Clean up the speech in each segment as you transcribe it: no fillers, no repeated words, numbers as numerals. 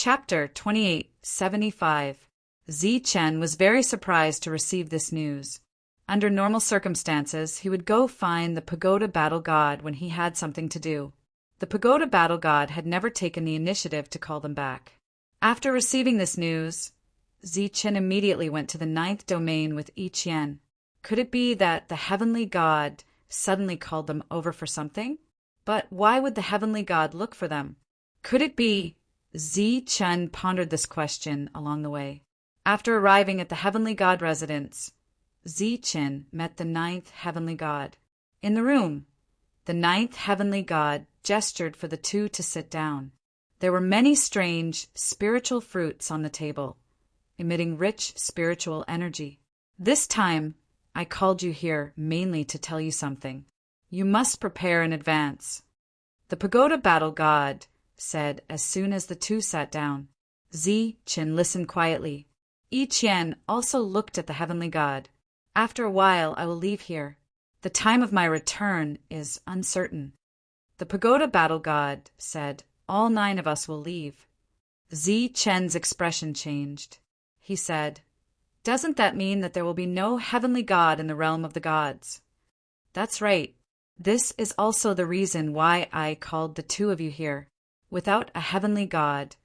Chapter 2875. Zi Chen was very surprised to receive this news. Under normal circumstances, he would go find the pagoda battle god when he had something to do. The pagoda battle god had never taken the initiative to call them back. After receiving this news, Zi Chen immediately went to the 9th domain with Yi Qian. Could it be that the heavenly god suddenly called them over for something? But why would the heavenly god look for them? Could it be? Zi Chen pondered this question along the way. After arriving at the heavenly god residence, Zi Chen met the 9th heavenly god. In the room, the 9th heavenly god gestured for the two to sit down. There were many strange, spiritual fruits on the table, emitting rich spiritual energy. This time, I called you here mainly to tell you something. You must prepare in advance. The pagoda battle god said as soon as the two sat down. Zi Chen listened quietly. Yi Qian also looked at the heavenly god. After a while, I will leave here. The time of my return is uncertain. The pagoda battle god said, all 9 of us will leave. Zi Chen's expression changed. He said, doesn't that mean that there will be no heavenly god in the realm of the gods? That's right. This is also the reason why I called the 2 of you here. Without a heavenly god,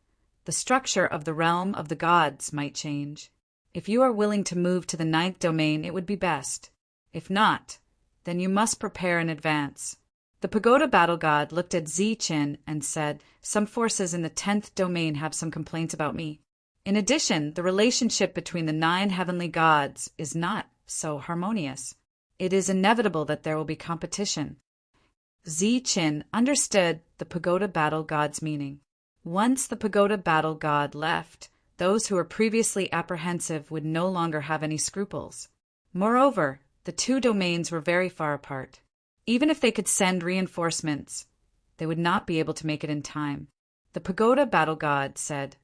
the structure of the realm of the gods might change. If you are willing to move to the 9th domain, it would be best. If not, then you must prepare in advance. The pagoda battle god looked at Zi Chen and said, some forces in the 10th domain have some complaints about me. In addition, the relationship between the 9 heavenly gods is not so harmonious. It is inevitable that there will be competition. Zi Chen understood the pagoda battle god's meaning. Once the pagoda battle god left, those who were previously apprehensive would no longer have any scruples. Moreover, the 2 domains were very far apart. Even if they could send reinforcements, they would not be able to make it in time. The pagoda battle god said,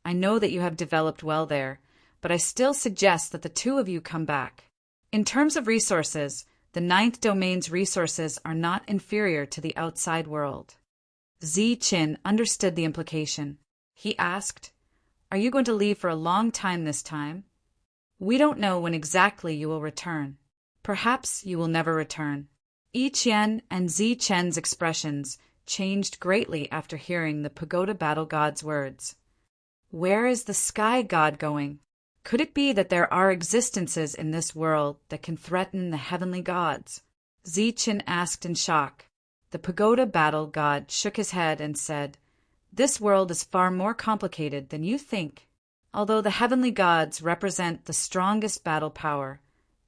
I know that you have developed well there, but I still suggest that the 2 of you come back. In terms of resources, the 9th domain's resources are not inferior to the outside world. Zi Chen understood the implication. He asked, are you going to leave for a long time this time? We don't know when exactly you will return. Perhaps you will never return. Yi Qian and Zi Chen's expressions changed greatly after hearing the pagoda battle god's words. Where is the sky god going? Could it be that there are existences in this world that can threaten the heavenly gods? Zi Chen asked in shock. The pagoda battle god shook his head and said, this world is far more complicated than you think. Although the heavenly gods represent the strongest battle power,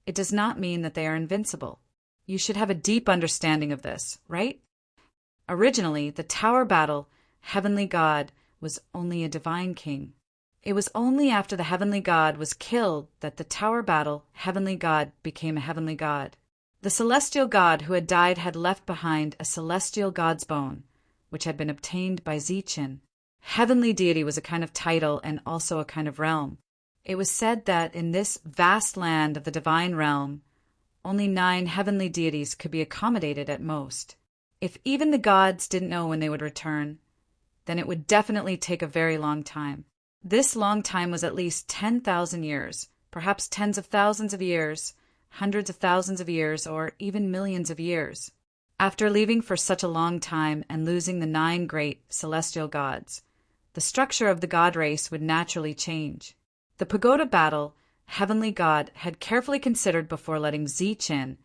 it does not mean that they are invincible. You should have a deep understanding of this, right? Originally, the tower battle heavenly god was only a divine king. It was only after the heavenly god was killed that the tower battle heavenly god became a heavenly god. The celestial god who had died had left behind a celestial god's bone, which had been obtained by Zi Chen. Heavenly deity was a kind of title and also a kind of realm. It was said that in this vast land of the divine realm, only 9 heavenly deities could be accommodated at most. If even the gods didn't know when they would return, then it would definitely take a very long time. This long time was at least 10,000 years, perhaps tens of thousands of years, hundreds of thousands of years, or even millions of years. After leaving for such a long time and losing the 9 great celestial gods, the structure of the god race would naturally change. The pagoda battle heavenly god had carefully considered before letting Zi Chen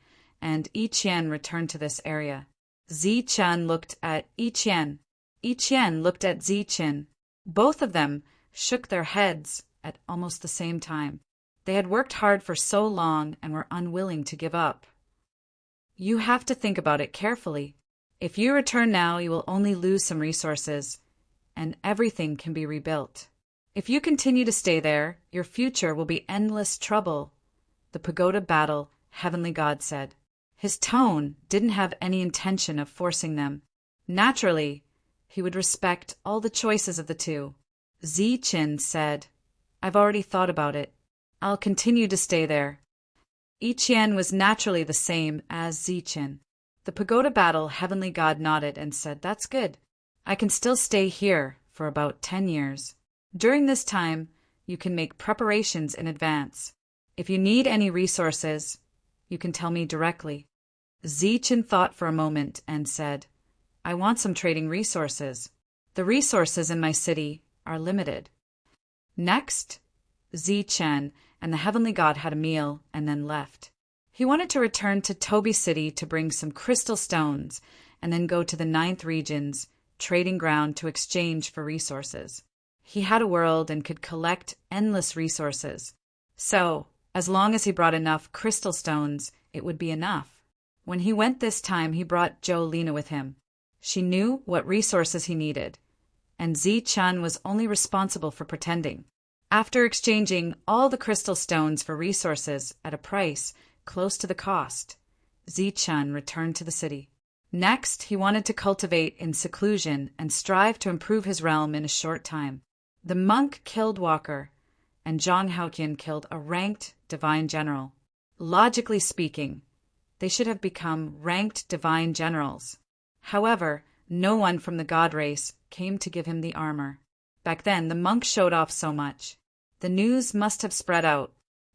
and Yi Qian return to this area. Zi Chen looked at Yi Qian. Yi Qian looked at Zi Chen. Both of them shook their heads at almost the same time. They had worked hard for so long and were unwilling to give up. You have to think about it carefully. If you return now, you will only lose some resources, and everything can be rebuilt. If you continue to stay there, your future will be endless trouble, the pagoda battle heavenly god said. His tone didn't have any intention of forcing them. Naturally, he would respect all the choices of the 2. Zi Chen said, I've already thought about it. I'll continue to stay there. Yi Qian was naturally the same as Zi Chen. The pagoda battle heavenly god nodded and said, that's good. I can still stay here for about 10 years. During this time, you can make preparations in advance. If you need any resources, you can tell me directly. Zichen thought for a moment and said, I want some trading resources. The resources in my city are limited. Next, Zichen and the heavenly god had a meal and then left. He wanted to return to Toby City to bring some crystal stones and then go to the 9th region's trading ground to exchange for resources. He had a world and could collect endless resources. So, as long as he brought enough crystal stones, it would be enough. When he went this time, he brought Jolina with him. She knew what resources he needed, and Zichen was only responsible for pretending. After exchanging all the crystal stones for resources at a price close to the cost, Zichen returned to the city. Next, he wanted to cultivate in seclusion and strive to improve his realm in a short time. The monk killed Walker, and Zhang Haoqian killed a ranked divine general. Logically speaking, they should have become ranked divine generals. However, no one from the god race came to give him the armor. Back then, the monk showed off so much. The news must have spread out.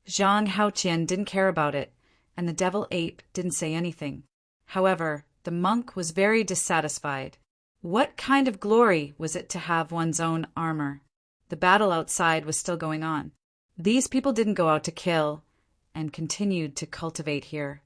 Zhang Haoqian didn't care about it, and the devil ape didn't say anything. However, the monk was very dissatisfied. What kind of glory was it to have one's own armor? The battle outside was still going on. These people didn't go out to kill and continued to cultivate here.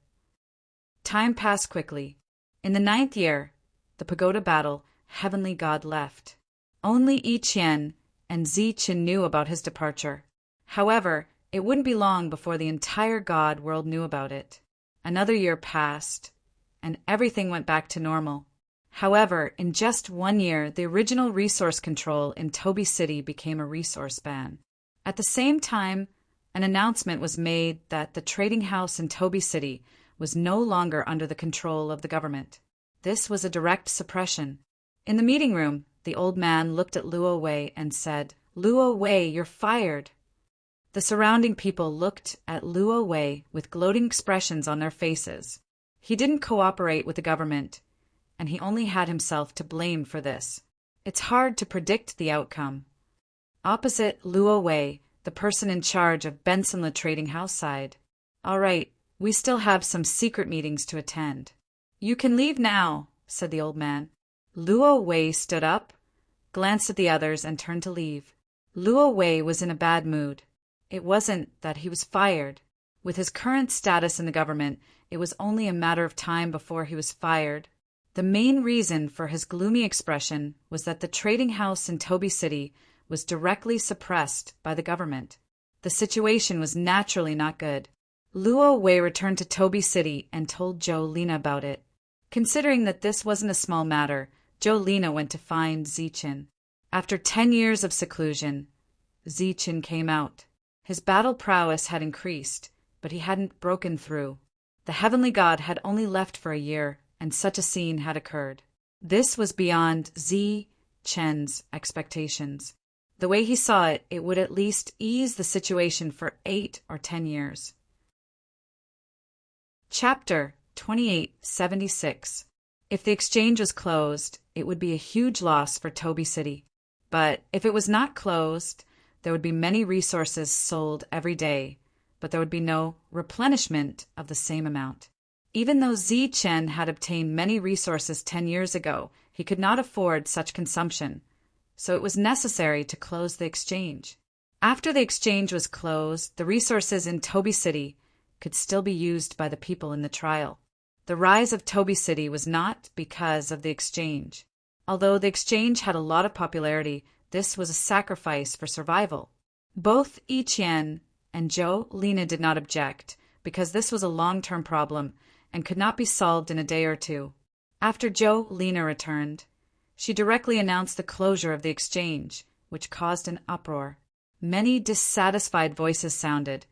Time passed quickly. In the 9th year, the pagoda battle, heavenly god left. Only Yi Qian and Zichen knew about his departure. However, it wouldn't be long before the entire god world knew about it. Another year passed, and everything went back to normal. However, in just 1 year, the original resource control in Toby City became a resource ban. At the same time, an announcement was made that the trading house in Toby City was no longer under the control of the government. This was a direct suppression. In the meeting room, the old man looked at Luo Wei and said, Luo Wei, you're fired. The surrounding people looked at Luo Wei with gloating expressions on their faces. He didn't cooperate with the government, and he only had himself to blame for this. It's hard to predict the outcome. Opposite Luo Wei, the person in charge of Bensonla Trading House sighed. All right, we still have some secret meetings to attend. You can leave now, said the old man. Luo Wei stood up, glanced at the others, and turned to leave. Luo Wei was in a bad mood. It wasn't that he was fired. With his current status in the government, it was only a matter of time before he was fired. The main reason for his gloomy expression was that the trading house in Toby City was directly suppressed by the government. The situation was naturally not good. Luo Wei returned to Toby City and told Jolina about it. Considering that this wasn't a small matter, Jolina went to find Zichen. After 10 years of seclusion, Zichen came out. His battle prowess had increased, but he hadn't broken through. The heavenly god had only left for a year, and such a scene had occurred. This was beyond Zichen's expectations. The way he saw it, it would at least ease the situation for 8 or 10 years. Chapter 2876. If the exchange was closed, it would be a huge loss for Toby City. But if it was not closed, there would be many resources sold every day, but there would be no replenishment of the same amount. Even though Zichen had obtained many resources 10 years ago, he could not afford such consumption, so it was necessary to close the exchange. After the exchange was closed, the resources in Toby City could still be used by the people in the trial. The rise of Toby City was not because of the exchange. Although the exchange had a lot of popularity, this was a sacrifice for survival. Both Yi Qian and Jolina did not object, because this was a long-term problem and could not be solved in a day or two. After Jolina returned, she directly announced the closure of the exchange, which caused an uproar. Many dissatisfied voices sounded,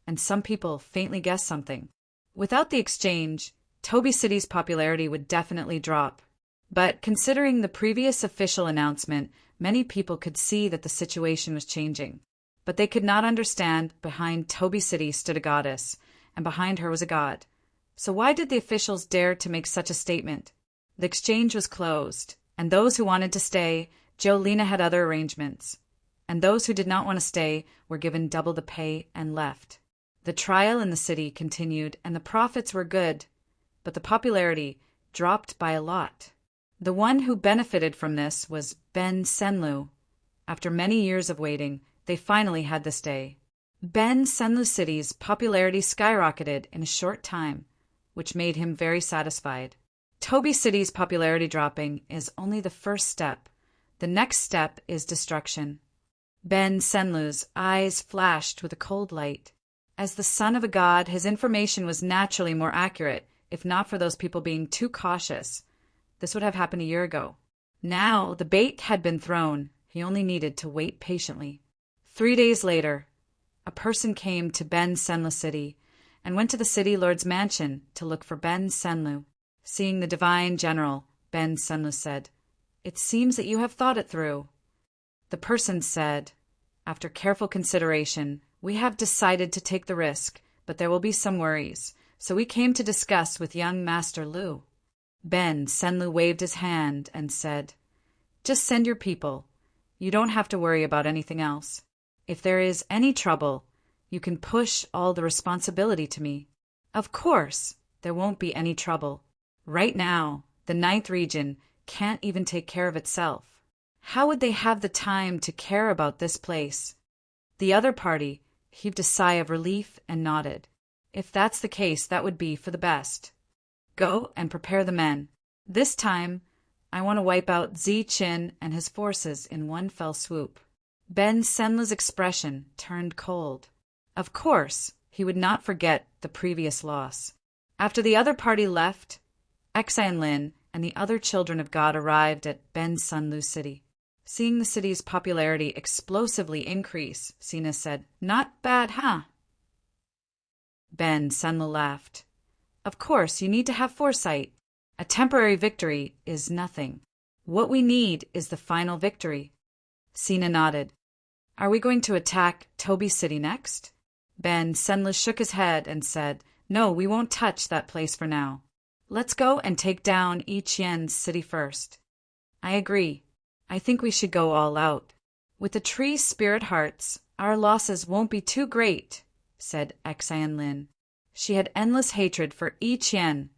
and some people faintly guessed something. Without the exchange, Toby City's popularity would definitely drop. But considering the previous official announcement, many people could see that the situation was changing. But they could not understand behind Toby City stood a goddess, and behind her was a god. So why did the officials dare to make such a statement? The exchange was closed, and those who wanted to stay Jolena had other arrangements, and those who did not want to stay were given double the pay and left. The trial in the city continued, and the profits were good, but the popularity dropped by a lot. The one who benefited from this was Ben Senlu. After many years of waiting, they finally had this day. Ben Senlu City's popularity skyrocketed in a short time, which made him very satisfied. Toby City's popularity dropping is only the first step. The next step is destruction. Ben Senlu's eyes flashed with a cold light. As the son of a god, his information was naturally more accurate, if not for those people being too cautious. This would have happened a year ago. Now the bait had been thrown. He only needed to wait patiently. 3 days later, a person came to Ben Senlu City and went to the city lord's mansion to look for Ben Senlu. Seeing the divine general, Ben Senlu said, "It seems that you have thought it through." The person said, "After careful consideration, we have decided to take the risk, but there will be some worries, so we came to discuss with young Master Lu." Ben Senlu waved his hand and said, "Just send your people. You don't have to worry about anything else. If there is any trouble, you can push all the responsibility to me." Of course, there won't be any trouble. Right now, the 9th region can't even take care of itself. How would they have the time to care about this place? The other party heaved a sigh of relief and nodded. If that's the case, that would be for the best. Go and prepare the men. This time, I want to wipe out Zi Qin and his forces in one fell swoop. Ben Senlu's expression turned cold. Of course, he would not forget the previous loss. After the other party left, Exan Lin and the other children of God arrived at Ben Senlu City. Seeing the city's popularity explosively increase, Sina said, "Not bad, huh?" Ben Senlu laughed. "Of course, you need to have foresight. A temporary victory is nothing. What we need is the final victory." Sina nodded. "Are we going to attack Toby City next?" Ben Senlu shook his head and said, "No, we won't touch that place for now. Let's go and take down Yiqian's city first." "I agree. I think we should go all out. With the tree spirit hearts, our losses won't be too great," said Exan Lin. She had endless hatred for Yiqian,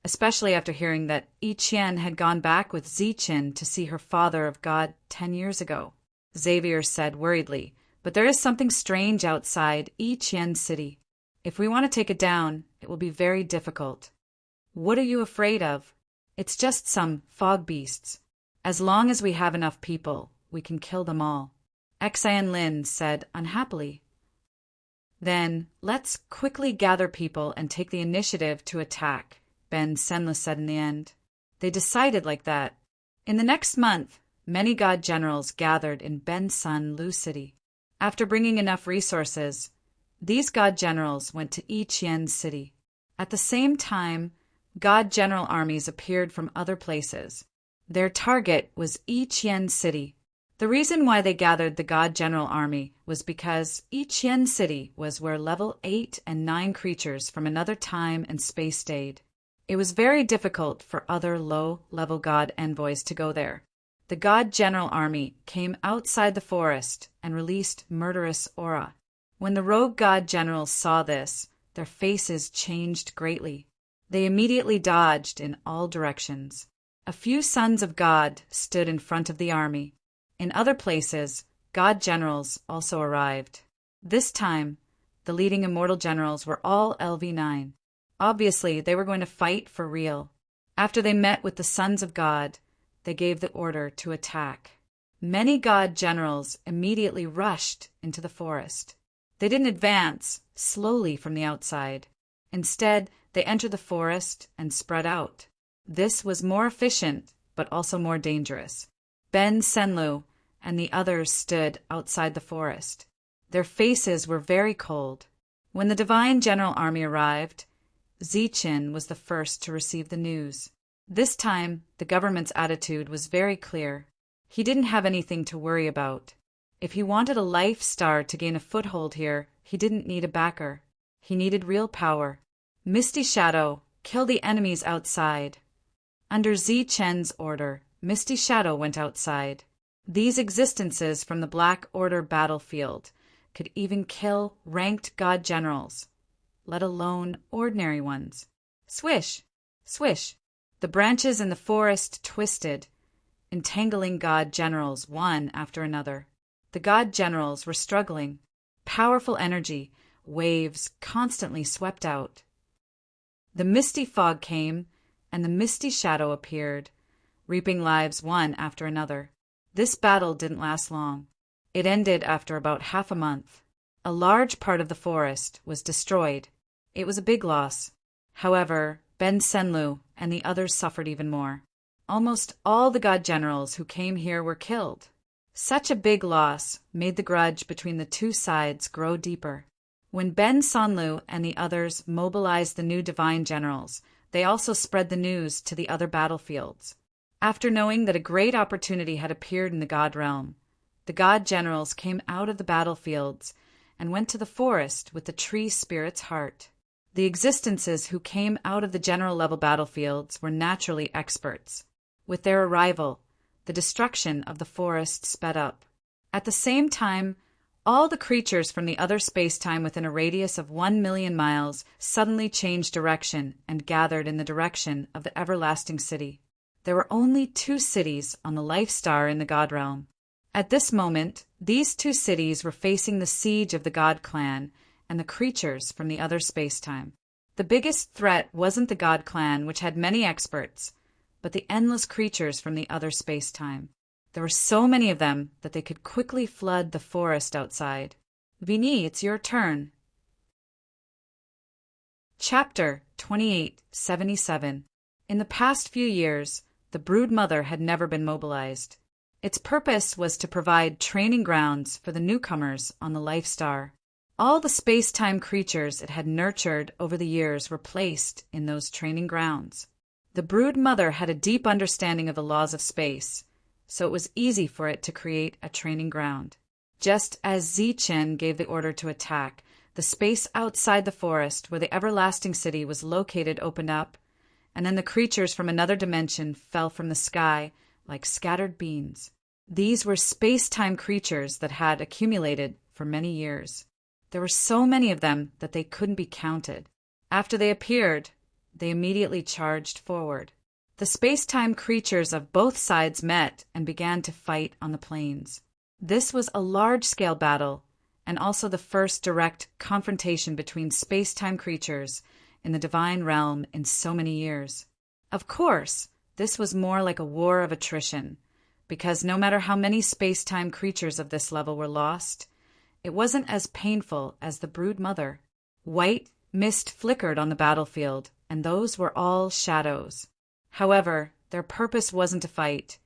especially after hearing that Yiqian had gone back with Ziqin to see her father of God 10 years ago. Xavier said worriedly, "But there is something strange outside Yiqian City. If we want to take it down, it will be very difficult." "What are you afraid of?" "It's just some fog beasts. As long as we have enough people, we can kill them all," Exan Lin said unhappily. "Then let's quickly gather people and take the initiative to attack," Ben Senlu said in the end. They decided like that. In the next month, many god generals gathered in Ben Senlu City. After bringing enough resources, these god generals went to Yiqian City. At the same time, god general armies appeared from other places. Their target was Yiqian City. The reason why they gathered the god general army was because Yiqian City was where level 8 and 9 creatures from another time and space stayed. It was very difficult for other low-level god envoys to go there. The god general army came outside the forest and released murderous aura. When the rogue god generals saw this, their faces changed greatly. They immediately dodged in all directions. A few sons of God stood in front of the army. In other places, god generals also arrived. This time, the leading immortal generals were all LV9. Obviously, they were going to fight for real. After they met with the sons of God, they gave the order to attack. Many god generals immediately rushed into the forest. They didn't advance slowly from the outside. Instead, they entered the forest and spread out. This was more efficient, but also more dangerous. Ben Senlu and the others stood outside the forest. Their faces were very cold. When the divine general army arrived, Ziqin was the first to receive the news. This time, the government's attitude was very clear. He didn't have anything to worry about. If he wanted a life star to gain a foothold here, he didn't need a backer. He needed real power. Misty Shadow, kill the enemies outside. Under Zi Chen's order, Misty Shadow went outside. These existences from the Black Order battlefield could even kill ranked god generals, let alone ordinary ones. Swish, swish, the branches in the forest twisted, entangling god generals one after another. The god generals were struggling. Powerful energy, waves constantly swept out. The misty fog came, and the misty shadow appeared, reaping lives one after another. This battle didn't last long. It ended after about half a month. A large part of the forest was destroyed. It was a big loss. However, Ben Senlu and the others suffered even more. Almost all the god generals who came here were killed. Such a big loss made the grudge between the two sides grow deeper. When Ben Senlu and the others mobilized the new divine generals, they also spread the news to the other battlefields. After knowing that a great opportunity had appeared in the god realm, the god generals came out of the battlefields and went to the forest with the tree spirit's heart. The existences who came out of the general level battlefields were naturally experts. With their arrival, the destruction of the forest sped up. At the same time, all the creatures from the other space-time within a radius of 1 million miles suddenly changed direction and gathered in the direction of the everlasting city. There were only 2 cities on the life star in the god realm. At this moment, these 2 cities were facing the siege of the god clan and the creatures from the other space-time. The biggest threat wasn't the god clan, which had many experts, but the endless creatures from the other space-time. There were so many of them that they could quickly flood the forest outside. Vinny, it's your turn. Chapter 2877. In the past few years, the Brood Mother had never been mobilized. Its purpose was to provide training grounds for the newcomers on the Life Star. All the space-time creatures it had nurtured over the years were placed in those training grounds. The Brood Mother had a deep understanding of the laws of space, so it was easy for it to create a training ground. Just as Zichen gave the order to attack, the space outside the forest where the everlasting city was located opened up, and then the creatures from another dimension fell from the sky like scattered beans. These were space-time creatures that had accumulated for many years. There were so many of them that they couldn't be counted. After they appeared, they immediately charged forward. The space-time creatures of both sides met and began to fight on the plains. This was a large-scale battle, and also the first direct confrontation between space-time creatures in the divine realm in so many years. Of course, this was more like a war of attrition, because no matter how many space-time creatures of this level were lost, it wasn't as painful as the Brood Mother. White mist flickered on the battlefield, and those were all shadows. However, their purpose wasn't to fight,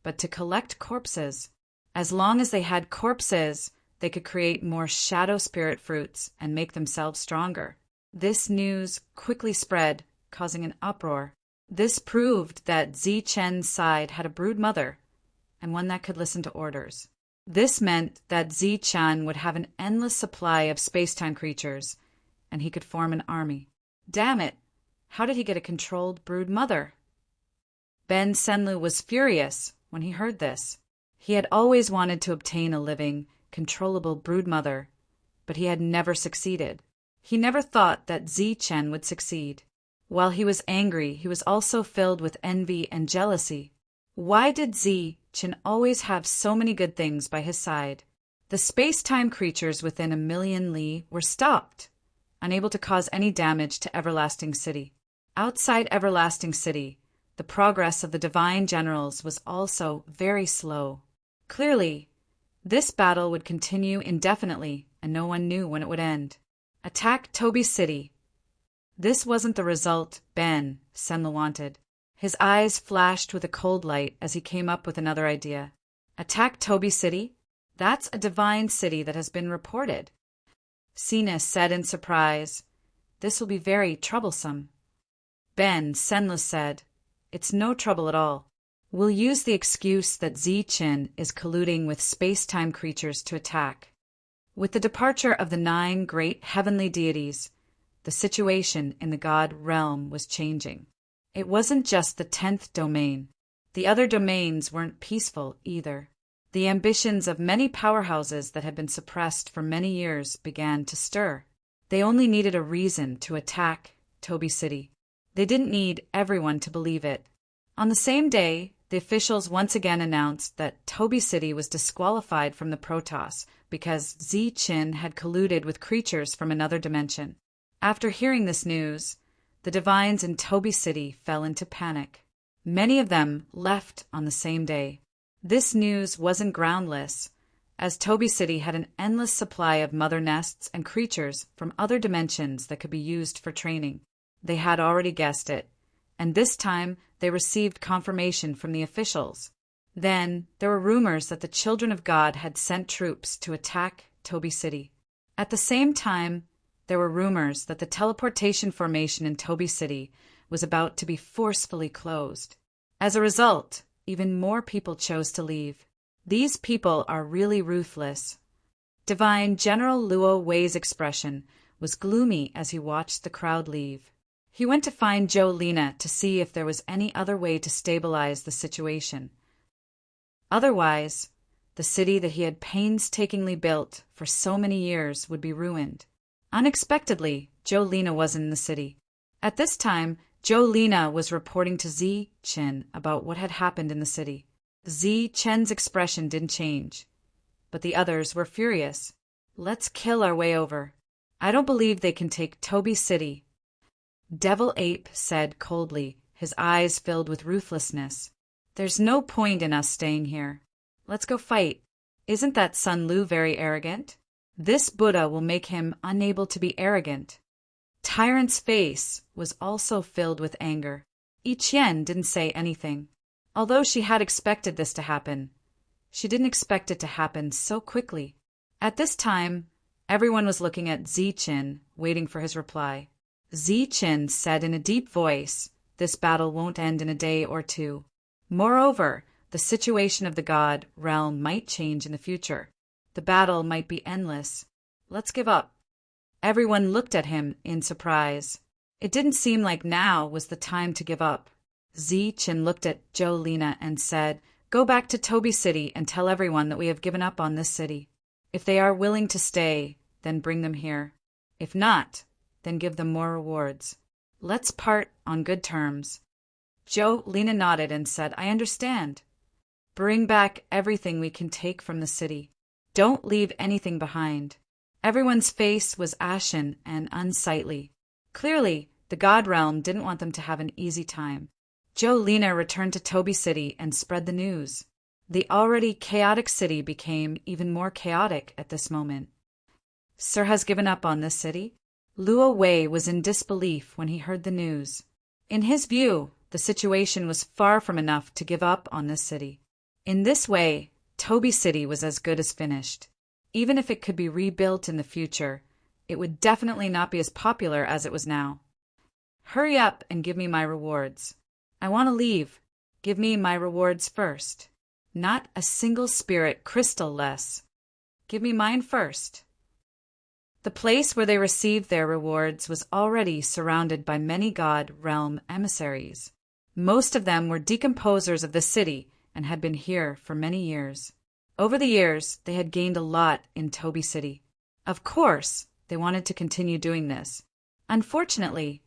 but to collect corpses. As long as they had corpses, they could create more shadow spirit fruits and make themselves stronger. This news quickly spread, causing an uproar. This proved that Zichen's side had a Brood Mother, and one that could listen to orders. This meant that Zichen would have an endless supply of space-time creatures, and he could form an army. Damn it! How did he get a controlled Brood Mother? Ben Senlu was furious when he heard this. He had always wanted to obtain a living, controllable Brood Mother, but he had never succeeded. He never thought that Zichen would succeed. While he was angry, he was also filled with envy and jealousy. Why did Zichen always have so many good things by his side? The space-time creatures within 1,000,000 li were stopped, unable to cause any damage to Everlasting City. Outside Everlasting City, the progress of the divine generals was also very slow. Clearly, this battle would continue indefinitely, and no one knew when it would end. Attack Toby City. This wasn't the result Ben Senlu wanted. His eyes flashed with a cold light as he came up with another idea. Attack Toby City? That's a divine city that has been reported. Sina said in surprise, "This will be very troublesome." Ben Senlu said, "It's no trouble at all. We'll use the excuse that Zichen is colluding with space-time creatures to attack." With the departure of the 9 great heavenly deities, the situation in the god realm was changing. It wasn't just the 10th domain. The other domains weren't peaceful either. The ambitions of many powerhouses that had been suppressed for many years began to stir. They only needed a reason to attack Toby City. They didn't need everyone to believe it. On the same day, the officials once again announced that Toby City was disqualified from the Protoss because Zi Qin had colluded with creatures from another dimension. After hearing this news, the divines in Toby City fell into panic. Many of them left on the same day. This news wasn't groundless, as Toby City had an endless supply of mother nests and creatures from other dimensions that could be used for training. They had already guessed it, and this time they received confirmation from the officials. Then there were rumors that the children of God had sent troops to attack Toby City. At the same time, there were rumors that the teleportation formation in Toby City was about to be forcefully closed. As a result, even more people chose to leave. These people are really ruthless. Divine General Luo Wei's expression was gloomy as he watched the crowd leave. He went to find Jolina to see if there was any other way to stabilize the situation. Otherwise, the city that he had painstakingly built for so many years would be ruined. Unexpectedly, Jolina wasn't in the city. At this time, Jolina was reporting to Zi Qin about what had happened in the city. Zi Qin's expression didn't change, but the others were furious. Let's kill our way over. I don't believe they can take Toby City. Devil Ape said coldly, his eyes filled with ruthlessness. There's no point in us staying here. Let's go fight. Isn't that Sun Lu very arrogant? This Buddha will make him unable to be arrogant. Tyrant's face was also filled with anger. Yi Qian didn't say anything. Although she had expected this to happen, she didn't expect it to happen so quickly. At this time, everyone was looking at Zi Qin, waiting for his reply. Zi Qin said in a deep voice, "This battle won't end in a day or two. Moreover, the situation of the God realm might change in the future. The battle might be endless. Let's give up." Everyone looked at him in surprise. It didn't seem like now was the time to give up. Zi Qin looked at Jolina and said, "Go back to Toby City and tell everyone that we have given up on this city. If they are willing to stay, then bring them here. If not, then give them more rewards. Let's part on good terms." Jolina nodded and said, "I understand. Bring back everything we can take from the city. Don't leave anything behind." Everyone's face was ashen and unsightly. Clearly, the God realm didn't want them to have an easy time. Jolina returned to Toby City and spread the news. The already chaotic city became even more chaotic at this moment. "Sir has given up on this city?" Luo Wei was in disbelief when he heard the news. In his view, the situation was far from enough to give up on this city. In this way, Toby City was as good as finished. Even if it could be rebuilt in the future, it would definitely not be as popular as it was now. "Hurry up and give me my rewards. I want to leave. Give me my rewards first. Not a single spirit crystal less. Give me mine first." The place where they received their rewards was already surrounded by many God realm emissaries. Most of them were decomposers of the city and had been here for many years. Over the years, they had gained a lot in Toby City. Of course, they wanted to continue doing this. Unfortunately,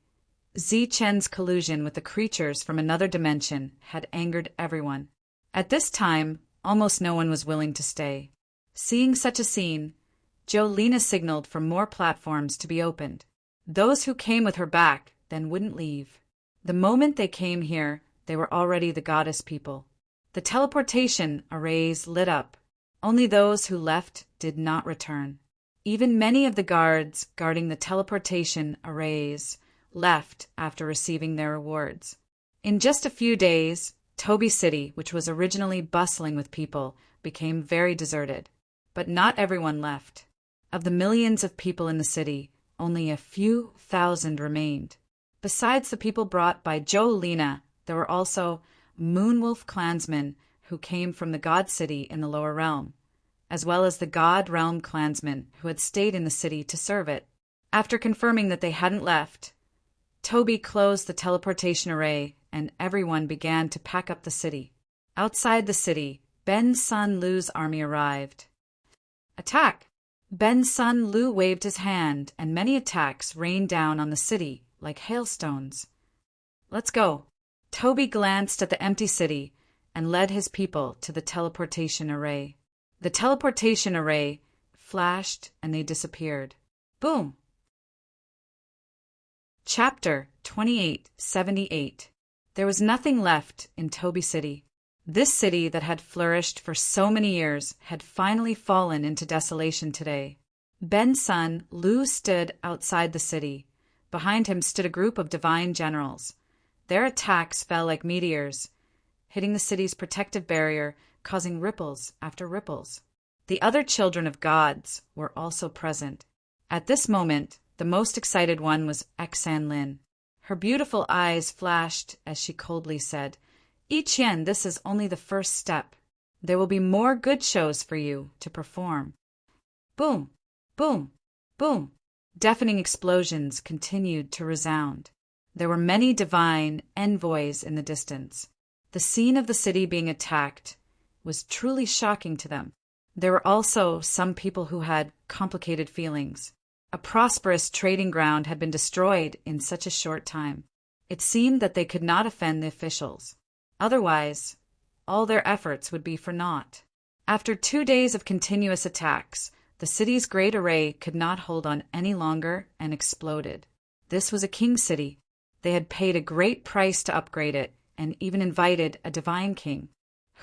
Zi Chen's collusion with the creatures from another dimension had angered everyone. At this time, almost no one was willing to stay. Seeing such a scene, Jolina signaled for more platforms to be opened. Those who came with her back then wouldn't leave. The moment they came here, they were already the goddess people. The teleportation arrays lit up. Only those who left did not return. Even many of the guards guarding the teleportation arrays left after receiving their rewards. In just a few days, Toby City, which was originally bustling with people, became very deserted. But not everyone left. Of the millions of people in the city, only a few thousand remained. Besides the people brought by Jolina, there were also Moonwolf clansmen who came from the God City in the lower realm, as well as the God Realm clansmen who had stayed in the city to serve it. After confirming that they hadn't left, Toby closed the teleportation array and everyone began to pack up the city. Outside the city, Ben Sun Lu's army arrived. Attack! Ben Sun Lu waved his hand, and many attacks rained down on the city like hailstones. Let's go. Toby glanced at the empty city and led his people to the teleportation array. The teleportation array flashed and they disappeared. Boom! Chapter 2878. There was nothing left in Toby City. This city that had flourished for so many years had finally fallen into desolation today. Ben Sun Lu stood outside the city. Behind him stood a group of divine generals. Their attacks fell like meteors, hitting the city's protective barrier, causing ripples after ripples. The other children of gods were also present. At this moment, the most excited one was Xan Lin. Her beautiful eyes flashed as she coldly said, "Yi Qian, this is only the first step. There will be more good shows for you to perform." Boom, boom, boom. Deafening explosions continued to resound. There were many divine envoys in the distance. The scene of the city being attacked was truly shocking to them. There were also some people who had complicated feelings. A prosperous trading ground had been destroyed in such a short time. It seemed that they could not offend the officials. Otherwise, all their efforts would be for naught. After 2 days of continuous attacks, the city's great array could not hold on any longer and exploded. This was a king city. They had paid a great price to upgrade it and even invited a divine king.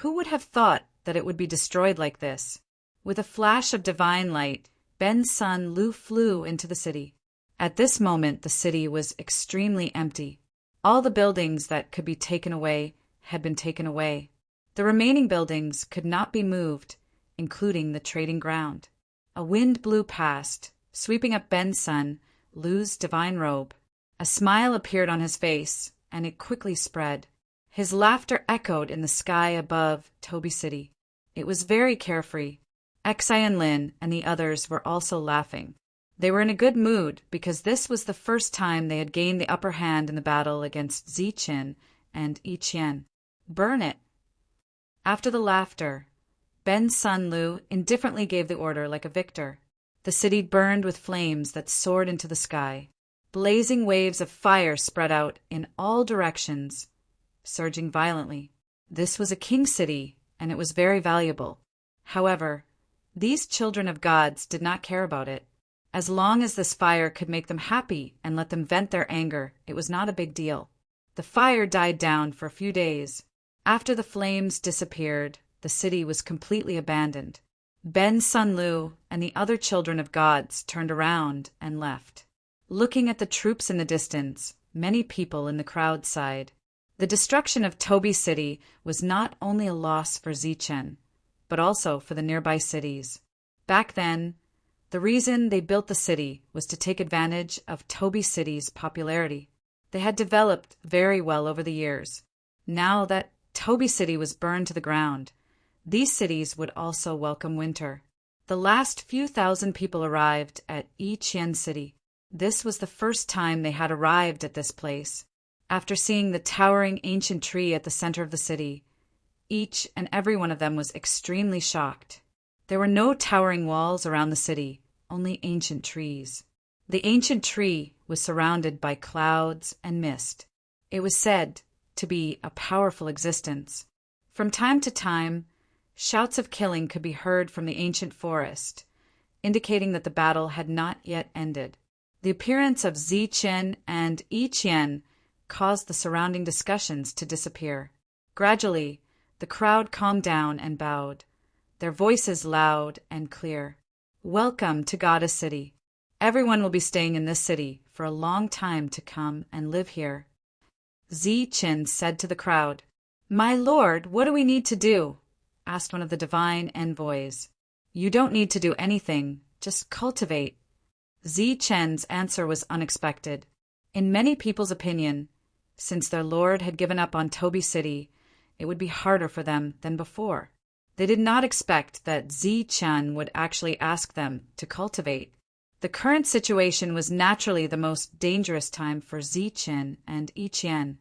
Who would have thought that it would be destroyed like this? With a flash of divine light, Ben Sun Lu flew into the city. At this moment, the city was extremely empty. All the buildings that could be taken away had been taken away. The remaining buildings could not be moved, including the trading ground. A wind blew past, sweeping up Ben Sun Lu's divine robe. A smile appeared on his face, and it quickly spread. His laughter echoed in the sky above Toby City. It was very carefree. Xian Lin and the others were also laughing. They were in a good mood because this was the first time they had gained the upper hand in the battle against Ziqin and Yi Qian. Burn it! After the laughter, Ben Sun Lu indifferently gave the order like a victor. The city burned with flames that soared into the sky. Blazing waves of fire spread out in all directions, surging violently. This was a king city, and it was very valuable. However, these children of gods did not care about it. As long as this fire could make them happy and let them vent their anger, it was not a big deal. The fire died down for a few days. After the flames disappeared, the city was completely abandoned. Ben Sun Lu and the other children of gods turned around and left. Looking at the troops in the distance, many people in the crowd sighed. The destruction of Toby City was not only a loss for Ziqin, but also for the nearby cities. Back then, the reason they built the city was to take advantage of Toby City's popularity. They had developed very well over the years. Now that Toby City was burned to the ground, these cities would also welcome winter. The last few thousand people arrived at Yi Qian City. This was the first time they had arrived at this place. After seeing the towering ancient tree at the center of the city, each and every one of them was extremely shocked. There were no towering walls around the city, only ancient trees. The ancient tree was surrounded by clouds and mist. It was said to be a powerful existence. From time to time, shouts of killing could be heard from the ancient forest, indicating that the battle had not yet ended. The appearance of Ziqin and Yi Qian caused the surrounding discussions to disappear. Gradually, the crowd calmed down and bowed, their voices loud and clear. Welcome to Goddess City. Everyone will be staying in this city for a long time to come and live here. Ziqin said to the crowd, "My lord, what do we need to do?" asked one of the divine envoys. "You don't need to do anything, just cultivate." Ziqin's answer was unexpected. In many people's opinion, since their lord had given up on Toby City, it would be harder for them than before. They did not expect that Ziqin would actually ask them to cultivate. The current situation was naturally the most dangerous time for Ziqin and Yi Qian.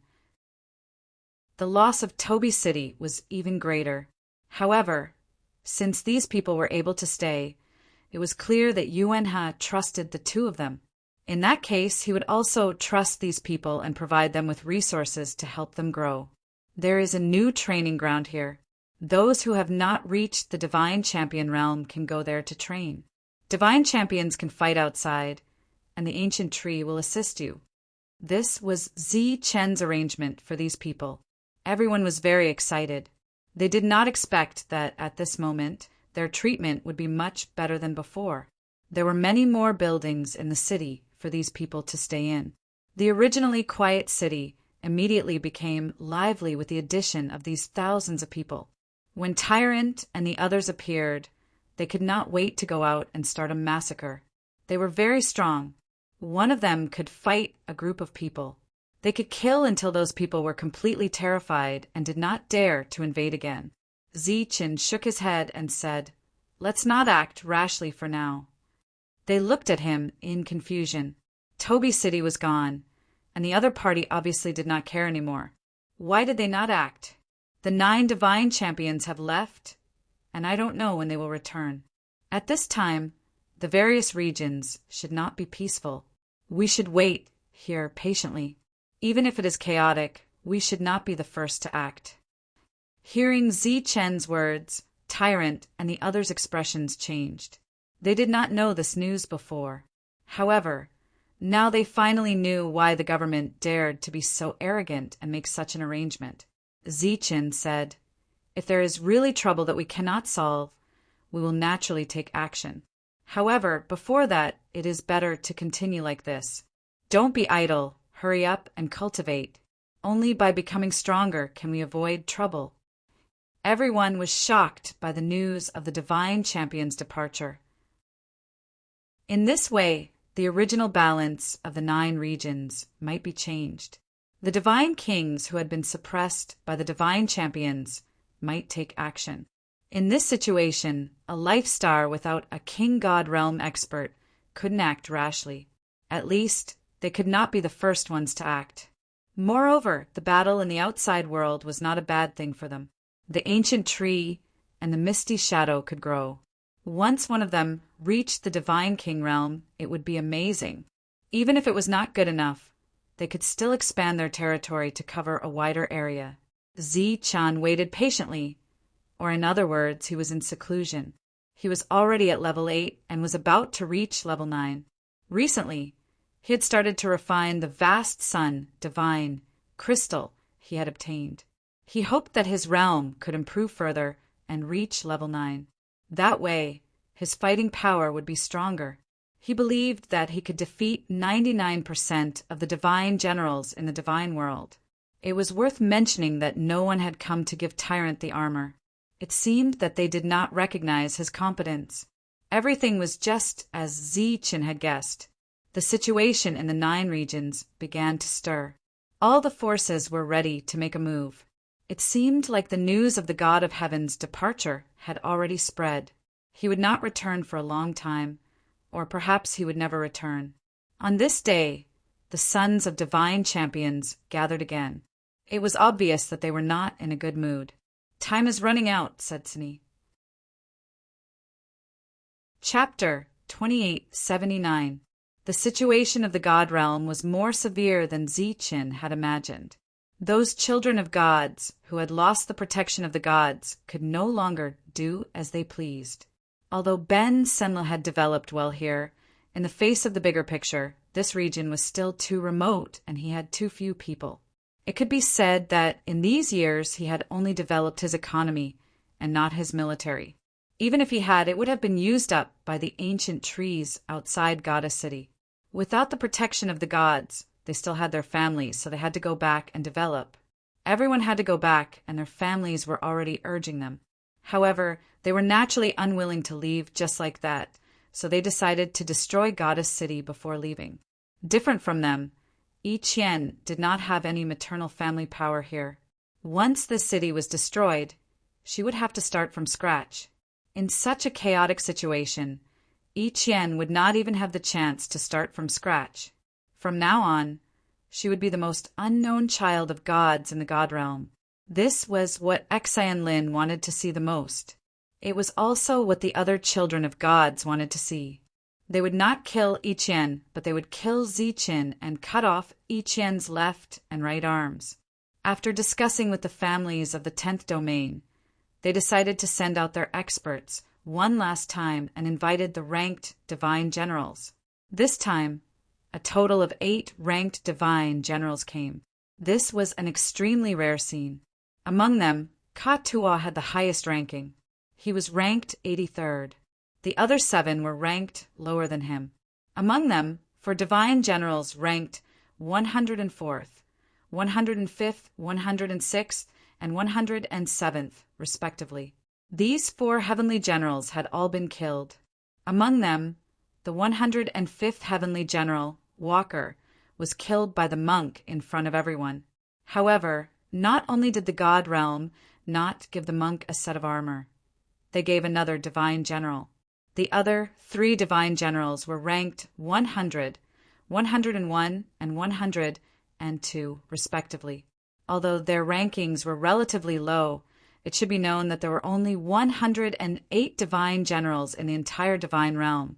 The loss of Toby City was even greater. However, since these people were able to stay, it was clear that Yuanhe trusted the two of them. In that case, he would also trust these people and provide them with resources to help them grow. There is a new training ground here. Those who have not reached the Divine Champion realm can go there to train. Divine Champions can fight outside, and the ancient tree will assist you. This was Zi Chen's arrangement for these people. Everyone was very excited. They did not expect that at this moment their treatment would be much better than before. There were many more buildings in the city for these people to stay in. The originally quiet city immediately became lively with the addition of these thousands of people. When Tyrant and the others appeared, they could not wait to go out and start a massacre. They were very strong. One of them could fight a group of people. They could kill until those people were completely terrified and did not dare to invade again. Zichen shook his head and said, "Let's not act rashly for now." They looked at him in confusion. Toby City was gone, and the other party obviously did not care anymore. Why did they not act? The 9 divine champions have left, and I don't know when they will return. At this time, the various regions should not be peaceful. We should wait here patiently. Even if it is chaotic, we should not be the first to act. Hearing Zi Chen's words, Tyrant and the others' expressions changed. They did not know this news before. However, now they finally knew why the government dared to be so arrogant and make such an arrangement. Zi Chen said, "If there is really trouble that we cannot solve, we will naturally take action. However, before that, it is better to continue like this. Don't be idle, hurry up and cultivate. Only by becoming stronger can we avoid trouble." Everyone was shocked by the news of the Divine Champion's departure. In this way, the original balance of the 9 regions might be changed. The Divine Kings who had been suppressed by the Divine Champions might take action. In this situation, a Life Star without a King God Realm expert couldn't act rashly. At least, they could not be the first ones to act. Moreover, the battle in the outside world was not a bad thing for them. The ancient tree and the misty shadow could grow. Once one of them reached the Divine King realm, it would be amazing. Even if it was not good enough, they could still expand their territory to cover a wider area. Zi Chan waited patiently, or in other words, he was in seclusion. He was already at level 8 and was about to reach level 9. Recently, he had started to refine the vast sun, divine, crystal he had obtained. He hoped that his realm could improve further and reach level 9. That way, his fighting power would be stronger. He believed that he could defeat 99% of the divine generals in the divine world. It was worth mentioning that no one had come to give Tyrant the armor. It seemed that they did not recognize his competence. Everything was just as Zi Chen had guessed. The situation in the 9 regions began to stir. All the forces were ready to make a move. It seemed like the news of the God of Heaven's departure had already spread. He would not return for a long time, or perhaps he would never return. On this day, the sons of divine champions gathered again. It was obvious that they were not in a good mood. "Time is running out," said Sini. Chapter 2879. The situation of the God realm was more severe than Zi Chen had imagined. Those children of gods who had lost the protection of the gods could no longer do as they pleased. Although Ben Senla had developed well here, in the face of the bigger picture, this region was still too remote and he had too few people. It could be said that in these years he had only developed his economy and not his military. Even if he had, it would have been used up by the ancient trees outside Goddess City. Without the protection of the gods, they still had their families, so they had to go back and develop. Everyone had to go back, and their families were already urging them. However, they were naturally unwilling to leave just like that, so they decided to destroy Goddess City before leaving. Different from them, Yi Qian did not have any maternal family power here. Once the city was destroyed, she would have to start from scratch. In such a chaotic situation, Yi Qian would not even have the chance to start from scratch. From now on, she would be the most unknown child of gods in the God realm. This was what Xian Lin wanted to see the most. It was also what the other children of gods wanted to see. They would not kill I Chien, but they would kill Ziqin and cut off I Chien's left and right arms. After discussing with the families of the 10th domain, they decided to send out their experts one last time and invited the ranked divine generals. This time, a total of 8 ranked divine generals came. This was an extremely rare scene. Among them, Ka Tua had the highest ranking. He was ranked 83rd. The other 7 were ranked lower than him. Among them, for divine generals ranked 104th, 105th, 106th, and 107th, respectively. These 4 heavenly generals had all been killed. Among them, the 105th heavenly general, Walker, was killed by the monk in front of everyone. However, not only did the god realm not give the monk a set of armor, they gave another divine general. The other 3 divine generals were ranked 100, 101, and 102, respectively. Although their rankings were relatively low, it should be known that there were only 108 divine generals in the entire divine realm,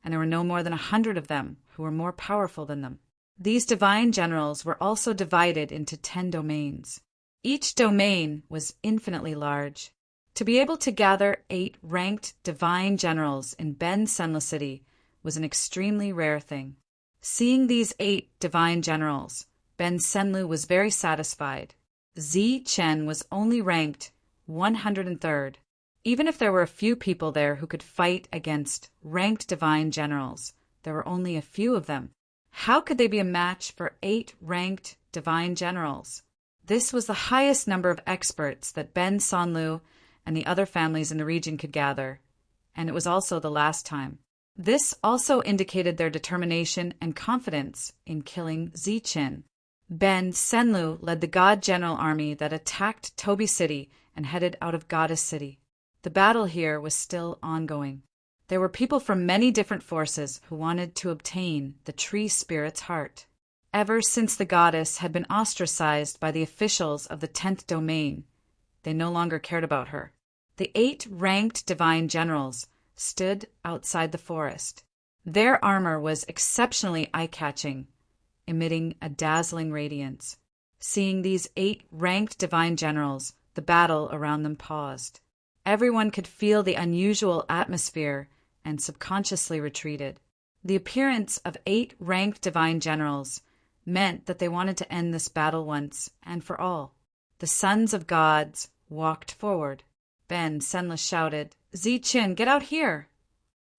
and there were no more than 100 of them who were more powerful than them. These divine generals were also divided into 10 domains. Each domain was infinitely large. To be able to gather 8 ranked divine generals in Ben Senla City was an extremely rare thing. Seeing these 8 divine generals, Ben Senlu was very satisfied. Zichen was only ranked 103rd. Even if there were a few people there who could fight against ranked divine generals, there were only a few of them. How could they be a match for 8 ranked divine generals? This was the highest number of experts that Ben Sanlu and the other families in the region could gather, and it was also the last time. This also indicated their determination and confidence in killing Zichen. Ben Senlu led the God General Army that attacked Tobi City and headed out of Goddess City. The battle here was still ongoing. There were people from many different forces who wanted to obtain the tree spirit's heart. Ever since the goddess had been ostracized by the officials of the 10th domain, they no longer cared about her. The 8 ranked divine generals stood outside the forest. Their armor was exceptionally eye-catching, emitting a dazzling radiance. Seeing these 8 ranked divine generals, the battle around them paused. Everyone could feel the unusual atmosphere and subconsciously retreated. The appearance of 8 ranked divine generals meant that they wanted to end this battle once and for all. The sons of gods walked forward. Ben Senla shouted, "Zichen, get out here!"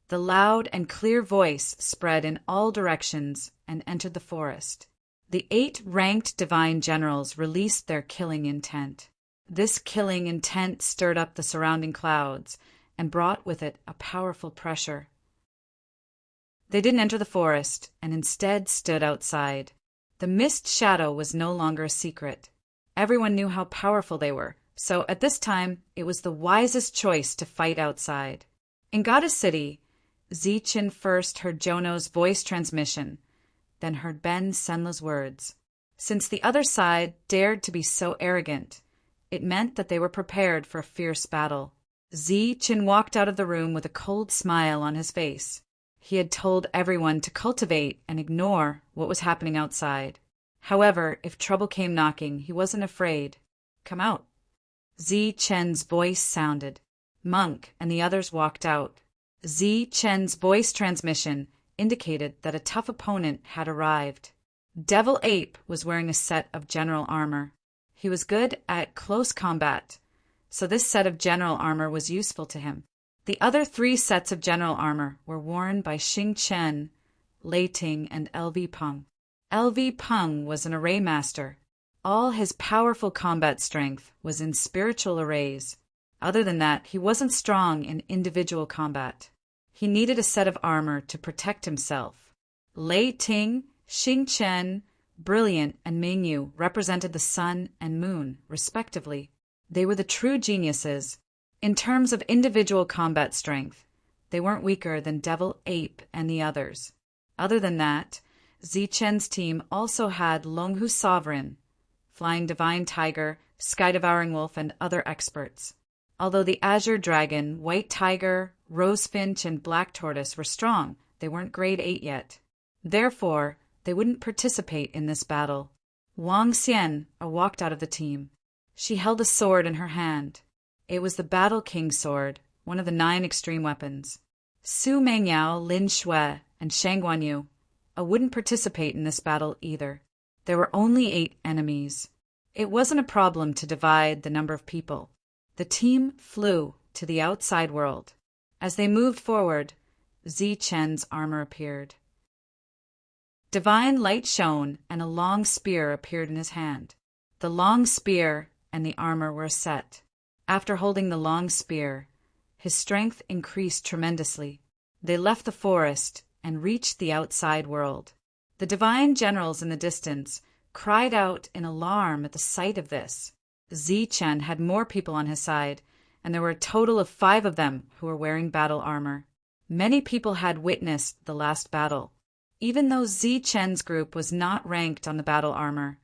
The loud and clear voice spread in all directions and entered the forest. The 8 ranked divine generals released their killing intent. This killing intent stirred up the surrounding clouds and brought with it a powerful pressure. They didn't enter the forest and instead stood outside. The mist shadow was no longer a secret. Everyone knew how powerful they were, so at this time it was the wisest choice to fight outside. In Goddess City, Zichen first heard Jono's voice transmission, then heard Ben Senla's words. Since the other side dared to be so arrogant, it meant that they were prepared for a fierce battle. Zichen walked out of the room with a cold smile on his face. He had told everyone to cultivate and ignore what was happening outside. However, if trouble came knocking, he wasn't afraid. "Come out." Zichen's voice sounded. Monk and the others walked out. Zichen's voice transmission indicated that a tough opponent had arrived. Devil Ape was wearing a set of general armor. He was good at close combat, so this set of general armor was useful to him. The other 3 sets of general armor were worn by Xing Chen, Lei Ting, and LV Peng. LV Peng was an array master. All his powerful combat strength was in spiritual arrays. Other than that, he wasn't strong in individual combat. He needed a set of armor to protect himself. Lei Ting, Xing Chen, Brilliant, and Mingyu represented the sun and moon, respectively. They were the true geniuses. In terms of individual combat strength, they weren't weaker than Devil Ape and the others. Other than that, Zichen's team also had Longhu Sovereign, Flying Divine Tiger, sky-devouring wolf, and other experts. Although the azure dragon, white tiger, rose finch, and black tortoise were strong, they weren't grade 8 yet. Therefore, they wouldn't participate in this battle. Wang Xian walked out of the team. She held a sword in her hand. It was the Battle King's sword, one of the 9 extreme weapons. Su Mengyao, Lin Shui, and Shang Guanyu wouldn't participate in this battle either. There were only 8 enemies. It wasn't a problem to divide the number of people. The team flew to the outside world. As they moved forward, Zi Chen's armor appeared. Divine light shone, and a long spear appeared in his hand. The long spear and the armor were set. After holding the long spear, his strength increased tremendously. They left the forest and reached the outside world. The divine generals in the distance cried out in alarm at the sight of this. Zi Chen had more people on his side, and there were a total of 5 of them who were wearing battle armor. Many people had witnessed the last battle. Even though Zi Chen's group was not ranked on the battle armor,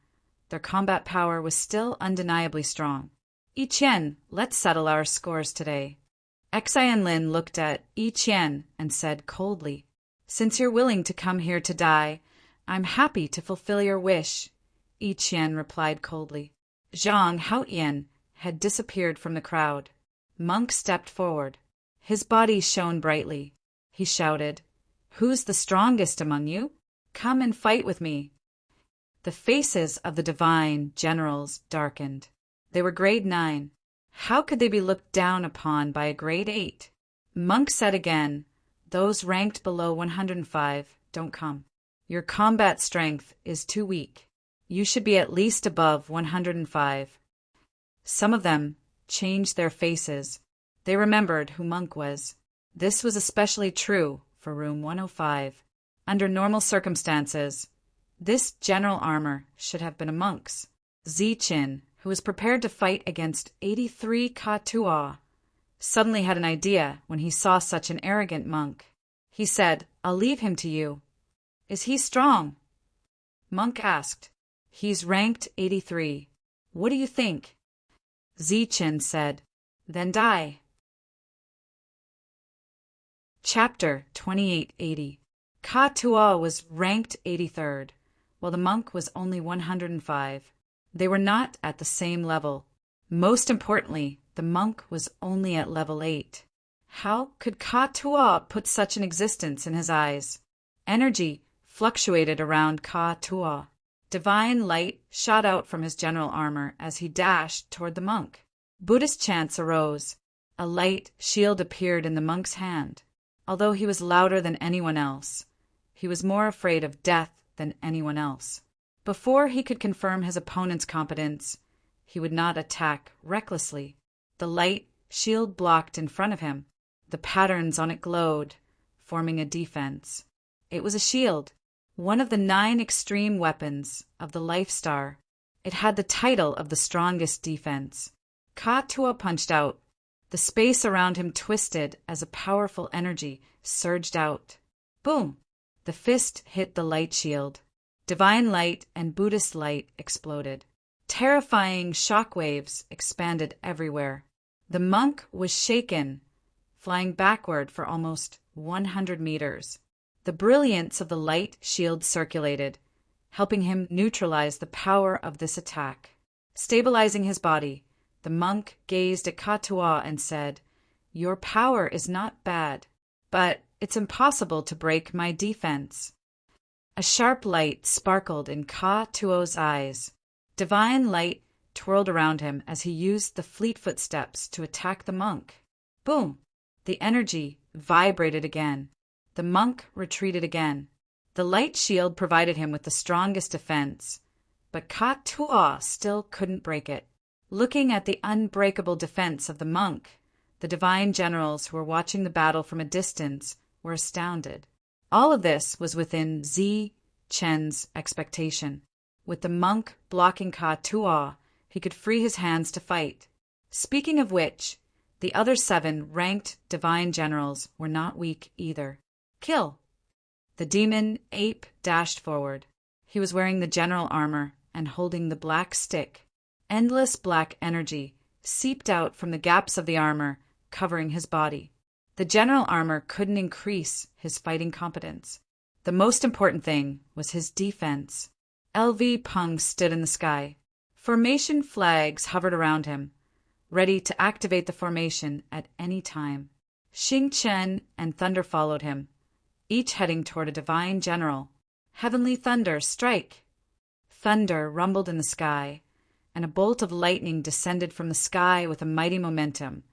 their combat power was still undeniably strong. Yi Qian, let's settle our scores today. Xian Lin looked at Yi Qian and said coldly, "Since you're willing to come here to die, I'm happy to fulfill your wish." Yi Qian replied coldly. Zhang Haoyan had disappeared from the crowd. Monk stepped forward. His body shone brightly. He shouted, "Who's the strongest among you? Come and fight with me." The faces of the divine generals darkened. They were grade 9. How could they be looked down upon by a grade 8? Monk said again, "Those ranked below 105 don't come. Your combat strength is too weak. You should be at least above 105. Some of them changed their faces. They remembered who Monk was. This was especially true for room 105. Under normal circumstances, this general armor should have been a monk's. Zi Qin, who was prepared to fight against 83 Ka-Tua, suddenly had an idea when he saw such an arrogant monk. He said, "I'll leave him to you." "Is he strong?" Monk asked. "He's ranked 83. What do you think?" Zi Qin said, "Then die." Chapter 2880. Ka-Tua was ranked 83rd, while the monk was only 105. They were not at the same level. Most importantly, the monk was only at level 8. How could Ka-Tua put such an existence in his eyes? Energy fluctuated around Ka-Tua. Divine light shot out from his general armor as he dashed toward the monk. Buddhist chants arose. A light shield appeared in the monk's hand. Although he was louder than anyone else, he was more afraid of death than anyone else. Before he could confirm his opponent's competence, he would not attack recklessly. The light shield blocked in front of him. The patterns on it glowed, forming a defense. It was a shield, one of the 9 extreme weapons of the Life Star. It had the title of the strongest defense. Ka-Tua punched out. The space around him twisted as a powerful energy surged out. Boom! The fist hit the light shield. Divine light and Buddhist light exploded. Terrifying shockwaves expanded everywhere. The monk was shaken, flying backward for almost 100 meters. The brilliance of the light shield circulated, helping him neutralize the power of this attack. Stabilizing his body, the monk gazed at Ka-Tua and said, "Your power is not bad, but it's impossible to break my defense." A sharp light sparkled in Ka-Tua's eyes. Divine light twirled around him as he used the fleet footsteps to attack the monk. Boom! The energy vibrated again. The monk retreated again. The light shield provided him with the strongest defense, but Ka-Tua still couldn't break it. Looking at the unbreakable defense of the monk, the divine generals who were watching the battle from a distance were astounded. All of this was within Zi Chen's expectation. With the monk blocking Ka-Tua, he could free his hands to fight. Speaking of which, the other 7 ranked divine generals were not weak either. Kill! The demon ape dashed forward. He was wearing the general armor and holding the black stick. Endless black energy seeped out from the gaps of the armor, covering his body. The general armor couldn't increase his fighting competence. The most important thing was his defense. LV Peng stood in the sky. Formation flags hovered around him, ready to activate the formation at any time. Xing Chen and Thunder followed him, each heading toward a divine general. Heavenly thunder, strike! Thunder rumbled in the sky, and a bolt of lightning descended from the sky with a mighty momentum,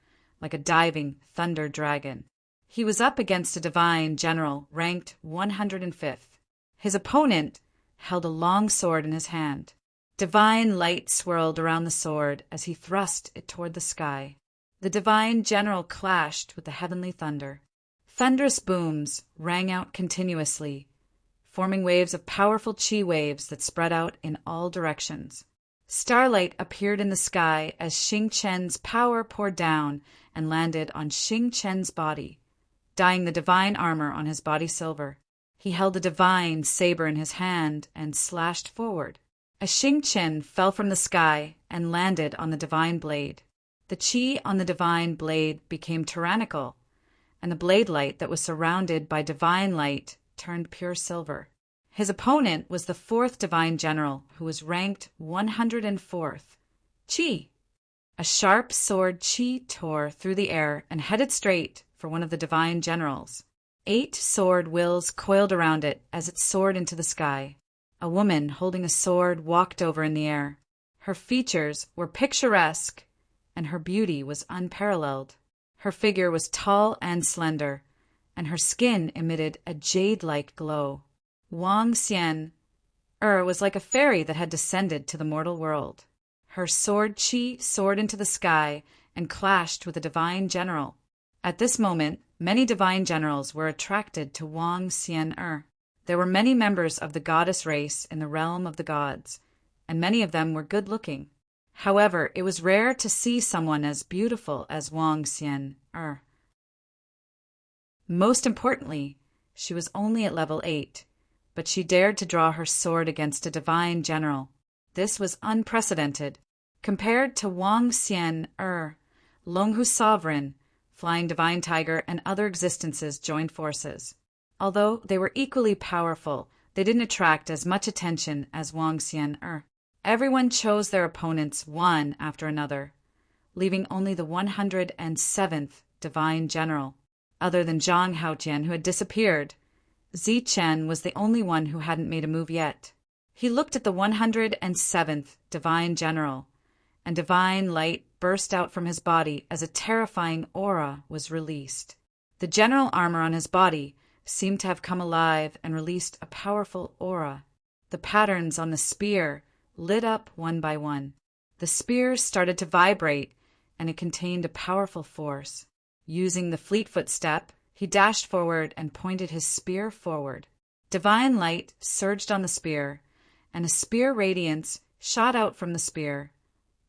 like a diving thunder dragon. He was up against a divine general ranked 105th. His opponent held a long sword in his hand. Divine light swirled around the sword as he thrust it toward the sky. The divine general clashed with the heavenly thunder. Thunderous booms rang out continuously, forming waves of powerful chi waves that spread out in all directions. Starlight appeared in the sky as Xing Chen's power poured down and landed on Xing Chen's body, dyeing the divine armor on his body silver. He held a divine saber in his hand and slashed forward. A Xing Chen fell from the sky and landed on the divine blade. The chi on the divine blade became tyrannical, and the blade light that was surrounded by divine light turned pure silver. His opponent was the 4th divine general, who was ranked 104th. Chi! A sharp sword chi tore through the air and headed straight for one of the divine generals. 8 sword wills coiled around it as it soared into the sky. A woman holding a sword walked over in the air. Her features were picturesque, and her beauty was unparalleled. Her figure was tall and slender, and her skin emitted a jade-like glow. Wang Xian was like a fairy that had descended to the mortal world. Her sword chi soared into the sky and clashed with a divine general. At this moment, many divine generals were attracted to Wang Xian. There were many members of the goddess race in the realm of the gods, and many of them were good-looking. However, it was rare to see someone as beautiful as Wang Xian. Most importantly, she was only at level 8, but she dared to draw her sword against a divine general. This was unprecedented. Compared to Wang Xian, Longhu Sovereign, Flying Divine Tiger, and other existences joined forces. Although they were equally powerful, they didn't attract as much attention as Wang Xian. Everyone chose their opponents one after another, leaving only the 107th Divine General. Other than Zhang Haotian, who had disappeared, Zi Chen was the only one who hadn't made a move yet. He looked at the 107th Divine General, and divine light burst out from his body as a terrifying aura was released. The general armor on his body seemed to have come alive and released a powerful aura. The patterns on the spear lit up one by one. The spear started to vibrate, and it contained a powerful force. Using the Fleetfoot step, he dashed forward and pointed his spear forward. Divine light surged on the spear, and a spear radiance shot out from the spear,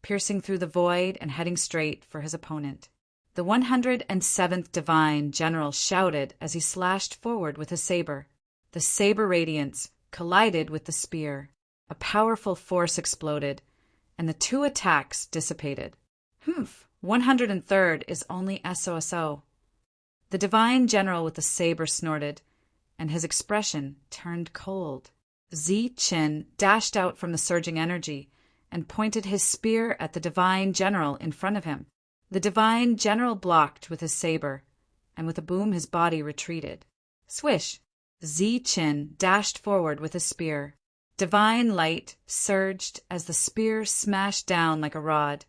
piercing through the void and heading straight for his opponent. The 107th Divine General shouted as he slashed forward with his saber. The saber radiance collided with the spear. A powerful force exploded, and the two attacks dissipated. 103rd is only SOSO. The Divine General with the saber snorted, and his expression turned cold. Zi Chen dashed out from the surging energy and pointed his spear at the Divine General in front of him. The Divine General blocked with his saber, and with a boom his body retreated. Swish! Zi Chen dashed forward with his spear. Divine light surged as the spear smashed down like a rod,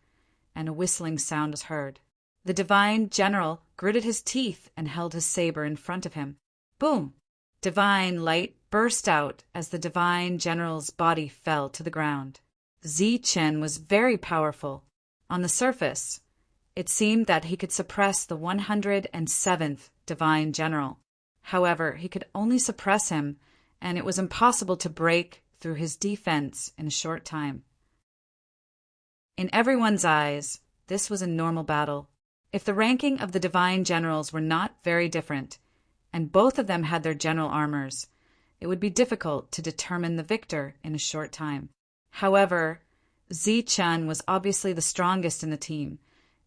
and a whistling sound was heard. The Divine General gritted his teeth and held his saber in front of him. Boom! Divine light burst out as the Divine General's body fell to the ground. Zi Chen was very powerful. On the surface, it seemed that he could suppress the 107th Divine General. However, he could only suppress him, and it was impossible to break through his defense in a short time. In everyone's eyes, this was a normal battle. If the ranking of the Divine Generals were not very different, and both of them had their general armors, it would be difficult to determine the victor in a short time. However, Zi-chan was obviously the strongest in the team,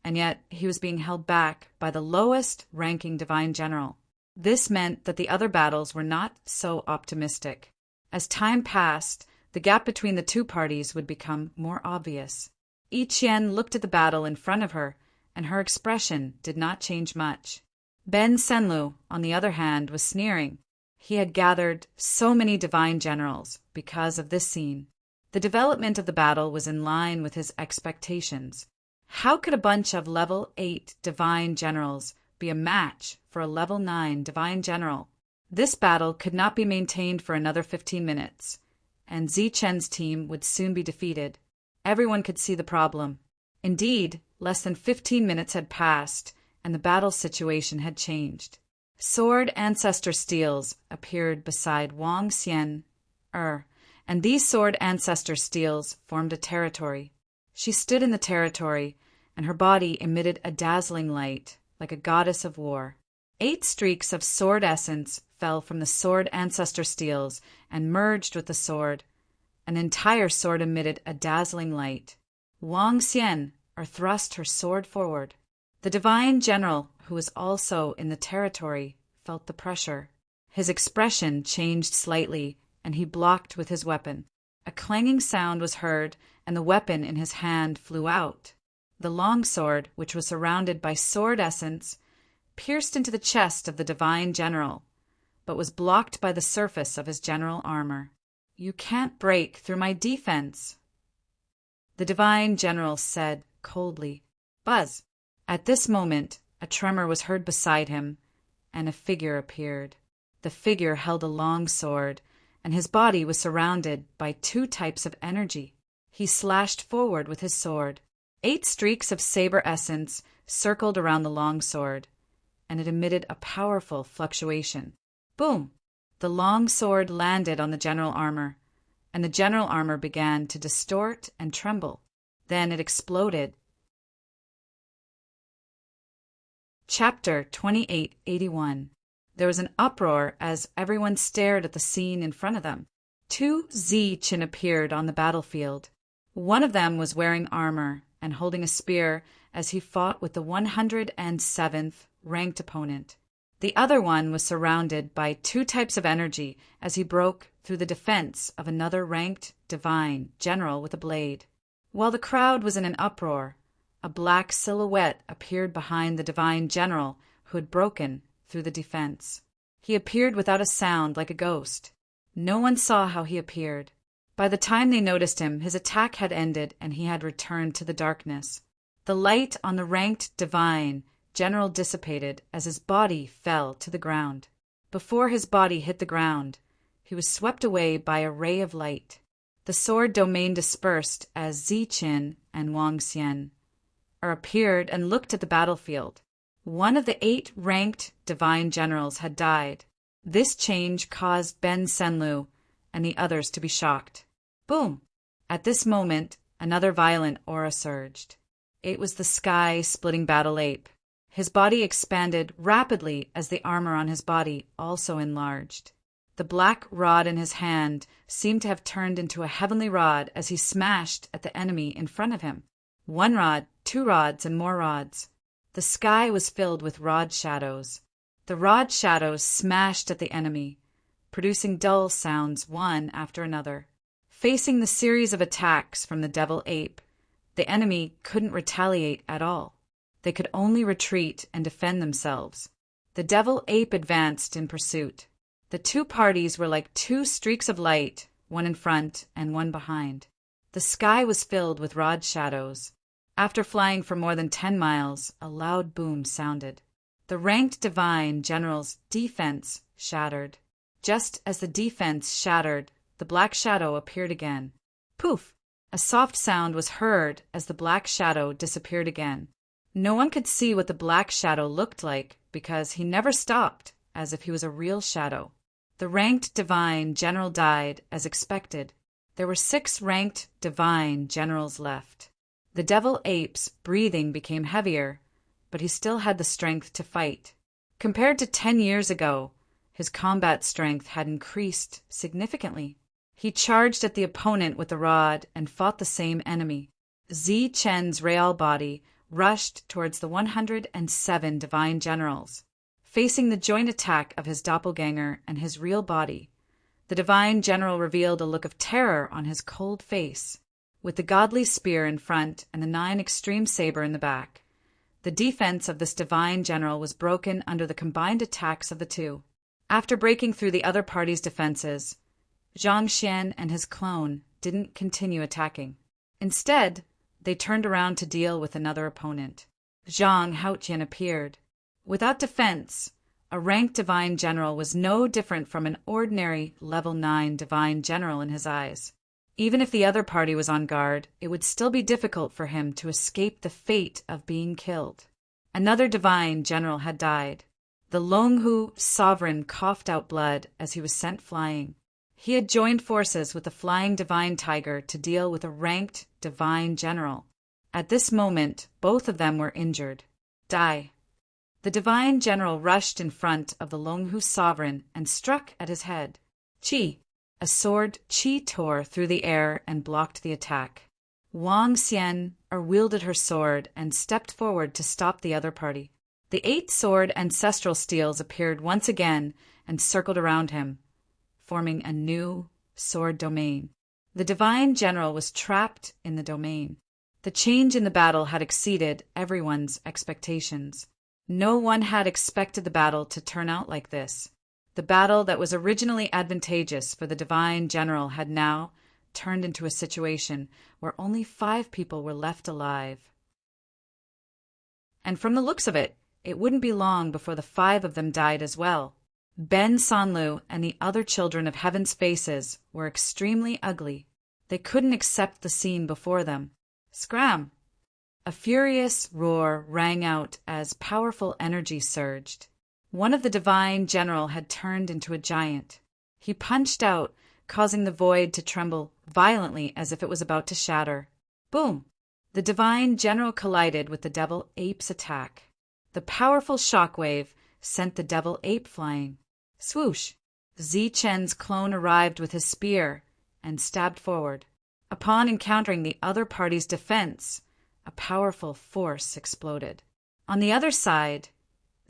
and yet he was being held back by the lowest-ranking divine general. This meant that the other battles were not so optimistic. As time passed, the gap between the two parties would become more obvious. Yi Qian looked at the battle in front of her, and her expression did not change much. Ben Senlu, on the other hand, was sneering. He had gathered so many divine generals because of this scene. The development of the battle was in line with his expectations. How could a bunch of level 8 divine generals be a match for a level 9 divine general? This battle could not be maintained for another 15 minutes, and Zi-chen's team would soon be defeated. Everyone could see the problem. Indeed, less than 15 minutes had passed, and the battle situation had changed. Sword Ancestor Steels appeared beside Wang Xian, and these Sword Ancestor Steels formed a territory. She stood in the territory, and her body emitted a dazzling light, like a goddess of war. 8 streaks of sword essence fell from the Sword Ancestor Steels and merged with the sword. An entire sword emitted a dazzling light. Wang Xian thrust her sword forward. The divine general, who was also in the territory, felt the pressure. His expression changed slightly, and he blocked with his weapon. A clanging sound was heard, and the weapon in his hand flew out. The longsword, which was surrounded by sword essence, pierced into the chest of the divine general, but was blocked by the surface of his general armor. "You can't break through my defense," the divine general said coldly. Buzz! At this moment, a tremor was heard beside him, and a figure appeared. The figure held a long sword, and his body was surrounded by 2 types of energy. He slashed forward with his sword. 8 streaks of saber essence circled around the long sword, and it emitted a powerful fluctuation. Boom! The long sword landed on the general armor, and the general armor began to distort and tremble. Then it exploded. Chapter 2881. There was an uproar as everyone stared at the scene in front of them. 2 Zi-chan appeared on the battlefield. One of them was wearing armor and holding a spear as he fought with the 107th ranked opponent. The other one was surrounded by 2 types of energy as he broke through the defense of another ranked divine general with a blade. While the crowd was in an uproar, a black silhouette appeared behind the divine general who had broken through the defense. He appeared without a sound, like a ghost. No one saw how he appeared. By the time they noticed him, his attack had ended and he had returned to the darkness. The light on the ranked divine general dissipated as his body fell to the ground. Before his body hit the ground, he was swept away by a ray of light. The sword domain dispersed as Zi-chan and Wang Xian appeared and looked at the battlefield. One of the 8 ranked divine generals had died. This change caused Ben Senlu and the others to be shocked. Boom! At this moment, another violent aura surged. It was the sky-splitting battle ape. His body expanded rapidly as the armor on his body also enlarged. The black rod in his hand seemed to have turned into a heavenly rod as he smashed at the enemy in front of him. 1 rod, 2 rods, and more rods. The sky was filled with rod shadows. The rod shadows smashed at the enemy, producing dull sounds one after another. Facing the series of attacks from the devil ape, the enemy couldn't retaliate at all. They could only retreat and defend themselves. The devil ape advanced in pursuit. The 2 parties were like 2 streaks of light, one in front and one behind. The sky was filled with rod shadows. After flying for more than 10 miles, a loud boom sounded. The ranked divine general's defense shattered. Just as the defense shattered, the black shadow appeared again. Poof! A soft sound was heard as the black shadow disappeared again. No one could see what the black shadow looked like because he never stopped, as if he was a real shadow. The ranked divine general died as expected. There were 6 ranked divine generals left. The devil ape's breathing became heavier, but he still had the strength to fight. Compared to 10 years ago, his combat strength had increased significantly. He charged at the opponent with the rod and fought the same enemy. Zi Chen's real body rushed towards the 107 divine generals. Facing the joint attack of his doppelganger and his real body, the divine general revealed a look of terror on his cold face. With the godly spear in front and the 9 extreme saber in the back, the defense of this divine general was broken under the combined attacks of the two. After breaking through the other party's defenses, Zhang Xian and his clone didn't continue attacking. Instead, they turned around to deal with another opponent. Zhang Haotian appeared. Without defense, a ranked divine general was no different from an ordinary level 9 divine general in his eyes. Even if the other party was on guard, it would still be difficult for him to escape the fate of being killed. Another divine general had died. The Longhu sovereign coughed out blood as he was sent flying. He had joined forces with the flying divine tiger to deal with a ranked divine general. At this moment, both of them were injured. Die. The divine general rushed in front of the Longhu sovereign and struck at his head. Qi. A sword Qi tore through the air and blocked the attack. Wang Xian wielded her sword and stepped forward to stop the other party. The 8 sword ancestral steels appeared once again and circled around him, forming a new sword domain. The divine general was trapped in the domain. The change in the battle had exceeded everyone's expectations. No one had expected the battle to turn out like this. The battle that was originally advantageous for the divine general had now turned into a situation where only 5 people were left alive. And from the looks of it, it wouldn't be long before the 5 of them died as well. Ben Sanlu and the other children of Heaven's faces were extremely ugly. They couldn't accept the scene before them. Scram! A furious roar rang out as powerful energy surged. One of the divine general had turned into a giant. He punched out, causing the void to tremble violently as if it was about to shatter. Boom! The divine general collided with the devil ape's attack. The powerful shockwave sent the devil ape flying. Swoosh! Zi Chen's clone arrived with his spear and stabbed forward. Upon encountering the other party's defense, a powerful force exploded. On the other side,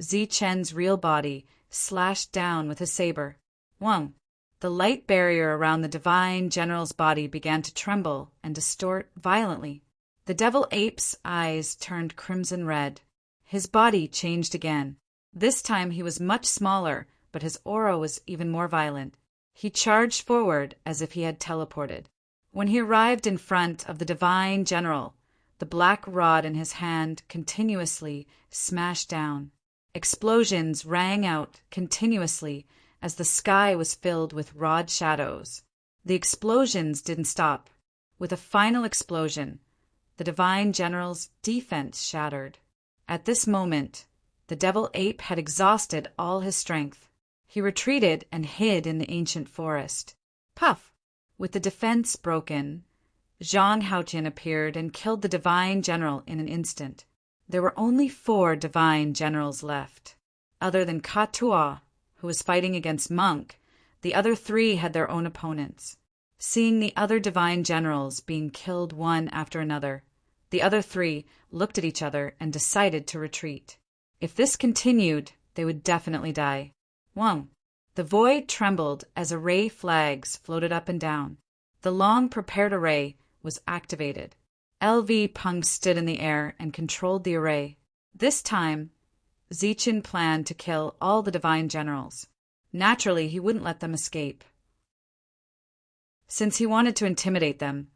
Zi Chen's real body slashed down with his saber. Wang! The light barrier around the divine general's body began to tremble and distort violently. The devil ape's eyes turned crimson red. His body changed again. This time he was much smaller, but his aura was even more violent. He charged forward as if he had teleported. When he arrived in front of the divine general, the black rod in his hand continuously smashed down. Explosions rang out continuously as the sky was filled with rod shadows. The explosions didn't stop. With a final explosion, the divine general's defense shattered. At this moment, the devil ape had exhausted all his strength. He retreated and hid in the ancient forest. Puff! With the defense broken, Zhang Haotian appeared and killed the divine general in an instant. There were only 4 divine generals left. Other than Ka Tua, who was fighting against Monk, the other 3 had their own opponents. Seeing the other divine generals being killed one after another, the other 3 looked at each other and decided to retreat. If this continued, they would definitely die. Wang! The void trembled as array flags floated up and down. The long-prepared array was activated. LV Peng stood in the air and controlled the array. This time, Zichen planned to kill all the divine generals. Naturally, he wouldn't let them escape. Since he wanted to intimidate them,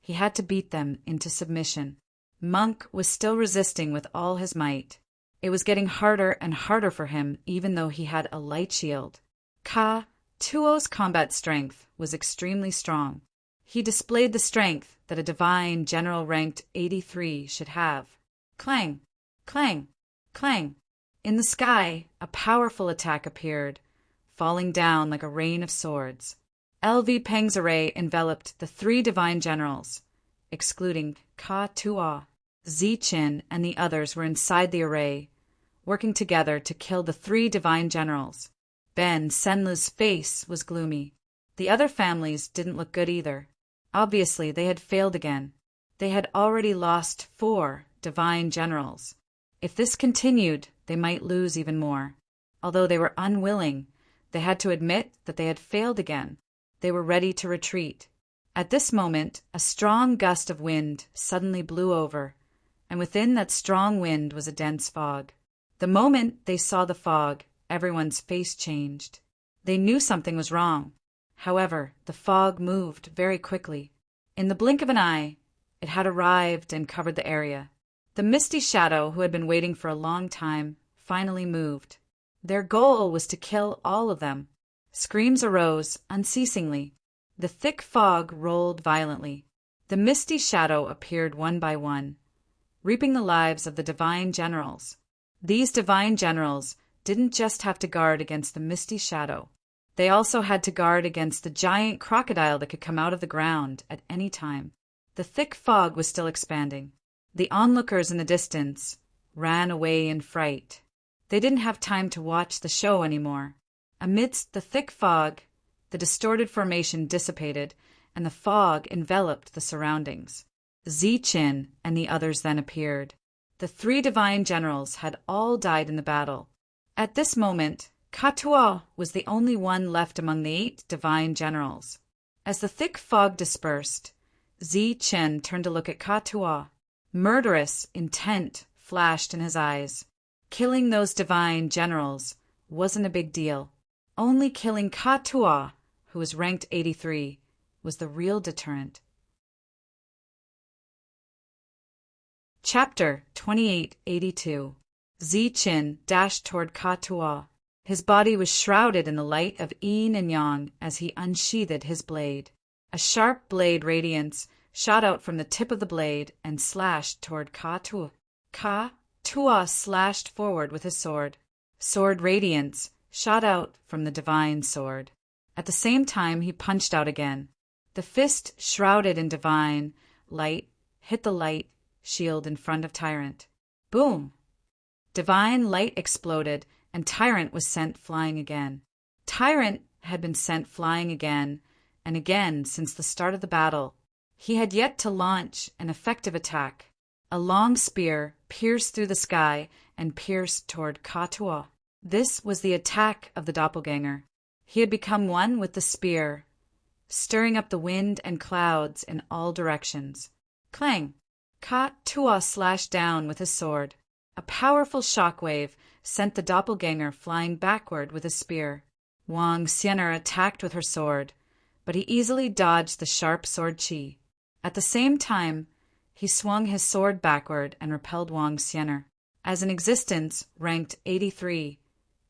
he had to beat them into submission. Monk was still resisting with all his might. It was getting harder and harder for him, even though he had a light shield. Ka Tuo's combat strength was extremely strong. He displayed the strength that a divine general ranked 83 should have. Clang! Clang! Clang! In the sky, a powerful attack appeared, falling down like a rain of swords. LV Peng's array enveloped the 3 divine generals, excluding Ka Tuo. Zichen and the others were inside the array, working together to kill the 3 divine generals. Ben Senlu's face was gloomy. The other families didn't look good either. Obviously, they had failed again. They had already lost 4 divine generals. If this continued, they might lose even more. Although they were unwilling, they had to admit that they had failed again. They were ready to retreat. At this moment, a strong gust of wind suddenly blew over, and within that strong wind was a dense fog. The moment they saw the fog, everyone's face changed. They knew something was wrong. However, the fog moved very quickly. In the blink of an eye, it had arrived and covered the area. The misty shadow, who had been waiting for a long time, finally moved. Their goal was to kill all of them. Screams arose unceasingly. The thick fog rolled violently. The misty shadow appeared one by one, reaping the lives of the divine generals. These divine generals didn't just have to guard against the misty shadow. They also had to guard against the giant crocodile that could come out of the ground at any time. The thick fog was still expanding. The onlookers in the distance ran away in fright. They didn't have time to watch the show anymore. Amidst the thick fog, the distorted formation dissipated, and the fog enveloped the surroundings. Zichen and the others then appeared. The 3 divine generals had all died in the battle. At this moment, Katua was the only one left among the 8 divine generals. As the thick fog dispersed, Zichen turned to look at Katua. Murderous intent flashed in his eyes. Killing those divine generals wasn't a big deal. Only killing Katua, who was ranked 83, was the real deterrent. Chapter 2882. Zichen dashed toward Katua. His body was shrouded in the light of yin and yang as he unsheathed his blade. A sharp blade radiance shot out from the tip of the blade and slashed toward Katua. Katua slashed forward with his sword. Sword radiance shot out from the divine sword. At the same time, he punched out again. The fist, shrouded in divine light, hit the light shield in front of Tyrant. Boom! Divine light exploded, and Tyrant was sent flying again. Tyrant had been sent flying again and again since the start of the battle. He had yet to launch an effective attack. A long spear pierced through the sky and pierced toward Katua. This was the attack of the doppelganger. He had become one with the spear, stirring up the wind and clouds in all directions. Clang! Katua slashed down with his sword. A powerful shockwave sent the doppelganger flying backward with his spear. Wang Xianer attacked with her sword, but he easily dodged the sharp sword chi. At the same time, he swung his sword backward and repelled Wang Xianer. As an existence ranked 83,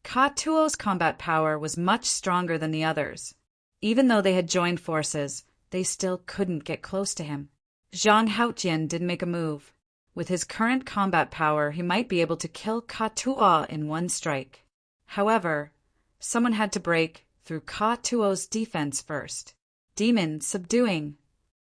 Katuo's combat power was much stronger than the others. Even though they had joined forces, they still couldn't get close to him. Zhang Haotian didn't make a move. With his current combat power, he might be able to kill Katuo in one strike. However, someone had to break through Katuo's defense first. Demon subduing.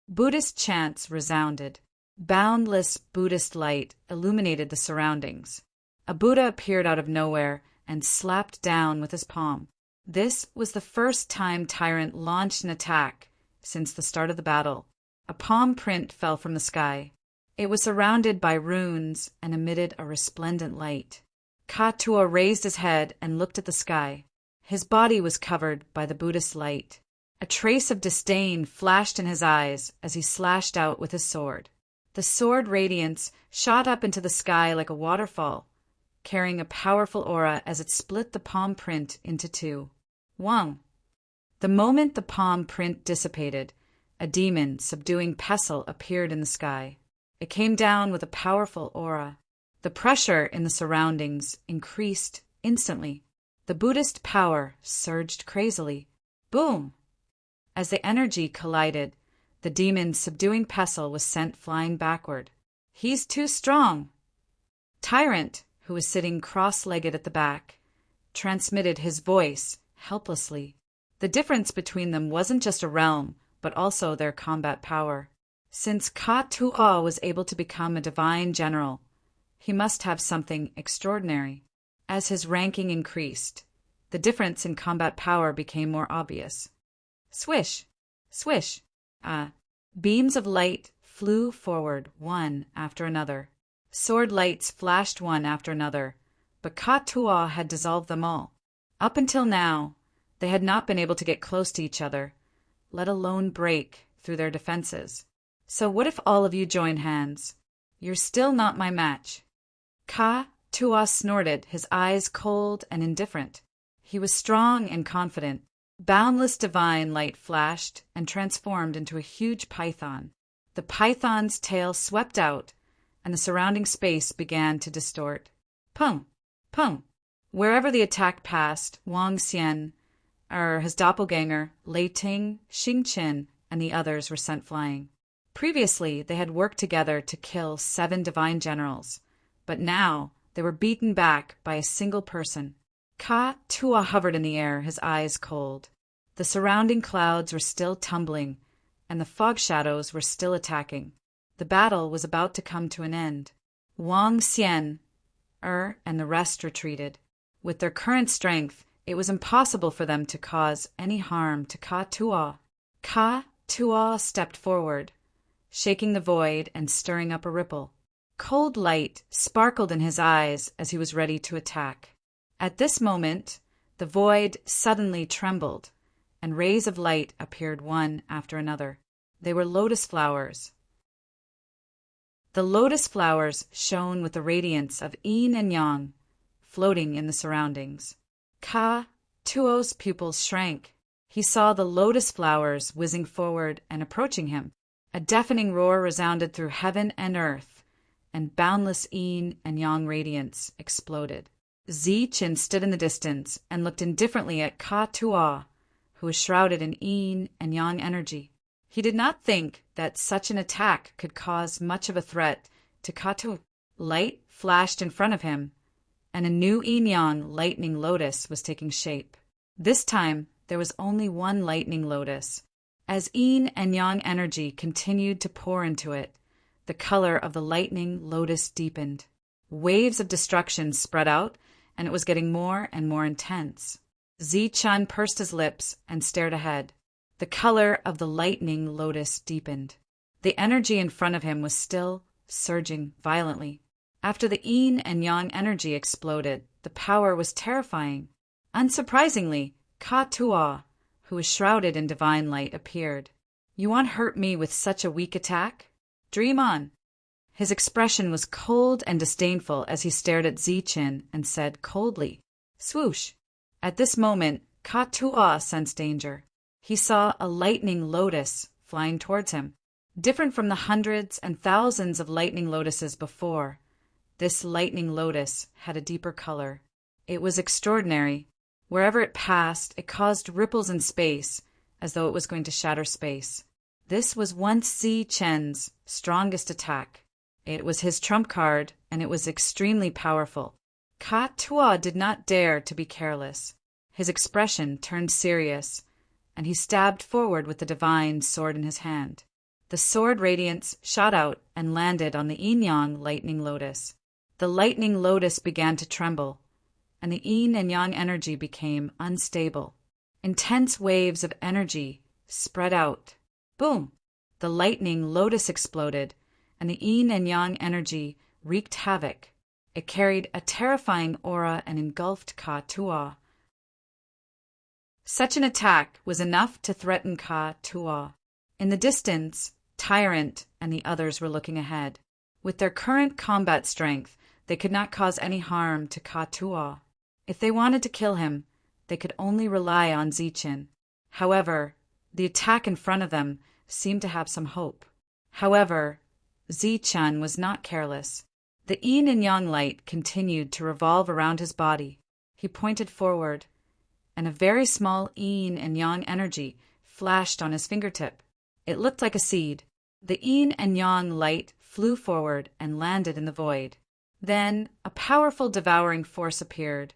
Buddhist chants resounded. Boundless Buddhist light illuminated the surroundings. A Buddha appeared out of nowhere and slapped down with his palm. This was the first time Tyrant launched an attack since the start of the battle. A palm print fell from the sky. It was surrounded by runes and emitted a resplendent light. Katua raised his head and looked at the sky. His body was covered by the Buddhist light. A trace of disdain flashed in his eyes as he slashed out with his sword. The sword radiance shot up into the sky like a waterfall, carrying a powerful aura as it split the palm print into 2. Wang! The moment the palm print dissipated, a demon subduing pestle appeared in the sky. It came down with a powerful aura. The pressure in the surroundings increased instantly. The Buddhist power surged crazily. Boom! As the energy collided, the demon's subduing pestle was sent flying backward. He's too strong! Tyrant, who was sitting cross-legged at the back, transmitted his voice helplessly. The difference between them wasn't just a realm, but also their combat power. Since Katua was able to become a divine general, he must have something extraordinary. As his ranking increased, the difference in combat power became more obvious. Swish! Swish! Beams of light flew forward one after another. Sword lights flashed one after another, but Ka-Tu'a had dissolved them all. Up until now, they had not been able to get close to each other, let alone break through their defenses. So what if all of you join hands? You're still not my match. Ka-Tu'a snorted, his eyes cold and indifferent. He was strong and confident. Boundless divine light flashed and transformed into a huge python. The python's tail swept out, and the surrounding space began to distort. Pung! Pung! Wherever the attack passed, Wang Xian, his doppelganger, Lei Ting, Xing Qin, and the others were sent flying. Previously, they had worked together to kill 7 divine generals, but now they were beaten back by a single person. Ka-Tu'a hovered in the air, his eyes cold. The surrounding clouds were still tumbling, and the fog shadows were still attacking. The battle was about to come to an end. Wang Xian, and the rest retreated. With their current strength, it was impossible for them to cause any harm to Ka-Tu'a. Ka-Tu'a stepped forward, shaking the void and stirring up a ripple. Cold light sparkled in his eyes as he was ready to attack. At this moment, the void suddenly trembled, and rays of light appeared one after another. They were lotus flowers. The lotus flowers shone with the radiance of yin and yang, floating in the surroundings. Ka-Tu'a's pupils shrank. He saw the lotus flowers whizzing forward and approaching him. A deafening roar resounded through heaven and earth, and boundless yin and yang radiance exploded. Zichen stood in the distance and looked indifferently at Ka-Tu'a, who was shrouded in yin and yang energy. He did not think that such an attack could cause much of a threat to Ka-Tu'a. Light flashed in front of him, and a new yin-yang lightning lotus was taking shape. This time, there was only one lightning lotus. As yin and yang energy continued to pour into it, the color of the lightning lotus deepened. Waves of destruction spread out, and it was getting more and more intense. Zichen pursed his lips and stared ahead. The color of the lightning lotus deepened. The energy in front of him was still surging violently. After the yin and yang energy exploded, the power was terrifying. Unsurprisingly, Ka-Tu'a, who was shrouded in divine light, appeared. "You want to hurt me with such a weak attack? Dream on." His expression was cold and disdainful as he stared at Zichen and said coldly, "Swoosh." At this moment, Ka-Tu'a sensed danger. He saw a lightning lotus flying towards him. Different from the hundreds and thousands of lightning lotuses before, this lightning lotus had a deeper color. It was extraordinary. Wherever it passed, it caused ripples in space, as though it was going to shatter space. This was once Zichen's strongest attack. It was his trump card, and it was extremely powerful. Ka-Tu'a did not dare to be careless. His expression turned serious, and he stabbed forward with the divine sword in his hand. The sword radiance shot out and landed on the yin-yang lightning lotus. The lightning lotus began to tremble, and the yin and yang energy became unstable. Intense waves of energy spread out. Boom! The lightning lotus exploded, and the yin and yang energy wreaked havoc. It carried a terrifying aura and engulfed Ka-Tu'a. Such an attack was enough to threaten Ka-Tu'a. In the distance, Tyrant and the others were looking ahead. With their current combat strength, they could not cause any harm to Ka-Tu'a. If they wanted to kill him, they could only rely on Zichen. However, the attack in front of them seemed to have some hope. However, Zichen was not careless. The yin and yang light continued to revolve around his body. He pointed forward, and a very small yin and yang energy flashed on his fingertip. It looked like a seed. The yin and yang light flew forward and landed in the void. Then a powerful devouring force appeared,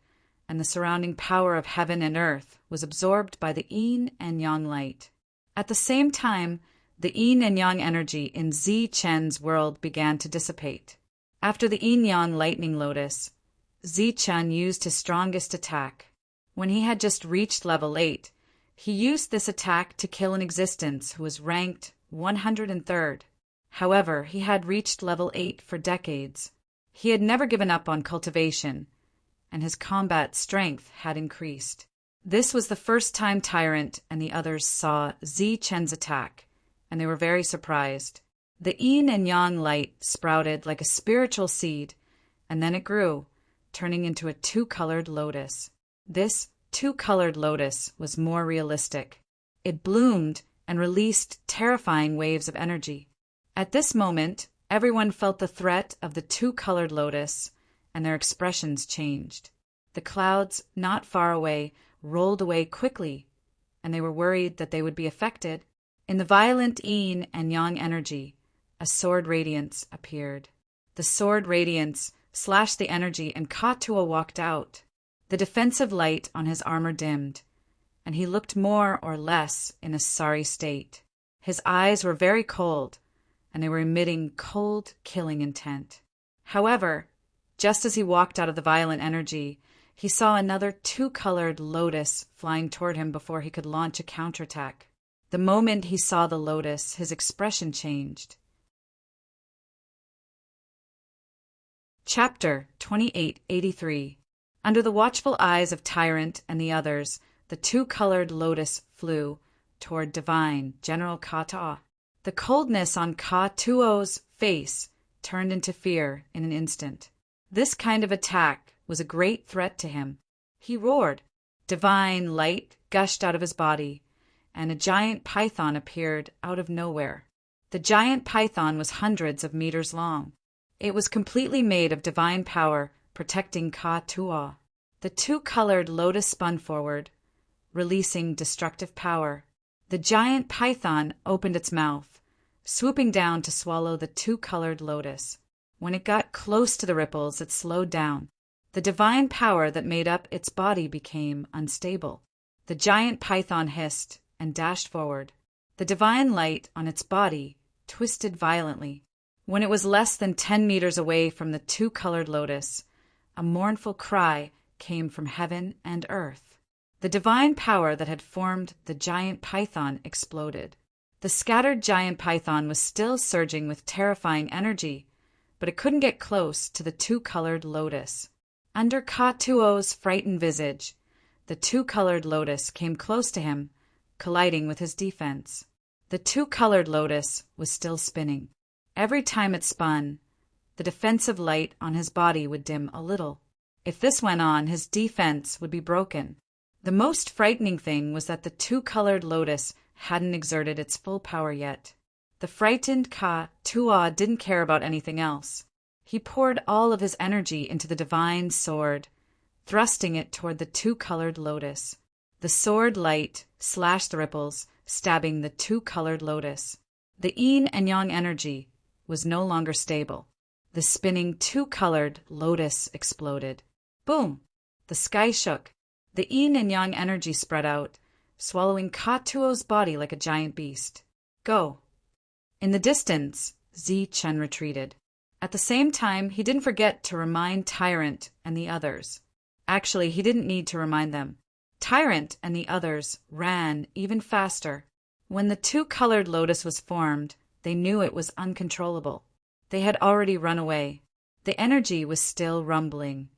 and the surrounding power of heaven and earth was absorbed by the yin and yang light. At the same time, the yin and yang energy in Zichen's world began to dissipate. After the yin-yang lightning lotus, Zichen used his strongest attack. When he had just reached level 8, He used this attack to kill an existence who was ranked 103rd. However, he had reached level 8 for decades. He had never given up on cultivation, and his combat strength had increased. This was the first time Tyrant and the others saw Zi Chen's attack, and they were very surprised. The yin and yang light sprouted like a spiritual seed, and then it grew, turning into a two-colored lotus. This two-colored lotus was more realistic. It bloomed and released terrifying waves of energy. At this moment, everyone felt the threat of the two-colored lotus, and their expressions changed. The clouds, not far away, rolled away quickly, and they were worried that they would be affected. In the violent yin and yang energy, a sword radiance appeared. The sword radiance slashed the energy, and Ka-Tua walked out. The defensive light on his armor dimmed, and he looked more or less in a sorry state. His eyes were very cold, and they were emitting cold, killing intent. However, just as he walked out of the violent energy, he saw another two-colored lotus flying toward him before he could launch a counterattack. The moment he saw the lotus, his expression changed. Chapter 2883. Under the watchful eyes of Tyrant and the others, the two-colored lotus flew toward Divine General Ka-Tua. The coldness on Ka-Tuo's face turned into fear in an instant. This kind of attack was a great threat to him. He roared. Divine light gushed out of his body, and a giant python appeared out of nowhere. The giant python was hundreds of meters long. It was completely made of divine power, protecting Ka-Tua. The two-colored lotus spun forward, releasing destructive power. The giant python opened its mouth, swooping down to swallow the two-colored lotus. When it got close to the ripples, it slowed down. The divine power that made up its body became unstable. The giant python hissed and dashed forward. The divine light on its body twisted violently. When it was less than 10 meters away from the two-colored lotus, a mournful cry came from heaven and earth. The divine power that had formed the giant python exploded. The scattered giant python was still surging with terrifying energy, but it couldn't get close to the two-colored lotus. Under Ka-Tuo's frightened visage, the two-colored lotus came close to him, colliding with his defense. The two-colored lotus was still spinning. Every time it spun, the defensive light on his body would dim a little. If this went on, his defense would be broken. The most frightening thing was that the two-colored lotus hadn't exerted its full power yet. The frightened Ka-Tua didn't care about anything else. He poured all of his energy into the divine sword, thrusting it toward the two-colored lotus. The sword light slashed the ripples, stabbing the two-colored lotus. The yin and yang energy was no longer stable. The spinning two-colored lotus exploded. Boom! The sky shook. The yin and yang energy spread out, swallowing Ka-Tuo's body like a giant beast. Go! In the distance, Zi Chen retreated. At the same time, he didn't forget to remind Tyrant and the others. Actually, he didn't need to remind them. Tyrant and the others ran even faster. When the two-colored lotus was formed, they knew it was uncontrollable. They had already run away. The energy was still rumbling,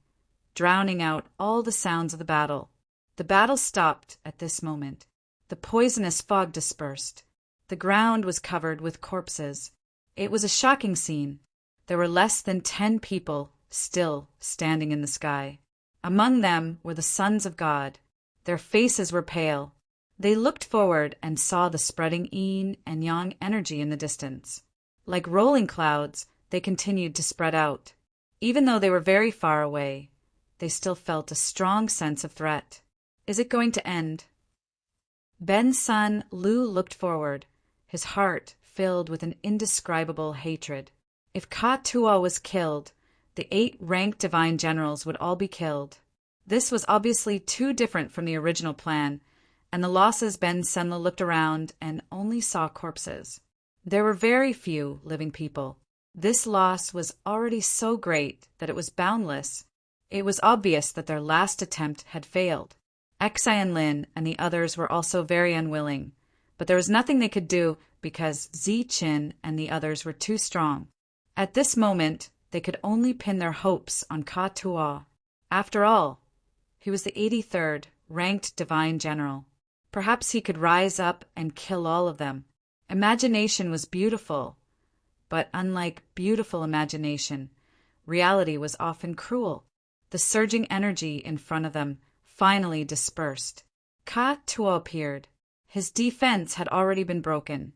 drowning out all the sounds of the battle. The battle stopped at this moment. The poisonous fog dispersed. The ground was covered with corpses. It was a shocking scene. There were less than 10 people still standing in the sky. Among them were the sons of God. Their faces were pale. They looked forward and saw the spreading yin and yang energy in the distance. Like rolling clouds, they continued to spread out. Even though they were very far away, they still felt a strong sense of threat. Is it going to end? Ben's son Lu looked forward, his heart filled with an indescribable hatred. If Ka-Tua was killed, the 8 ranked divine generals would all be killed. This was obviously too different from the original plan, and the losses Ben Senla looked around and only saw corpses. There were very few living people. This loss was already so great that it was boundless. It was obvious that their last attempt had failed. Xianlin and the others were also very unwilling, but there was nothing they could do because Ziqin and the others were too strong. At this moment, they could only pin their hopes on Ka Tuo. After all, he was the 83rd ranked divine general. Perhaps he could rise up and kill all of them. Imagination was beautiful, but unlike beautiful imagination, reality was often cruel. The surging energy in front of them finally dispersed. Ka Tuo appeared. His defense had already been broken,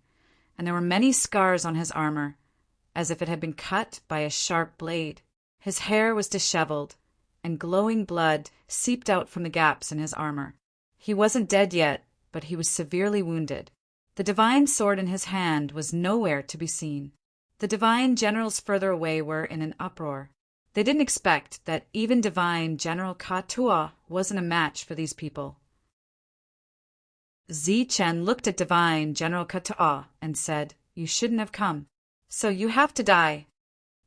and there were many scars on his armor, as if it had been cut by a sharp blade. His hair was disheveled, and glowing blood seeped out from the gaps in his armor. He wasn't dead yet, but he was severely wounded. The divine sword in his hand was nowhere to be seen. The divine generals further away were in an uproar. They didn't expect that even divine General Ka Tuo wasn't a match for these people. Ziqin looked at divine General Ka Tuo and said, "You shouldn't have come. So you have to die."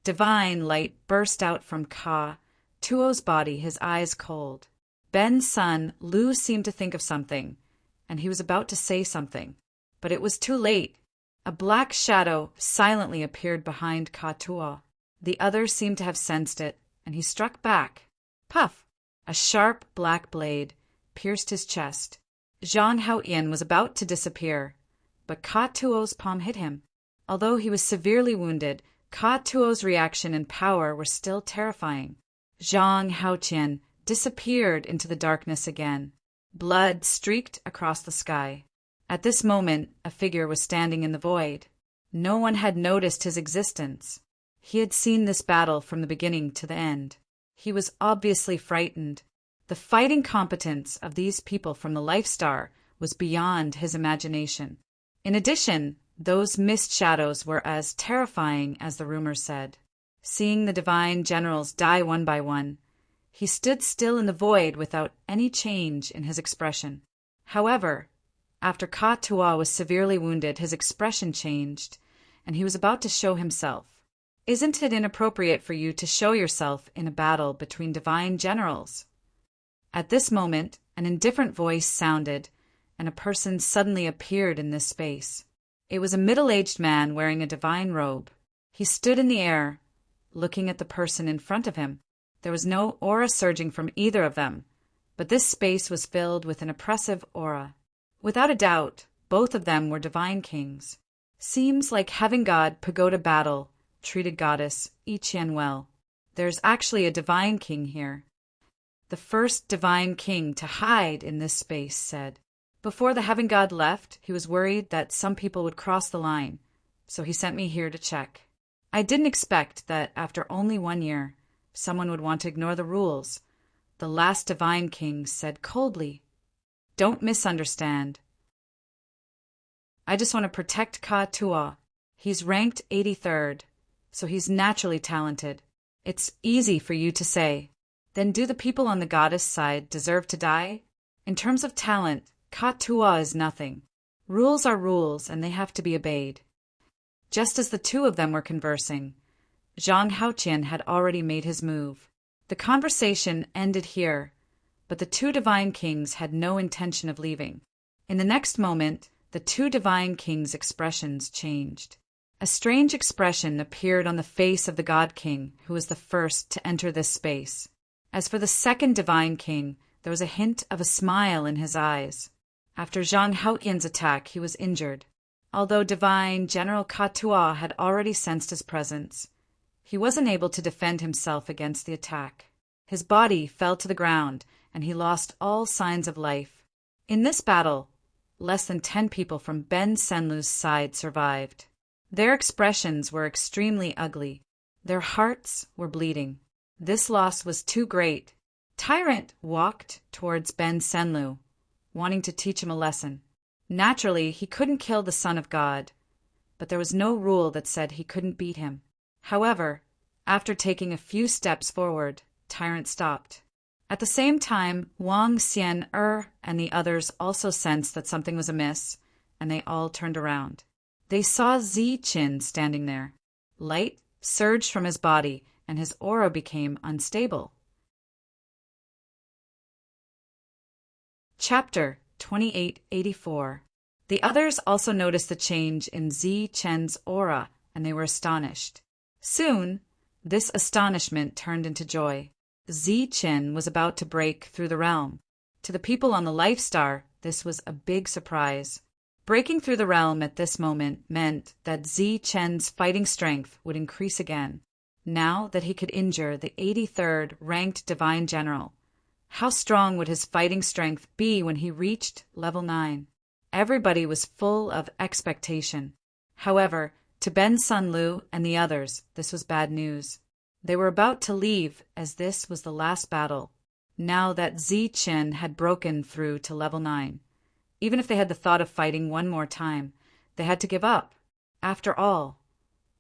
Divine light burst out from Ka Tuo's body, his eyes cold. Ben's son, Lu, seemed to think of something, and he was about to say something. But it was too late. A black shadow silently appeared behind Ka Tuo. The other seemed to have sensed it, and he struck back. Puff! A sharp black blade pierced his chest. Zhang Haoyan was about to disappear, but Ka Tuo's palm hit him. Although he was severely wounded, Ka Tuo's reaction and power were still terrifying. Zhang Haoyan disappeared into the darkness again. Blood streaked across the sky. At this moment, a figure was standing in the void. No one had noticed his existence. He had seen this battle from the beginning to the end. He was obviously frightened. The fighting competence of these people from the Life Star was beyond his imagination. In addition, those mist shadows were as terrifying as the rumors said. Seeing the divine generals die one by one, he stood still in the void without any change in his expression. However, after Ka Tuo was severely wounded, his expression changed, and he was about to show himself. "Isn't it inappropriate for you to show yourself in a battle between divine generals?" At this moment, an indifferent voice sounded, and a person suddenly appeared in this space. It was a middle-aged man wearing a divine robe. He stood in the air, looking at the person in front of him. There was no aura surging from either of them, but this space was filled with an oppressive aura. Without a doubt, both of them were divine kings. Seems like Heaven God Pagoda Battle treated Goddess Yiqian well. There's actually a divine king here. The first divine king to hide in this space said. Before the Heaven God left, he was worried that some people would cross the line, so he sent me here to check. I didn't expect that after only 1 year, someone would want to ignore the rules. The last divine king said coldly, "Don't misunderstand. I just want to protect Ka Tuo. He's ranked 83rd, so he's naturally talented. It's easy for you to say. Then do the people on the goddess side deserve to die? In terms of talent, Ka Tuo is nothing. Rules are rules, and they have to be obeyed." Just as the two of them were conversing, Zhang Haoyan had already made his move. The conversation ended here, but the two divine kings had no intention of leaving. In the next moment, the two divine kings' expressions changed. A strange expression appeared on the face of the God King, who was the first to enter this space. As for the second divine king, there was a hint of a smile in his eyes. After Zhang Haoyan's attack, he was injured. Although divine General Ka Tuo had already sensed his presence, he wasn't able to defend himself against the attack. His body fell to the ground, and he lost all signs of life. In this battle, less than 10 people from Ben Senlu's side survived. Their expressions were extremely ugly. Their hearts were bleeding. This loss was too great. Tyrant walked towards Ben Senlu, wanting to teach him a lesson. Naturally, he couldn't kill the Son of God, but there was no rule that said he couldn't beat him. However, after taking a few steps forward, Tyrant stopped. At the same time, Wang Xian and the others also sensed that something was amiss, and they all turned around. They saw Ziqin standing there. Light surged from his body, and his aura became unstable. Chapter 2884. The others also noticed the change in Zi Chen's aura, and they were astonished. Soon, this astonishment turned into joy. Zi Chen was about to break through the realm. To the people on the Life Star, this was a big surprise. Breaking through the realm at this moment meant that Zi Chen's fighting strength would increase again, now that he could injure the 83rd ranked Divine General. How strong would his fighting strength be when he reached level 9? Everybody was full of expectation. However, to Ben Sun Lu and the others, this was bad news. They were about to leave as this was the last battle, now that Zi Chen had broken through to level 9. Even if they had the thought of fighting one more time, they had to give up. After all,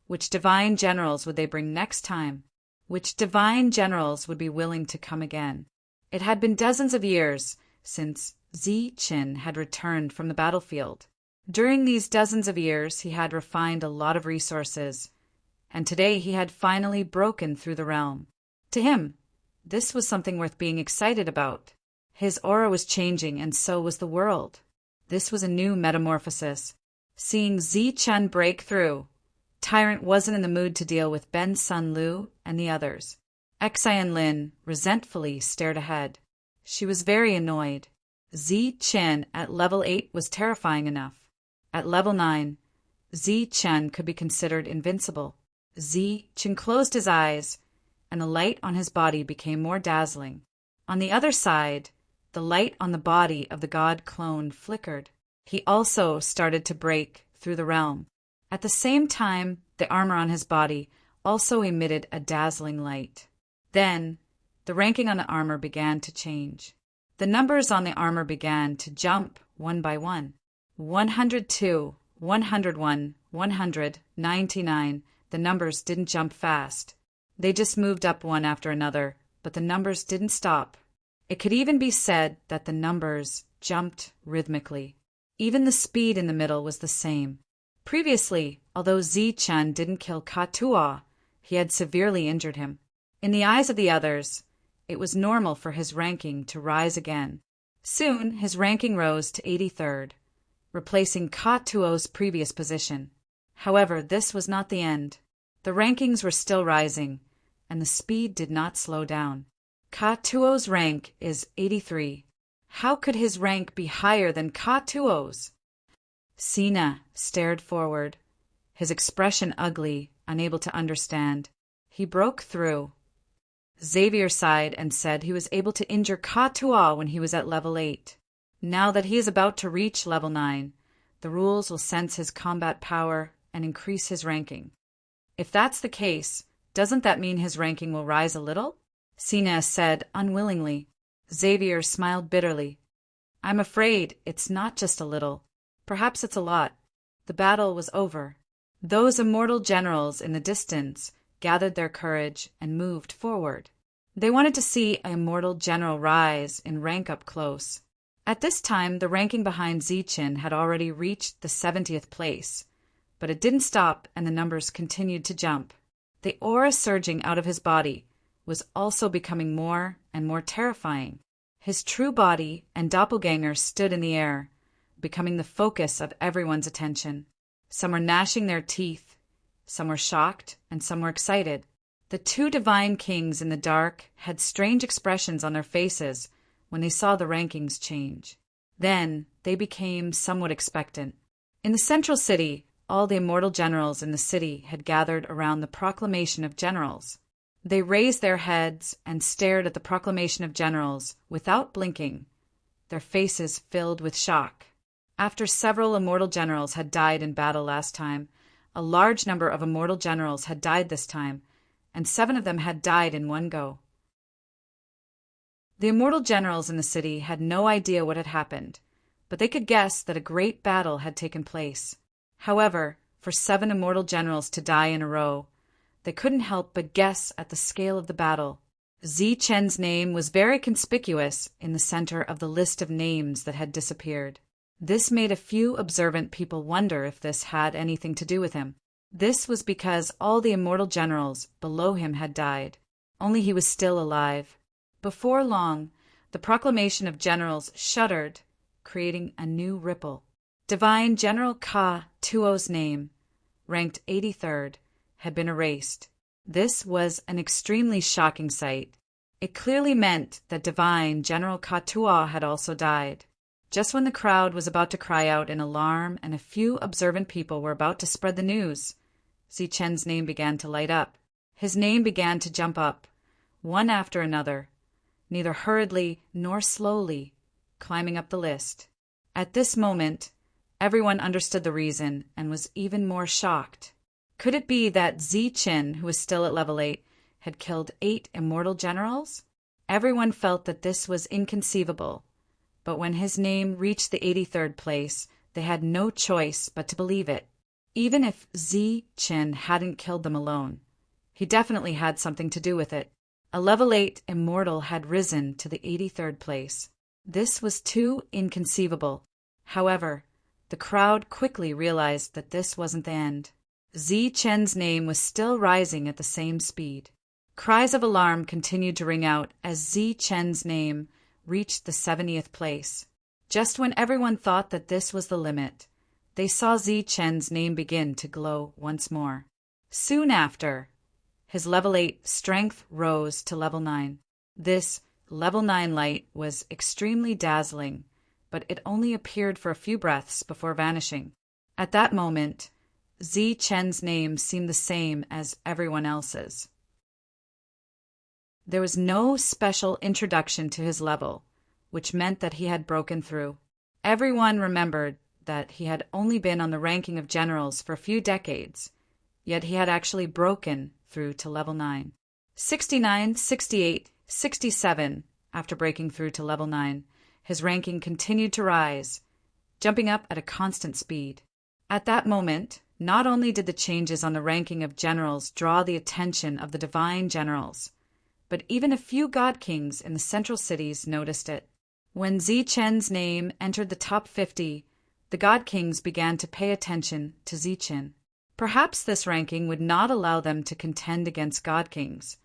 which divine generals would they bring next time? Which divine generals would be willing to come again? It had been dozens of years since Zi Chen had returned from the battlefield. During these dozens of years, he had refined a lot of resources, and today he had finally broken through the realm. To him, this was something worth being excited about. His aura was changing, and so was the world. This was a new metamorphosis. Seeing Zi Chen break through, Tyrant wasn't in the mood to deal with Ben Sun Lu and the others. Xian Lin resentfully stared ahead. She was very annoyed. Zi Chen at level 8 was terrifying enough. At level 9, Zi Chen could be considered invincible. Zi Chen closed his eyes, and the light on his body became more dazzling. On the other side, the light on the body of the god clone flickered. He also started to break through the realm. At the same time, the armor on his body also emitted a dazzling light. Then, the ranking on the armor began to change. The numbers on the armor began to jump one by one. 102, 101, 199. The numbers didn't jump fast. They just moved up one after another, but the numbers didn't stop. It could even be said that the numbers jumped rhythmically. Even the speed in the middle was the same. Previously, although Zi Chen didn't kill Ka Tuo, he had severely injured him. In the eyes of the others, it was normal for his ranking to rise again. Soon, his ranking rose to 83rd, replacing Ka Tuo's previous position. However, this was not the end. The rankings were still rising, and the speed did not slow down. Ka Tuo's rank is 83. How could his rank be higher than Ka Tuo's? Sina stared forward, his expression ugly, unable to understand. He broke through. Xavier sighed and said he was able to injure Ka Tuo when he was at level 8. Now that he is about to reach level 9, the rules will sense his combat power and increase his ranking. If that's the case, doesn't that mean his ranking will rise a little? Sina said unwillingly. Xavier smiled bitterly. I'm afraid it's not just a little. Perhaps it's a lot. The battle was over. Those immortal generals in the distance gathered their courage and moved forward. They wanted to see an immortal general rise in rank up close. At this time, the ranking behind Zi Chen had already reached the 70th place, but it didn't stop and the numbers continued to jump. The aura surging out of his body was also becoming more and more terrifying. His true body and doppelganger stood in the air, becoming the focus of everyone's attention. Some were gnashing their teeth, some were shocked, and some were excited. The two divine kings in the dark had strange expressions on their faces when they saw the rankings change. Then they became somewhat expectant. In the central city, all the immortal generals in the city had gathered around the proclamation of generals. They raised their heads and stared at the proclamation of generals without blinking, their faces filled with shock. After several immortal generals had died in battle last time, a large number of immortal generals had died this time, and 7 of them had died in one go. The immortal generals in the city had no idea what had happened, but they could guess that a great battle had taken place. However, for 7 immortal generals to die in a row, they couldn't help but guess at the scale of the battle. Zi Chen's name was very conspicuous in the center of the list of names that had disappeared. This made a few observant people wonder if this had anything to do with him. This was because all the immortal generals below him had died. Only he was still alive. Before long, The proclamation of generals shuddered, creating a new ripple. Divine General Ka Tuo's name, ranked 83rd, had been erased. This was an extremely shocking sight. It clearly meant that Divine General Ka Tuo had also died. Just when the crowd was about to cry out in alarm and a few observant people were about to spread the news, Zichen's name began to light up. His name began to jump up, one after another, neither hurriedly nor slowly, climbing up the list. At this moment, everyone understood the reason and was even more shocked. Could it be that Zichen, who was still at level 8, had killed 8 immortal generals? Everyone felt that this was inconceivable, but when his name reached the 83rd place, they had no choice but to believe it. Even if Zichen hadn't killed them alone, he definitely had something to do with it. A level 8 immortal had risen to the 83rd place. This was too inconceivable. However, the crowd quickly realized that this wasn't the end. Zichen's name was still rising at the same speed. Cries of alarm continued to ring out as Zichen's name reached the 70th place. Just when everyone thought that this was the limit, they saw Zichen's name begin to glow once more. Soon after, his level 8 strength rose to level 9. This level 9 light was extremely dazzling, but it only appeared for a few breaths before vanishing. At that moment, Zichen's name seemed the same as everyone else's. There was no special introduction to his level, which meant that he had broken through. Everyone remembered that he had only been on the ranking of generals for a few decades, yet he had actually broken through to level 9. 69, 68, 67, after breaking through to level 9, his ranking continued to rise, jumping up at a constant speed. At that moment, not only did the changes on the ranking of generals draw the attention of the divine generals, but even a few god kings in the central cities noticed it. When Zichen's name entered the top 50, the god kings began to pay attention to Zichen. Perhaps this ranking would not allow them to contend against god kings,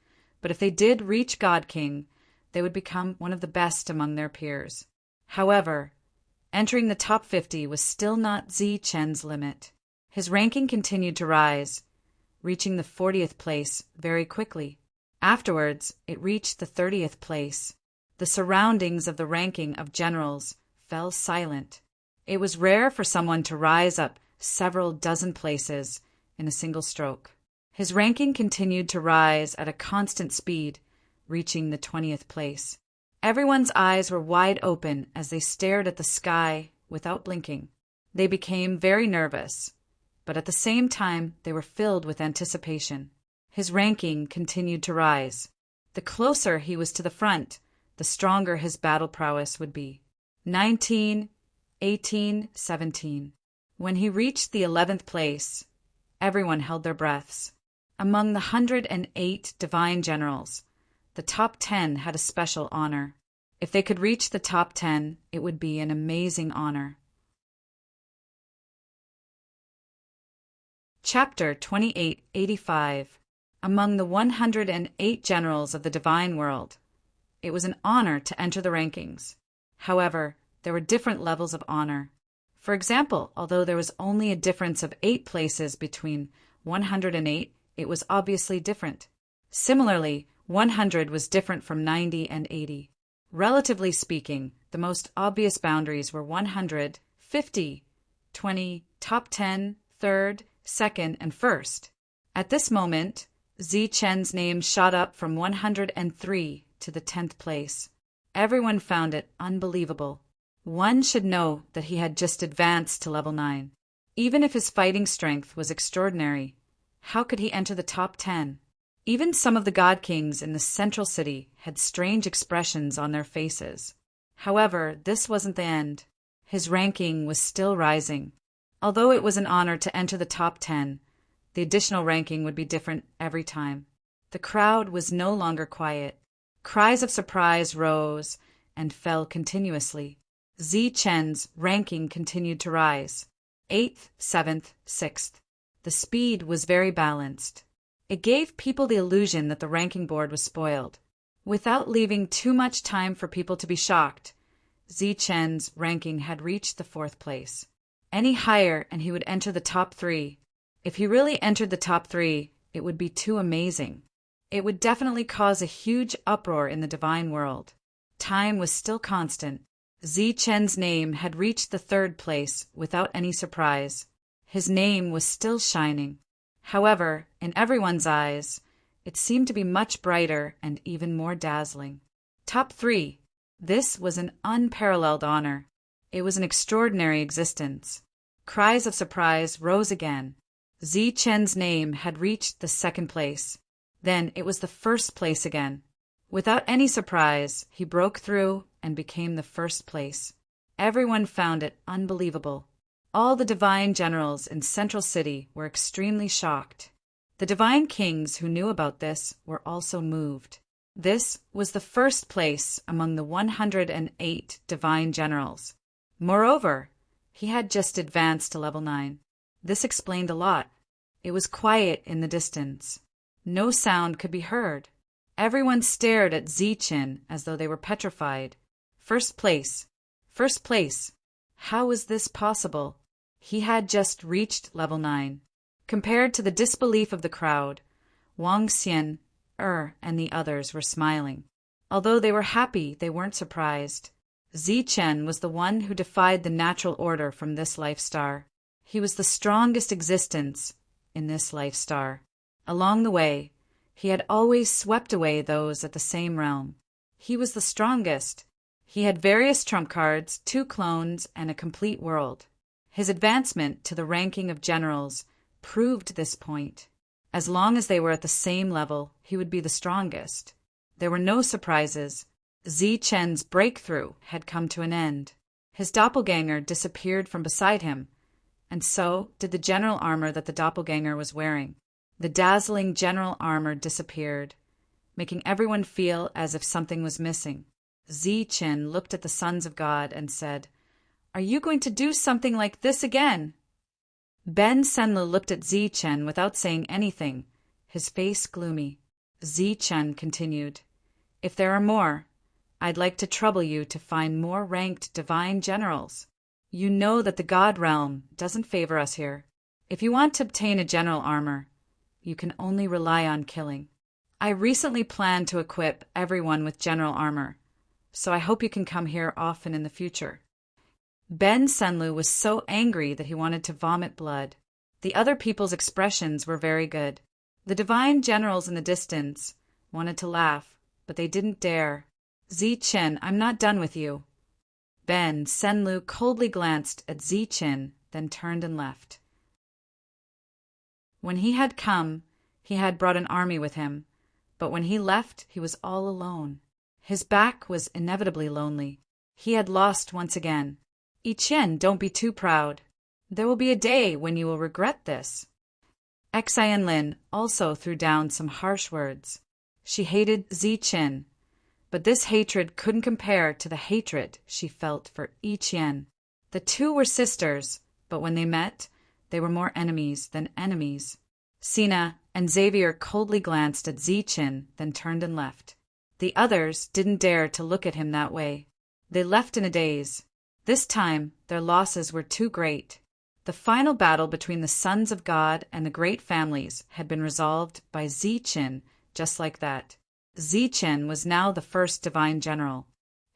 but if they did reach god king, they would become one of the best among their peers. However, entering the top 50 was still not Zichen's limit. His ranking continued to rise, reaching the 40th place very quickly. Afterwards, it reached the 30th place. The surroundings of the ranking of generals fell silent. It was rare for someone to rise up several dozen places in a single stroke. His ranking continued to rise at a constant speed, reaching the 20th place. Everyone's eyes were wide open as they stared at the sky without blinking. They became very nervous, but at the same time they were filled with anticipation. His ranking continued to rise. The closer he was to the front, the stronger his battle prowess would be. 19, 18, 17. When he reached the 11th place, everyone held their breaths. Among the 108 divine generals, the top 10 had a special honor. If they could reach the top 10, it would be an amazing honor. Chapter 2885. Among the 108 generals of the divine world, it was an honor to enter the rankings. However, there were different levels of honor. For example, although there was only a difference of 8 places between 108, it was obviously different. Similarly, 100 was different from 90 and 80. Relatively speaking, the most obvious boundaries were 100, 50, 20, top 10, 3rd, 2nd, and 1st. At this moment, Zichen's name shot up from 103 to the 10th place. Everyone found it unbelievable. One should know that he had just advanced to level 9. Even if his fighting strength was extraordinary, how could he enter the top 10? Even some of the god kings in the central city had strange expressions on their faces. However, this wasn't the end. His ranking was still rising. Although it was an honor to enter the top 10, the additional ranking would be different every time. The crowd was no longer quiet. Cries of surprise rose and fell continuously. Zichen's ranking continued to rise. 8th, 7th, 6th. The speed was very balanced. It gave people the illusion that the ranking board was spoiled. Without leaving too much time for people to be shocked, Zichen's ranking had reached the 4th place. Any higher and he would enter the top 3. If he really entered the top 3, it would be too amazing. It would definitely cause a huge uproar in the divine world. Time was still constant. Zichen's name had reached the 3rd place without any surprise. His name was still shining. However, in everyone's eyes, it seemed to be much brighter and even more dazzling. Top 3. This was an unparalleled honor. It was an extraordinary existence. Cries of surprise rose again. Zichen's name had reached the 2nd place. Then it was the 1st place again. Without any surprise, he broke through and became the 1st place. Everyone found it unbelievable. All the divine generals in Central City were extremely shocked. The divine kings who knew about this were also moved. This was the 1st place among the 108 divine generals. Moreover, he had just advanced to level 9. This explained a lot. It was quiet in the distance. No sound could be heard. Everyone stared at Zichen as though they were petrified. 1st place. 1st place. How was this possible? He had just reached level 9. Compared to the disbelief of the crowd, Wang Xian, and the others were smiling. Although they were happy, they weren't surprised. Zichen was the one who defied the natural order from this life star. He was the strongest existence in this life star. Along the way, he had always swept away those at the same realm. He was the strongest. He had various trump cards, 2 clones, and a complete world. His advancement to the ranking of generals proved this point. As long as they were at the same level, he would be the strongest. There were no surprises. Zichen's breakthrough had come to an end. His doppelganger disappeared from beside him, and so did the general armor that the doppelganger was wearing. The dazzling general armor disappeared, making everyone feel as if something was missing. Zichen looked at the sons of God and said, "Are you going to do something like this again?" Ben Senlu looked at Zichen without saying anything, his face gloomy. Zichen continued, "If there are more, I'd like to trouble you to find more ranked divine generals. You know that the God realm doesn't favor us here. If you want to obtain a general armor, you can only rely on killing. I recently planned to equip everyone with general armor, so I hope you can come here often in the future." Ben Senlu was so angry that he wanted to vomit blood. The other people's expressions were very good. The divine generals in the distance wanted to laugh, but they didn't dare. "Zichen, I'm not done with you." Ben Senlu coldly glanced at Zichen, then turned and left. When he had come, he had brought an army with him, but when he left, he was all alone. His back was inevitably lonely. He had lost once again. "Yichen, don't be too proud. There will be a day when you will regret this." Xianlin also threw down some harsh words. She hated Zichen, but this hatred couldn't compare to the hatred she felt for Yichen. The two were sisters, but when they met, they were more enemies than enemies. Sina and Xavier coldly glanced at Zichen, then turned and left. The others didn't dare to look at him that way. They left in a daze. This time, their losses were too great. The final battle between the sons of God and the great families had been resolved by Zichen just like that. Zichen was now the first divine general.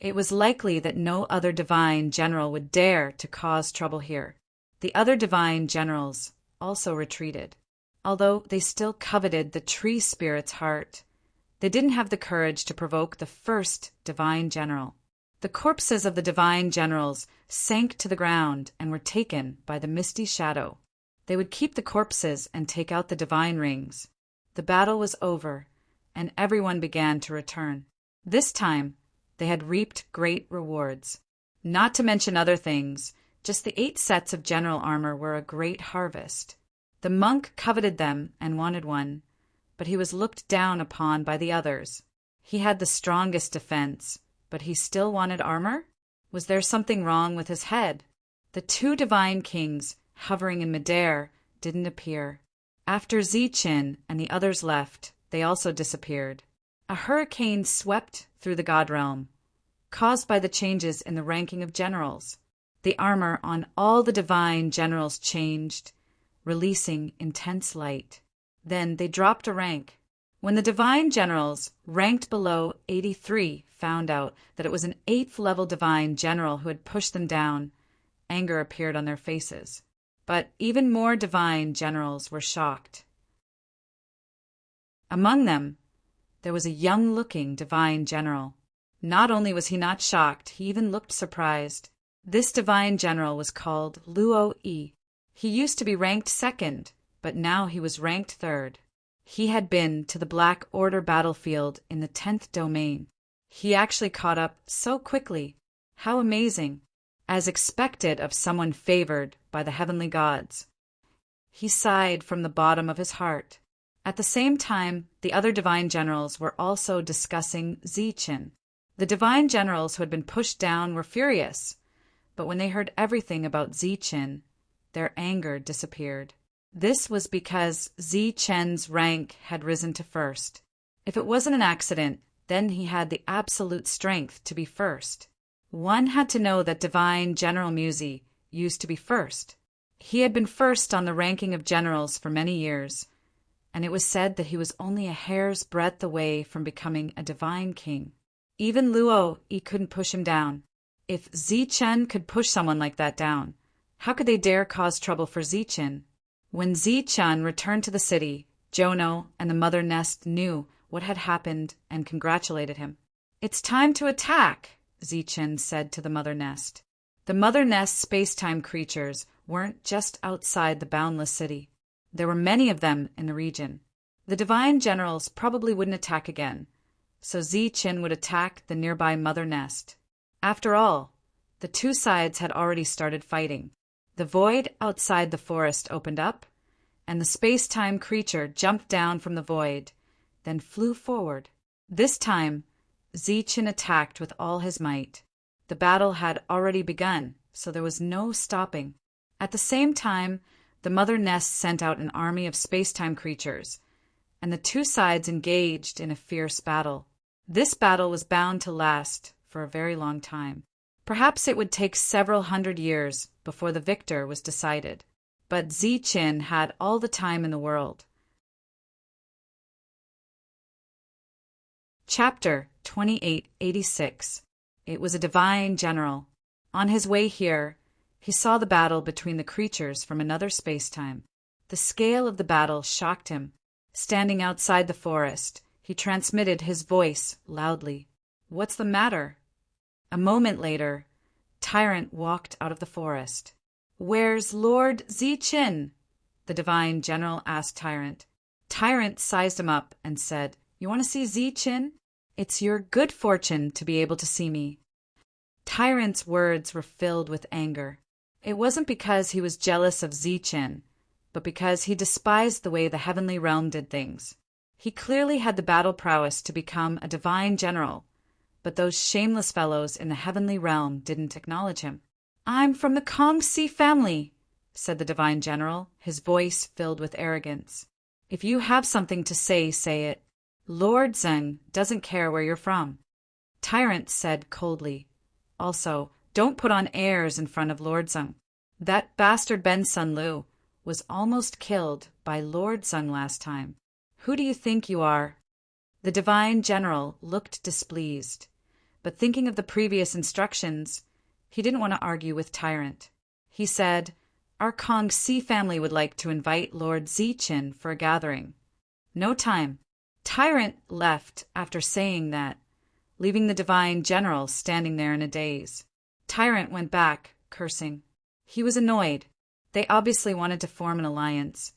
It was likely that no other divine general would dare to cause trouble here. The other divine generals also retreated. Although they still coveted the tree spirit's heart, they didn't have the courage to provoke the first divine general. The corpses of the divine generals sank to the ground and were taken by the misty shadow. They would keep the corpses and take out the divine rings. The battle was over, and everyone began to return. This time, they had reaped great rewards. Not to mention other things, just the 8 sets of general armor were a great harvest. The monk coveted them and wanted one, but he was looked down upon by the others. He had the strongest defense, but he still wanted armor? Was there something wrong with his head? The 2 divine kings, hovering in midair, didn't appear. After Zichen and the others left, they also disappeared. A hurricane swept through the god realm, caused by the changes in the ranking of generals. The armor on all the divine generals changed, releasing intense light. Then they dropped a rank. When the divine generals, ranked below 83, found out that it was an 8th level divine general who had pushed them down, anger appeared on their faces. But even more divine generals were shocked. Among them, there was a young-looking divine general. Not only was he not shocked, he even looked surprised. This divine general was called Luo-E. He used to be ranked 2nd, but now he was ranked 3rd. He had been to the Black Order battlefield in the 10th domain. He actually caught up so quickly. How amazing! As expected of someone favored by the heavenly gods. He sighed from the bottom of his heart. At the same time, the other divine generals were also discussing Ziqin. The divine generals who had been pushed down were furious, but when they heard everything about Ziqin, their anger disappeared. This was because Ziqin's rank had risen to 1st. If it wasn't an accident, then he had the absolute strength to be 1st. One had to know that divine General Musi used to be 1st. He had been 1st on the ranking of generals for many years, and it was said that he was only a hair's breadth away from becoming a divine king. Even Luo-E couldn't push him down. If Ziqin could push someone like that down, how could they dare cause trouble for Ziqin? When Ziqin returned to the city, Jono and the Mother Nest knew what had happened and congratulated him. "It's time to attack," Ziqin said to the Mother Nest. The Mother Nest space-time creatures weren't just outside the boundless city. There were many of them in the region. The divine generals probably wouldn't attack again, so Ziqin would attack the nearby Mother Nest. After all, the two sides had already started fighting. The void outside the forest opened up, and the space-time creature jumped down from the void, then flew forward. This time, Ziqin attacked with all his might. The battle had already begun, so there was no stopping. At the same time, the Mother Nest sent out an army of space-time creatures, and the two sides engaged in a fierce battle. This battle was bound to last for a very long time. Perhaps it would take several hundred years before the victor was decided, but Ziqin had all the time in the world. Chapter 2886. It was a divine general. On his way here, he saw the battle between the creatures from another space-time. The scale of the battle shocked him. Standing outside the forest, he transmitted his voice loudly. "What's the matter?" A moment later, Tyrant walked out of the forest. "Where's Lord Ziqin?" the divine general asked Tyrant. Tyrant sized him up and said, "You want to see Ziqin? It's your good fortune to be able to see me." Tyrant's words were filled with anger. It wasn't because he was jealous of Ziqin, but because he despised the way the heavenly realm did things. He clearly had the battle prowess to become a divine general, but those shameless fellows in the heavenly realm didn't acknowledge him. "I'm from the Kongsi family," said the divine general, his voice filled with arrogance. "If you have something to say, say it. Lord Zeng doesn't care where you're from." Tyrant said coldly, "Also, don't put on airs in front of Lord Zeng. That bastard Ben Sun Lu was almost killed by Lord Zeng last time. Who do you think you are?" The divine general looked displeased, but thinking of the previous instructions, he didn't want to argue with Tyrant. He said, "Our Kongsi family would like to invite Lord Ziqin for a gathering." "No time." Tyrant left after saying that, leaving the divine general standing there in a daze. Tyrant went back, cursing. He was annoyed. They obviously wanted to form an alliance,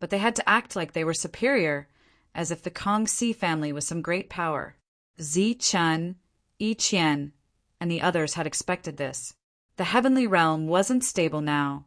but they had to act like they were superior, as if the Kongsi family was some great power. Ziqin, Yi Qian, and the others had expected this. The heavenly realm wasn't stable now,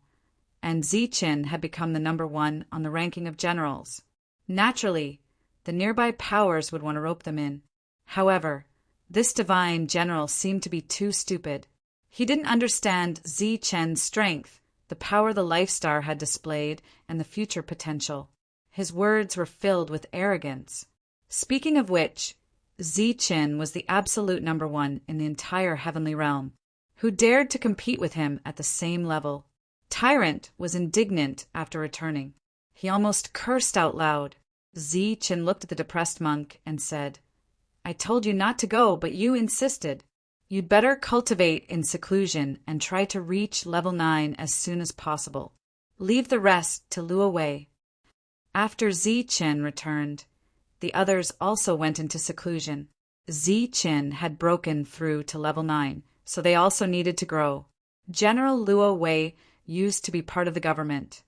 and Ziqin had become the number 1 on the ranking of generals. Naturally, the nearby powers would want to rope them in. However, this divine general seemed to be too stupid. He didn't understand Ziqin's strength, the power the Life Star had displayed, and the future potential. His words were filled with arrogance. Speaking of which, Zi-Chin was the absolute number one in the entire heavenly realm. Who dared to compete with him at the same level? Tyrant was indignant after returning. He almost cursed out loud. Zi-Chin looked at the depressed monk and said, "I told you not to go, but you insisted. You'd better cultivate in seclusion and try to reach level 9 as soon as possible. Leave the rest to Luo Wei." After Zi-Chin returned, the others also went into seclusion. Zi-Chin had broken through to level 9, so they also needed to grow. General Luo Wei used to be part of the government,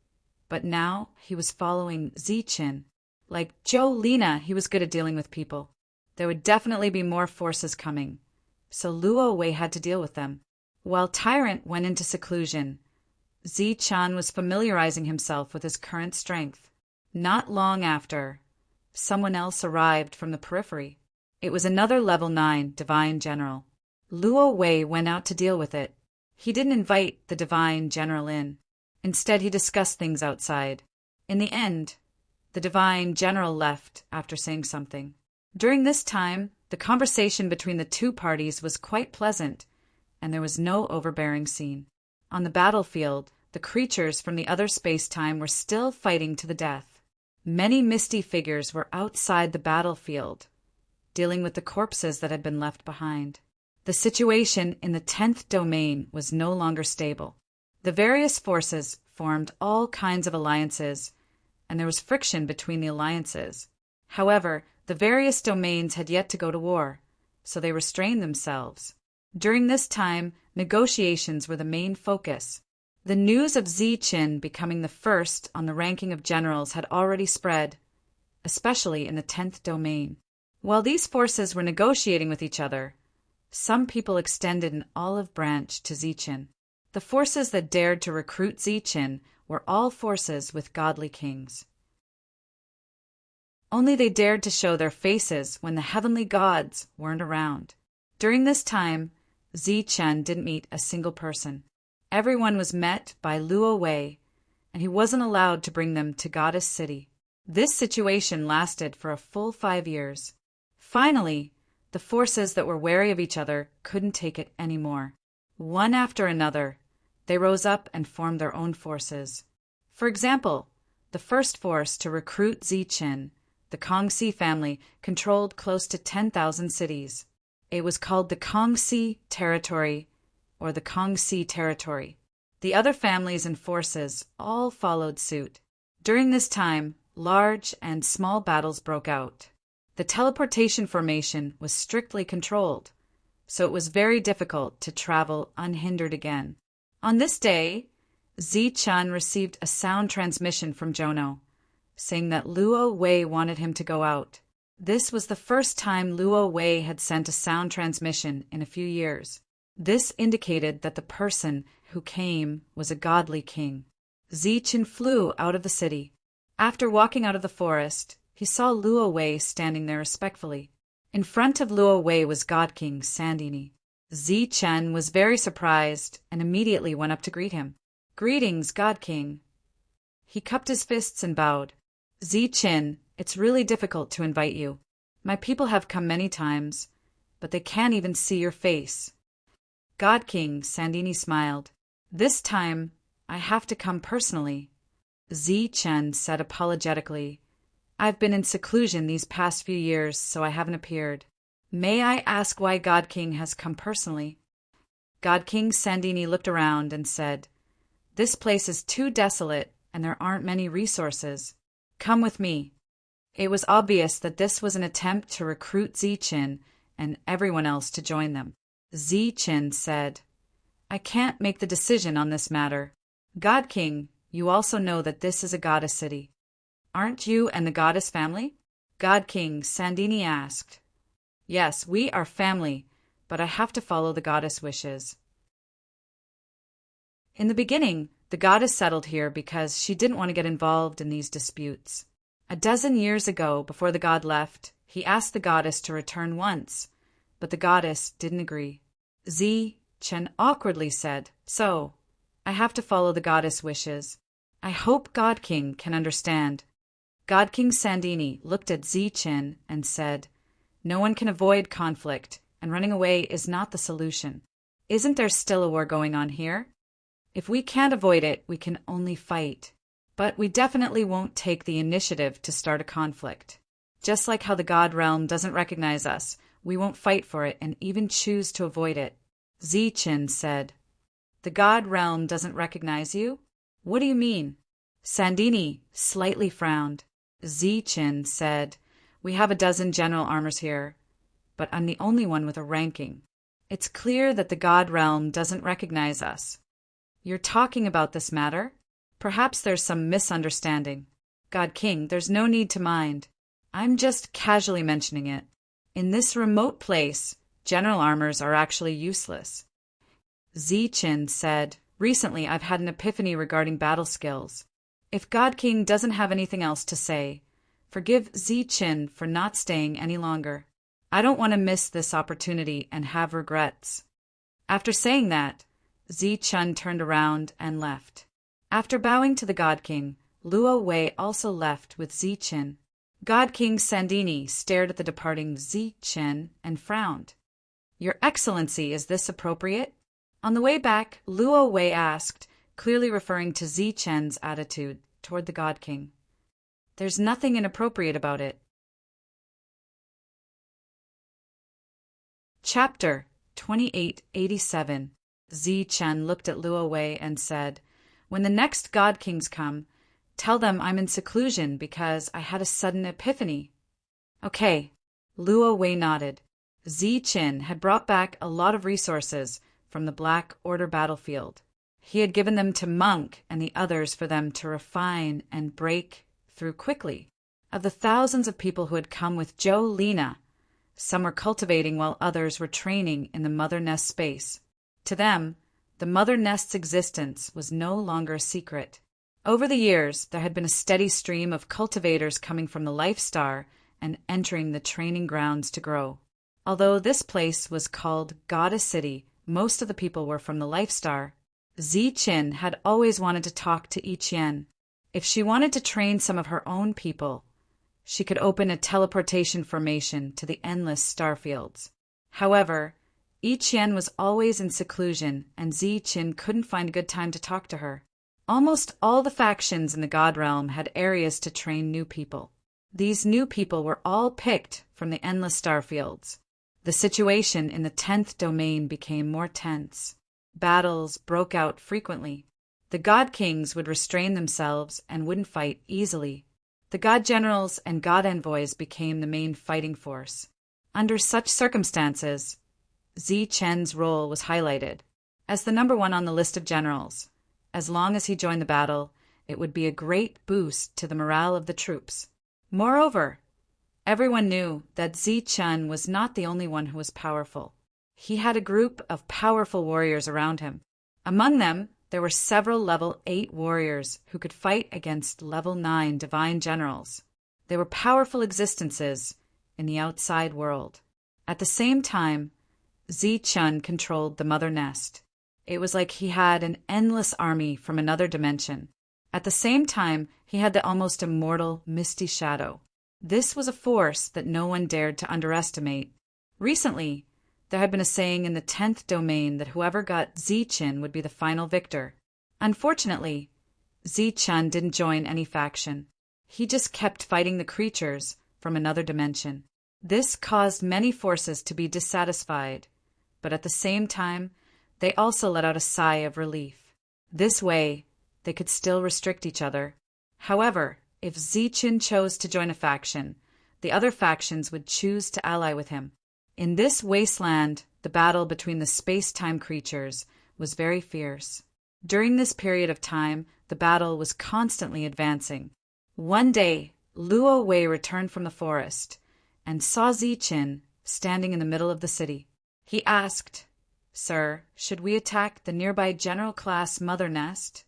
but now he was following Zi-Chin. Like Joe Lina, he was good at dealing with people. There would definitely be more forces coming, so Luo Wei had to deal with them. While Tyrant went into seclusion, Zi-Chan was familiarizing himself with his current strength. Not long after, someone else arrived from the periphery. It was another level 9 Divine General. Luo Wei went out to deal with it. He didn't invite the Divine General in. Instead, he discussed things outside. In the end, the Divine General left after saying something. During this time, the conversation between the two parties was quite pleasant, and there was no overbearing scene. On the battlefield, the creatures from the other space-time were still fighting to the death. Many misty figures were outside the battlefield, dealing with the corpses that had been left behind. The situation in the 10th domain was no longer stable. The various forces formed all kinds of alliances, and there was friction between the alliances. However, the various domains had yet to go to war, so they restrained themselves. During this time, negotiations were the main focus. The news of Zi-Chin becoming the first on the ranking of generals had already spread, especially in the 10th domain. While these forces were negotiating with each other, some people extended an olive branch to Zi-Chin. The forces that dared to recruit Zi-Chin were all forces with godly kings. Only they dared to show their faces when the heavenly gods weren't around. During this time, Zi-Chin didn't meet a single person. Everyone was met by Luo Wei, and he wasn't allowed to bring them to Goddess City. This situation lasted for a full 5 years. Finally, the forces that were wary of each other couldn't take it anymore. One after another, they rose up and formed their own forces. For example, the first force to recruit Zi-Chin, the Kongxi family, controlled close to 10,000 cities. It was called the Kongxi Territory, or the Kongxi Territory. The other families and forces all followed suit. During this time, large and small battles broke out. The teleportation formation was strictly controlled, so it was very difficult to travel unhindered again. On this day, Zi-Chan received a sound transmission from Jono, saying that Luo Wei wanted him to go out. This was the first time Luo Wei had sent a sound transmission in a few years. This indicated that the person who came was a godly king. Zi-Chin flew out of the city. After walking out of the forest, he saw Luo Wei standing there respectfully. In front of Luo Wei was God King Sandini. Zi-Chin was very surprised and immediately went up to greet him. "Greetings, God King." He cupped his fists and bowed. "Zi-Chin, it's really difficult to invite you. My people have come many times, but they can't even see your face." God King Sandini smiled. "This time, I have to come personally." Zi-Chin said apologetically, "I've been in seclusion these past few years, so I haven't appeared. May I ask why God King has come personally?" God King Sandini looked around and said, "This place is too desolate and there aren't many resources. Come with me." It was obvious that this was an attempt to recruit Zi-Chin and everyone else to join them. Zi-Chin said, "I can't make the decision on this matter. God King, you also know that this is a goddess city. Aren't you and the goddess family?" God King Sandini asked. "Yes, we are family, but I have to follow the goddess' wishes." In the beginning, the goddess settled here because she didn't want to get involved in these disputes. A dozen years ago, before the god left, he asked the goddess to return once, but the goddess didn't agree. Zi-Chin awkwardly said, "So, I have to follow the goddess' wishes. I hope God King can understand." God King Sandini looked at Zi-Chin and said, No one can avoid conflict, and running away is not the solution. Isn't there still a war going on here? If we can't avoid it, we can only fight. But we definitely won't take the initiative to start a conflict. Just like how the God realm doesn't recognize us, we won't fight for it and even choose to avoid it. Zichen said. The God realm doesn't recognize you? What do you mean? Sandini slightly frowned. Zichen said, We have a dozen general armors here, but I'm the only one with a ranking. It's clear that the God realm doesn't recognize us. You're talking about this matter? Perhaps there's some misunderstanding. God King, there's no need to mind. I'm just casually mentioning it. In this remote place, general armors are actually useless. Zichen said, Recently I've had an epiphany regarding battle skills. If God King doesn't have anything else to say, forgive Zichen for not staying any longer. I don't want to miss this opportunity and have regrets. After saying that, Zichen turned around and left. After bowing to the God King, Luo Wei also left with Zichen. God King Sandini stared at the departing Zichen and frowned. Your Excellency, is this appropriate? On the way back, Luo Wei asked, clearly referring to Zichen's attitude toward the God King. There's nothing inappropriate about it. Chapter 2887. Zichen looked at Luo Wei and said, When the next God Kings come, tell them I'm in seclusion because I had a sudden epiphany. Okay. Luo Wei nodded. Zichen had brought back a lot of resources from the Black Order battlefield. He had given them to Monk and the others for them to refine and break through quickly. Of the thousands of people who had come with Joe Lena, some were cultivating while others were training in the Mother Nest space. To them, the Mother Nest's existence was no longer a secret. Over the years, there had been a steady stream of cultivators coming from the Life Star and entering the training grounds to grow. Although this place was called Goddess City, most of the people were from the Life Star. Zichen had always wanted to talk to Ichien. If she wanted to train some of her own people, she could open a teleportation formation to the endless starfields. However, Ichien was always in seclusion, and Zichen couldn't find a good time to talk to her. Almost all the factions in the God Realm had areas to train new people. These new people were all picked from the endless starfields. The situation in the 10th domain became more tense. Battles broke out frequently. The God Kings would restrain themselves and wouldn't fight easily. The God Generals and God Envoys became the main fighting force. Under such circumstances, Zichen's role was highlighted. As the number one on the list of generals, as long as he joined the battle, it would be a great boost to the morale of the troops. Moreover, everyone knew that Zichen was not the only one who was powerful. He had a group of powerful warriors around him. Among them, there were several level 8 warriors who could fight against level 9 divine generals. They were powerful existences in the outside world. At the same time, Zichen controlled the Mother Nest. It was like he had an endless army from another dimension. At the same time, he had the almost immortal Misty Shadow. This was a force that no one dared to underestimate. Recently, there had been a saying in the 10th domain that whoever got Zichen would be the final victor. Unfortunately, Zichen didn't join any faction. He just kept fighting the creatures from another dimension. This caused many forces to be dissatisfied, but at the same time, they also let out a sigh of relief. This way, they could still restrict each other. However, if Zichen chose to join a faction, the other factions would choose to ally with him. In this wasteland, the battle between the space-time creatures was very fierce. During this period of time, the battle was constantly advancing. One day, Luo Wei returned from the forest and saw Zichen standing in the middle of the city. He asked, Sir, should we attack the nearby general class Mother Nest?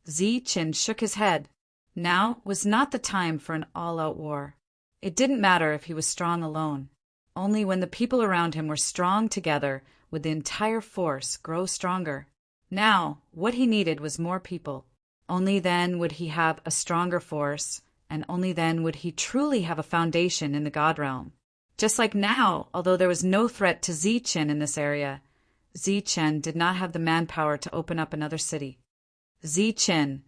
Zichen shook his head. Now was not the time for an all-out war. It didn't matter if he was strong alone. Only when the people around him were strong together would the entire force grow stronger. Now, what he needed was more people. Only then would he have a stronger force, and only then would he truly have a foundation in the God Realm. Just like now, although there was no threat to Zichen in this area, Zichen did not have the manpower to open up another city. Zichen,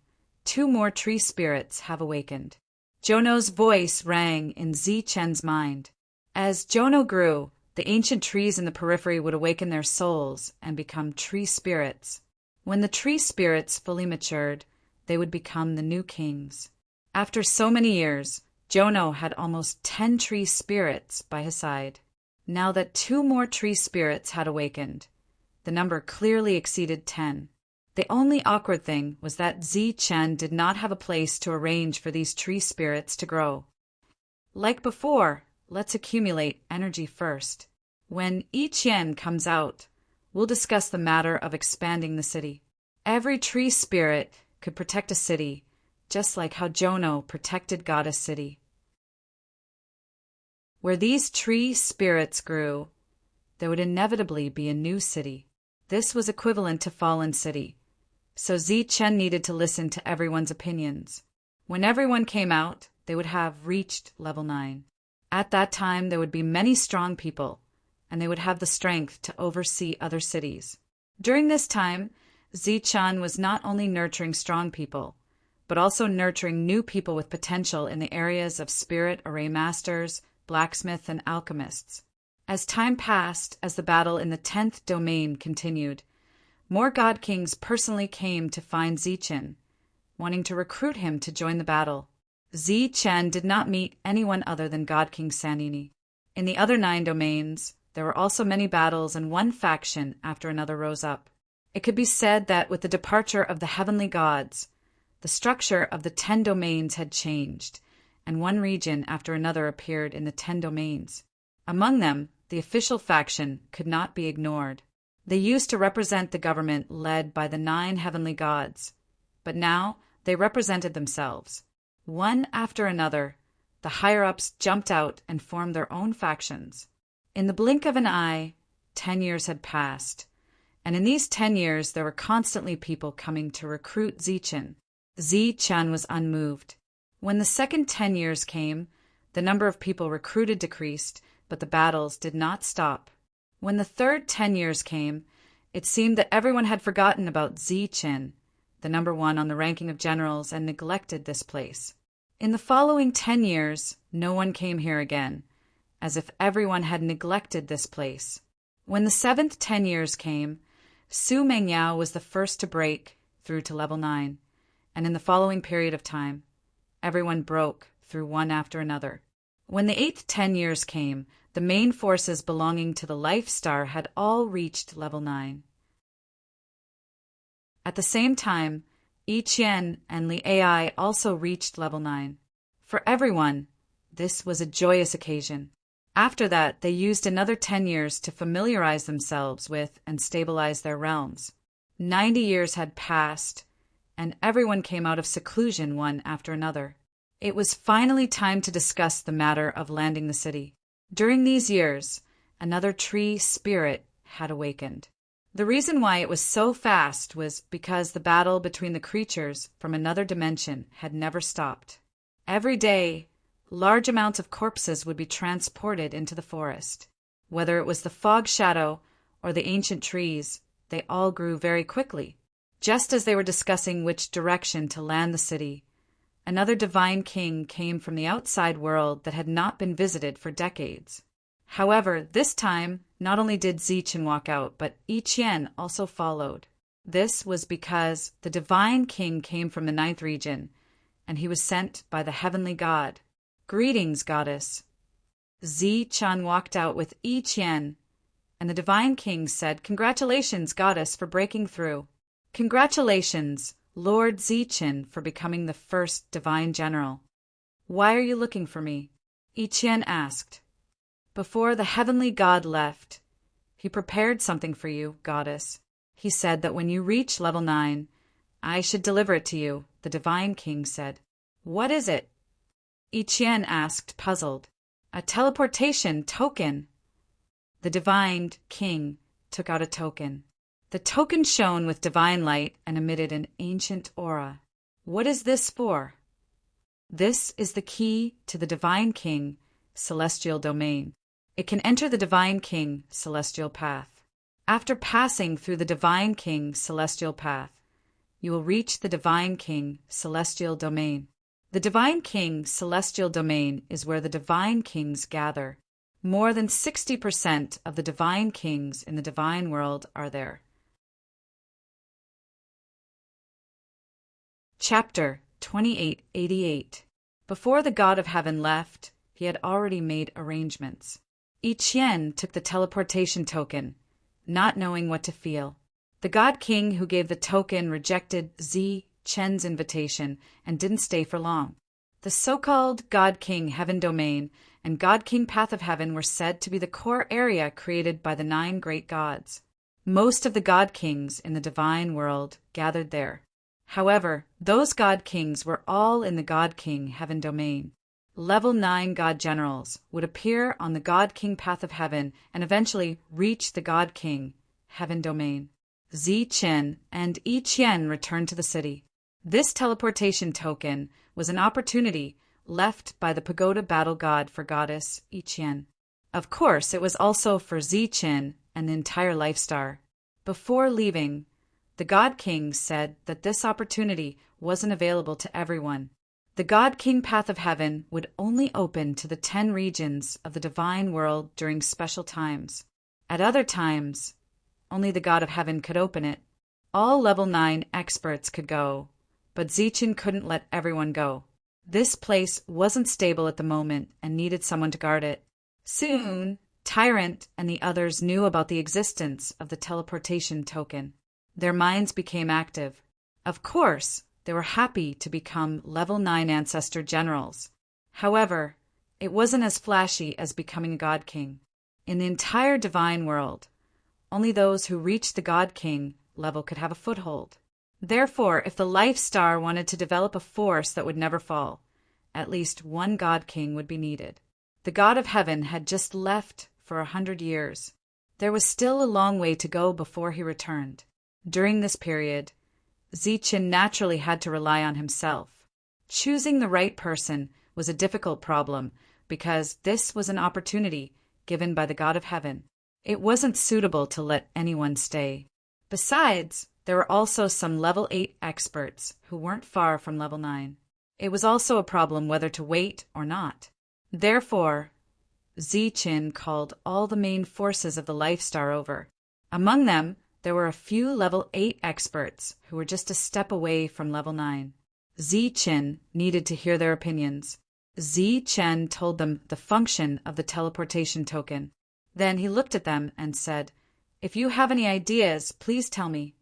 2 more tree spirits have awakened. Jono's voice rang in Zichen's mind. As Jono grew, the ancient trees in the periphery would awaken their souls and become tree spirits. When the tree spirits fully matured, they would become the new kings. After so many years, Jono had almost 10 tree spirits by his side. Now that 2 more tree spirits had awakened, the number clearly exceeded 10. The only awkward thing was that Zichen did not have a place to arrange for these tree spirits to grow. Like before, let's accumulate energy first. When Yiqian comes out, we'll discuss the matter of expanding the city. Every tree spirit could protect a city, just like how Jono protected Goddess City. Where these tree spirits grew, there would inevitably be a new city. This was equivalent to Fallen City, so Zichen needed to listen to everyone's opinions. When everyone came out, they would have reached level 9. At that time, there would be many strong people, and they would have the strength to oversee other cities. During this time, Zichen was not only nurturing strong people, but also nurturing new people with potential in the areas of spirit array masters, blacksmith, and alchemists. As time passed, as the battle in the 10th domain continued, more god kings personally came to find Zichen, wanting to recruit him to join the battle. Zichen did not meet anyone other than God King Sanini. In the other 9 domains, there were also many battles, and one faction after another rose up. It could be said that with the departure of the heavenly gods, the structure of the 10 domains had changed, and one region after another appeared in the 10 domains. Among them, the official faction could not be ignored. They used to represent the government led by the 9 heavenly gods, but now they represented themselves. One after another, the higher-ups jumped out and formed their own factions. In the blink of an eye, 10 years had passed, and in these 10 years there were constantly people coming to recruit Zichen. Zichen was unmoved. When the second 10 years came, the number of people recruited decreased, but the battles did not stop. When the third 10 years came, it seemed that everyone had forgotten about Zichen, the number 1 on the ranking of generals, and neglected this place. In the following 10 years, no one came here again, as if everyone had neglected this place. When the 7th 10 years came, Su Mengyao was the first to break through to level 9, and in the following period of time, everyone broke through one after another. When the 8th 10 years came, the main forces belonging to the Life Star had all reached level 9. At the same time, Yiqian and Li Ai also reached level 9. For everyone, this was a joyous occasion. After that, they used another 10 years to familiarize themselves with and stabilize their realms. 90 years had passed, and everyone came out of seclusion one after another. It was finally time to discuss the matter of landing the city. During these years, another tree spirit had awakened. The reason why it was so fast was because the battle between the creatures from another dimension had never stopped. Every day, large amounts of corpses would be transported into the forest. Whether it was the fog shadow or the ancient trees, they all grew very quickly. Just as they were discussing which direction to land the city, another divine king came from the outside world that had not been visited for decades. However, this time, not only did Zichen walk out, but Yiqian also followed. This was because the divine king came from the 9th region, and he was sent by the heavenly god. Greetings, goddess. Zichen walked out with Yiqian, and the divine king said, "Congratulations, goddess, for breaking through. Congratulations, Lord Zichen, for becoming the first divine general. Why are you looking for me?" Yiqian asked. "Before the heavenly god left, he prepared something for you, goddess. He said that when you reach level 9, I should deliver it to you," the divine king said. "What is it?" Yiqian asked, puzzled. "A teleportation token." The divine king took out a token. The token shone with divine light and emitted an ancient aura. "What is this for?" "This is the key to the divine king, celestial domain. It can enter the Divine King celestial path. After passing through the Divine King celestial path, you will reach the Divine King celestial domain. The Divine King celestial domain is where the Divine Kings gather. More than 60% of the Divine Kings in the Divine world are there. Chapter 2888. Before the God of Heaven left, he had already made arrangements. Yi Qian took the teleportation token, not knowing what to feel. The God King who gave the token rejected Zi Qian's invitation and didn't stay for long. The so-called God King Heaven Domain and God King Path of Heaven were said to be the core area created by the 9 great gods. Most of the God Kings in the divine world gathered there. However, those God Kings were all in the God King Heaven Domain. Level 9 God Generals would appear on the God King Path of Heaven and eventually reach the God King Heaven Domain. Zi Qian and Yi Qian returned to the city. This teleportation token was an opportunity left by the pagoda battle god for goddess Yi Qian. Of course, it was also for Zi Qian and the entire Life Star. Before leaving, the God King said that this opportunity wasn't available to everyone. The God King Path of Heaven would only open to the 10 regions of the divine world during special times. At other times, only the God of Heaven could open it. All level 9 experts could go, but Zi Qian couldn't let everyone go. This place wasn't stable at the moment and needed someone to guard it. Soon, Tyrant and the others knew about the existence of the teleportation token. Their minds became active. Of course, they were happy to become level 9 ancestor generals. However, it wasn't as flashy as becoming a God King. In the entire divine world, only those who reached the God King level could have a foothold. Therefore, if the Life Star wanted to develop a force that would never fall, at least one God King would be needed. The God of Heaven had just left for 100 years. There was still a long way to go before he returned. During this period, Zi Qian naturally had to rely on himself. Choosing the right person was a difficult problem because this was an opportunity given by the God of Heaven. It wasn't suitable to let anyone stay. Besides, there were also some level 8 experts who weren't far from level 9. It was also a problem whether to wait or not. Therefore, Zi Qian called all the main forces of the Life Star over. Among them, there were a few level 8 experts who were just a step away from level 9. Zi Qian needed to hear their opinions. Zi Qian told them the function of the teleportation token. Then he looked at them and said, "If you have any ideas, please tell me."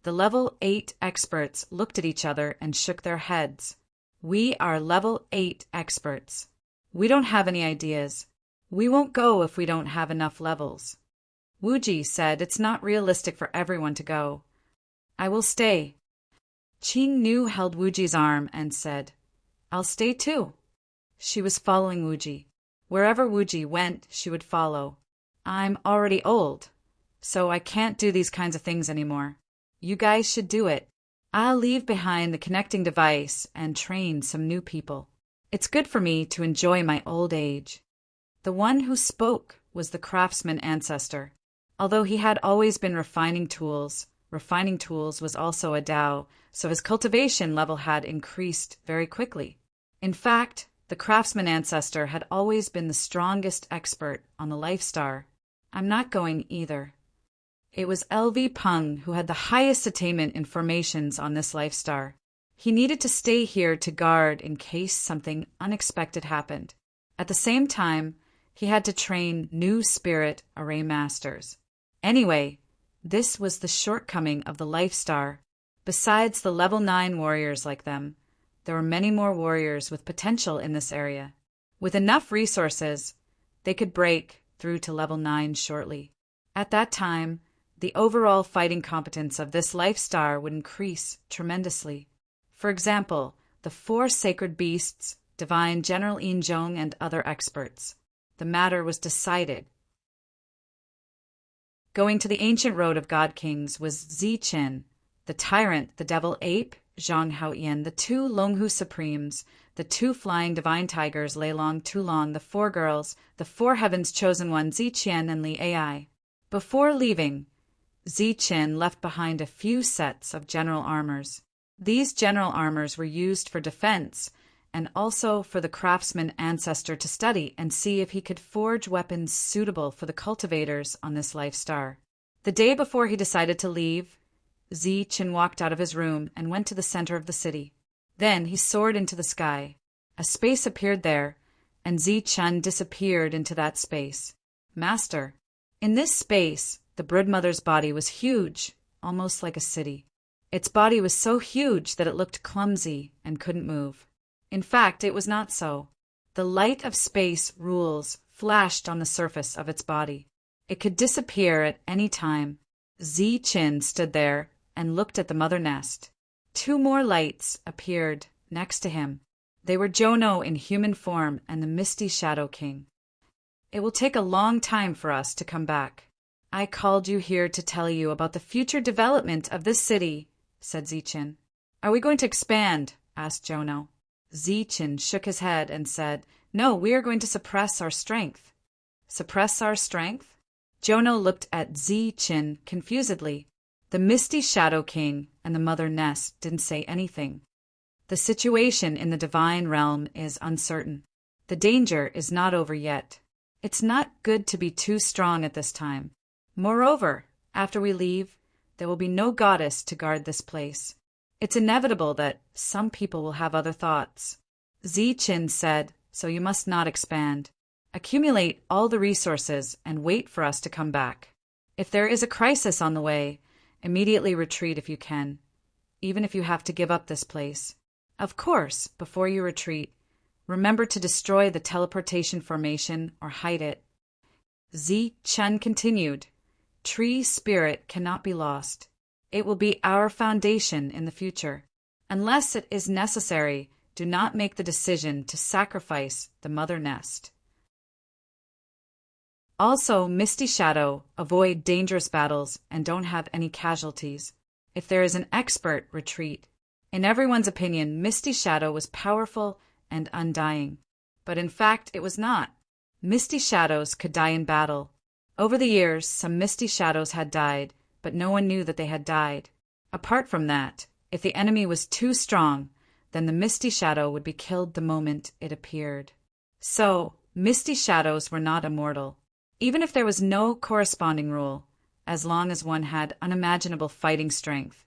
The level 8 experts looked at each other and shook their heads. "We are level 8 experts. We don't have any ideas. We won't go if we don't have enough levels." Wuji said it's not realistic for everyone to go. "I will stay." Qing Nu held Wuji's arm and said, "I'll stay too." She was following Wuji. Wherever Wuji went, she would follow. "I'm already old, so I can't do these kinds of things anymore. You guys should do it. I'll leave behind the connecting device and train some new people. It's good for me to enjoy my old age." The one who spoke was the craftsman ancestor. Although he had always been refining tools was also a Dao, so his cultivation level had increased very quickly. In fact, the craftsman ancestor had always been the strongest expert on the Life Star. "I'm not going either." It was LV Peng who had the highest attainment in formations on this Life Star. He needed to stay here to guard in case something unexpected happened. At the same time, he had to train new spirit array masters. Anyway, this was the shortcoming of the Life Star. Besides the level 9 warriors like them, there were many more warriors with potential in this area. With enough resources, they could break through to level 9 shortly. At that time, the overall fighting competence of this Life Star would increase tremendously. For example, the 4 sacred beasts, Divine General Yin Zhong and other experts. The matter was decided. Going to the ancient road of God Kings was Zi Qian, the tyrant, the devil ape, Zhang Haoyan, the two Longhu Supremes, the two flying divine tigers, Lei Long, Tu Long, the four girls, the four heavens chosen one, Zi Qian and Li Ai. Before leaving, Zi Qian left behind a few sets of general armors. These general armors were used for defense and also for the craftsman ancestor to study and see if he could forge weapons suitable for the cultivators on this life star. The day before he decided to leave, Zi Qian walked out of his room and went to the center of the city. Then he soared into the sky. A space appeared there, and Zi Qian disappeared into that space. Master. In this space, the broodmother's body was huge, almost like a city. Its body was so huge that it looked clumsy and couldn't move. In fact, it was not so. The light of space rules flashed on the surface of its body. It could disappear at any time. Zi Qian stood there and looked at the mother nest. Two more lights appeared next to him. They were Zhou in human form and the Misty Shadow King. It will take a long time for us to come back. I called you here to tell you about the future development of this city, said Zi Qian. Are we going to expand? Asked Zhou. Zi Qian shook his head and said, No, we are going to suppress our strength. Suppress our strength? Zhou looked at Zi Qian confusedly. The Misty Shadow King and the Mother Nest didn't say anything. The situation in the divine realm is uncertain. The danger is not over yet. It's not good to be too strong at this time. Moreover, after we leave, there will be no goddess to guard this place. It's inevitable that some people will have other thoughts. Zi Qian said, So you must not expand. Accumulate all the resources and wait for us to come back. If there is a crisis on the way, immediately retreat if you can, even if you have to give up this place. Of course, before you retreat, remember to destroy the teleportation formation or hide it. Zi Qian continued, Tree spirit cannot be lost. It will be our foundation in the future. Unless it is necessary, do not make the decision to sacrifice the mother nest. Also, Misty Shadow, avoid dangerous battles and don't have any casualties. If there is an expert, retreat. In everyone's opinion, Misty Shadow was powerful and undying. But in fact, it was not. Misty Shadows could die in battle. Over the years, some Misty Shadows had died, but no one knew that they had died. Apart from that, if the enemy was too strong, then the Misty Shadow would be killed the moment it appeared. So, Misty Shadows were not immortal. Even if there was no corresponding rule, as long as one had unimaginable fighting strength,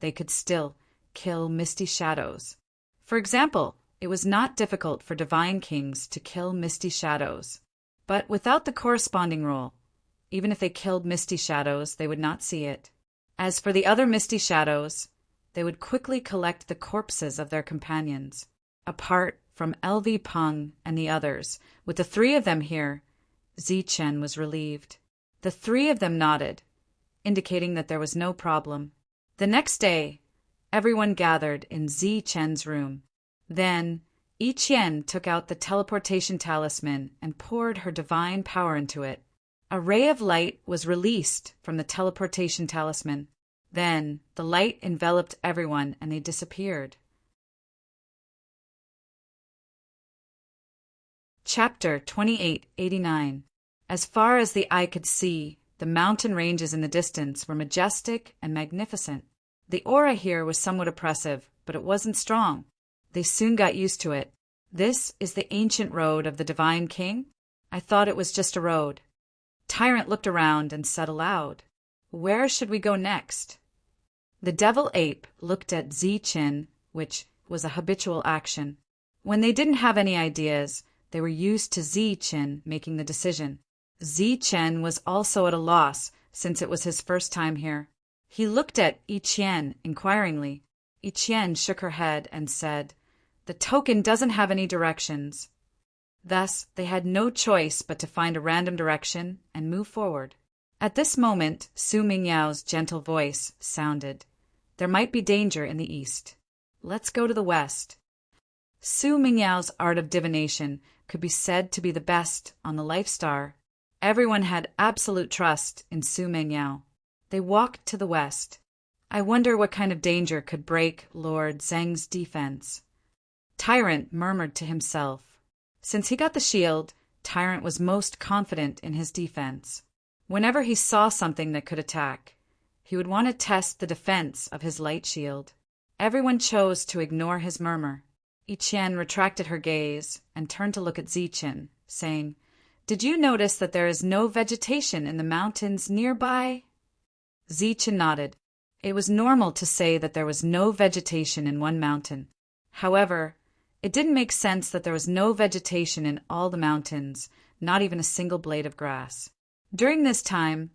they could still kill Misty Shadows. For example, it was not difficult for divine kings to kill Misty Shadows. But without the corresponding rule, even if they killed Misty Shadows, they would not see it. As for the other Misty Shadows, they would quickly collect the corpses of their companions. Apart from LV Peng and the others, with the three of them here, Zi Qian was relieved. The three of them nodded, indicating that there was no problem. The next day, everyone gathered in Zi Qian's room. Then, Yi Qian took out the teleportation talisman and poured her divine power into it. A ray of light was released from the teleportation talisman. Then, the light enveloped everyone and they disappeared. Chapter 2889. As far as the eye could see, the mountain ranges in the distance were majestic and magnificent. The aura here was somewhat oppressive, but it wasn't strong. They soon got used to it. This is the ancient road of the Divine King? I thought it was just a road. Tyrant looked around and said aloud, Where should we go next? The devil ape looked at Zi Qian, which was a habitual action. When they didn't have any ideas, they were used to Zi Qian making the decision. Zi Qian was also at a loss, since it was his first time here. He looked at Yi Qian inquiringly. Yi Qian shook her head and said, The token doesn't have any directions. Thus, they had no choice but to find a random direction and move forward. At this moment, Su Mingyao's gentle voice sounded. There might be danger in the east. Let's go to the west. Su Mingyao's art of divination could be said to be the best on the life star. Everyone had absolute trust in Su Mingyao. They walked to the west. I wonder what kind of danger could break Lord Zheng's defense. Tyrant murmured to himself. Since he got the shield, Tyrant was most confident in his defense. Whenever he saw something that could attack, he would want to test the defense of his light shield. Everyone chose to ignore his murmur. Yiqian retracted her gaze and turned to look at Zichen, saying, "Did you notice that there is no vegetation in the mountains nearby?" Zichen nodded. It was normal to say that there was no vegetation in one mountain. However, it didn't make sense that there was no vegetation in all the mountains, not even a single blade of grass. During this time,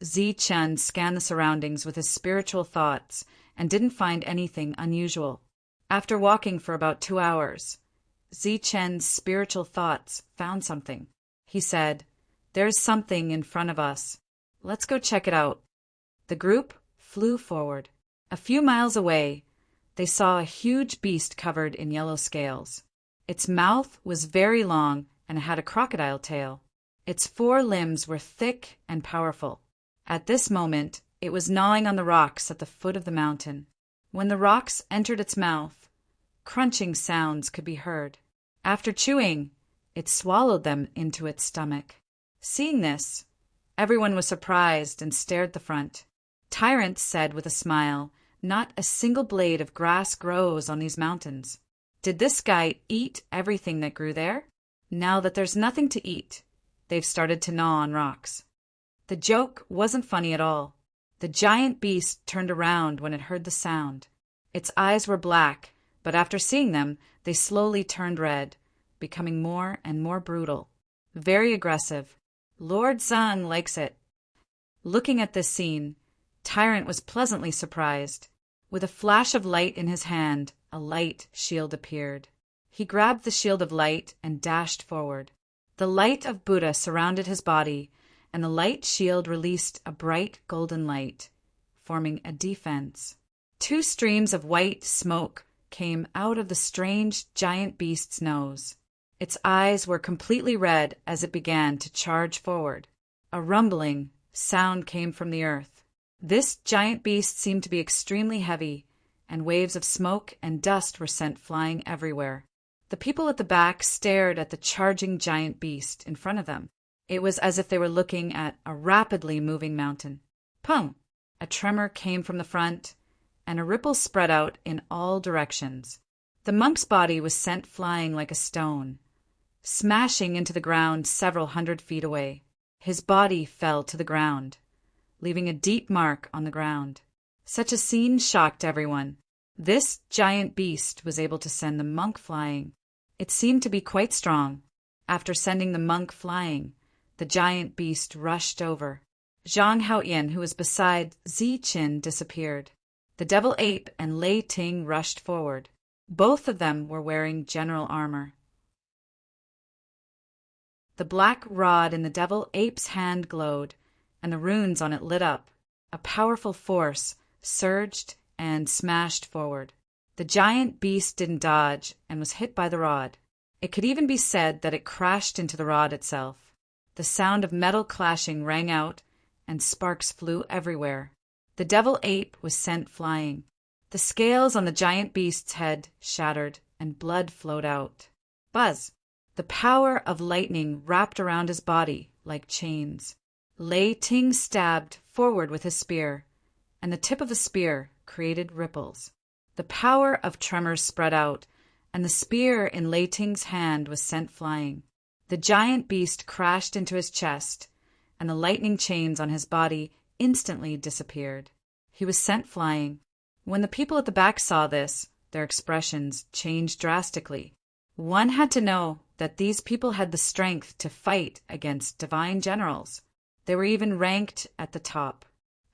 Zichen scanned the surroundings with his spiritual thoughts and didn't find anything unusual. After walking for about 2 hours, Zichen's spiritual thoughts found something. He said, "There's something in front of us. Let's go check it out." The group flew forward. A few miles away, they saw a huge beast covered in yellow scales. Its mouth was very long and it had a crocodile tail. Its 4 limbs were thick and powerful. At this moment, it was gnawing on the rocks at the foot of the mountain. When the rocks entered its mouth, crunching sounds could be heard. After chewing, it swallowed them into its stomach. Seeing this, everyone was surprised and stared at the front. Tyrant said with a smile, "Not a single blade of grass grows on these mountains. Did this guy eat everything that grew there? Now that there's nothing to eat, they've started to gnaw on rocks." The joke wasn't funny at all. The giant beast turned around when it heard the sound. Its eyes were black, but after seeing them, they slowly turned red, becoming more and more brutal. Very aggressive. Lord Zheng likes it. Looking at this scene, Tyrant was pleasantly surprised. With a flash of light in his hand, a light shield appeared. He grabbed the shield of light and dashed forward. The light of Buddha surrounded his body, and the light shield released a bright golden light, forming a defense. 2 streams of white smoke came out of the strange giant beast's nose. Its eyes were completely red as it began to charge forward. A rumbling sound came from the earth. This giant beast seemed to be extremely heavy, and waves of smoke and dust were sent flying everywhere. The people at the back stared at the charging giant beast in front of them. It was as if they were looking at a rapidly moving mountain. Pum! A tremor came from the front, and a ripple spread out in all directions. The monk's body was sent flying like a stone, smashing into the ground several 100 feet away. His body fell to the ground, leaving a deep mark on the ground. Such a scene shocked everyone. This giant beast was able to send the monk flying. It seemed to be quite strong. After sending the monk flying, the giant beast rushed over. Zhang Haoyan, who was beside Zichen, disappeared. The devil ape and Lei Ting rushed forward. Both of them were wearing general armor. The black rod in the devil ape's hand glowed, and the runes on it lit up. A powerful force surged and smashed forward. The giant beast didn't dodge and was hit by the rod. It could even be said that it crashed into the rod itself. The sound of metal clashing rang out, and sparks flew everywhere. The devil ape was sent flying. The scales on the giant beast's head shattered, and blood flowed out. Buzz! The power of lightning wrapped around his body like chains. Lei Ting stabbed forward with his spear, and the tip of the spear created ripples. The power of tremors spread out, and the spear in Lei Ting's hand was sent flying. The giant beast crashed into his chest, and the lightning chains on his body instantly disappeared. He was sent flying. When the people at the back saw this, their expressions changed drastically. One had to know that these people had the strength to fight against divine generals. They were even ranked at the top.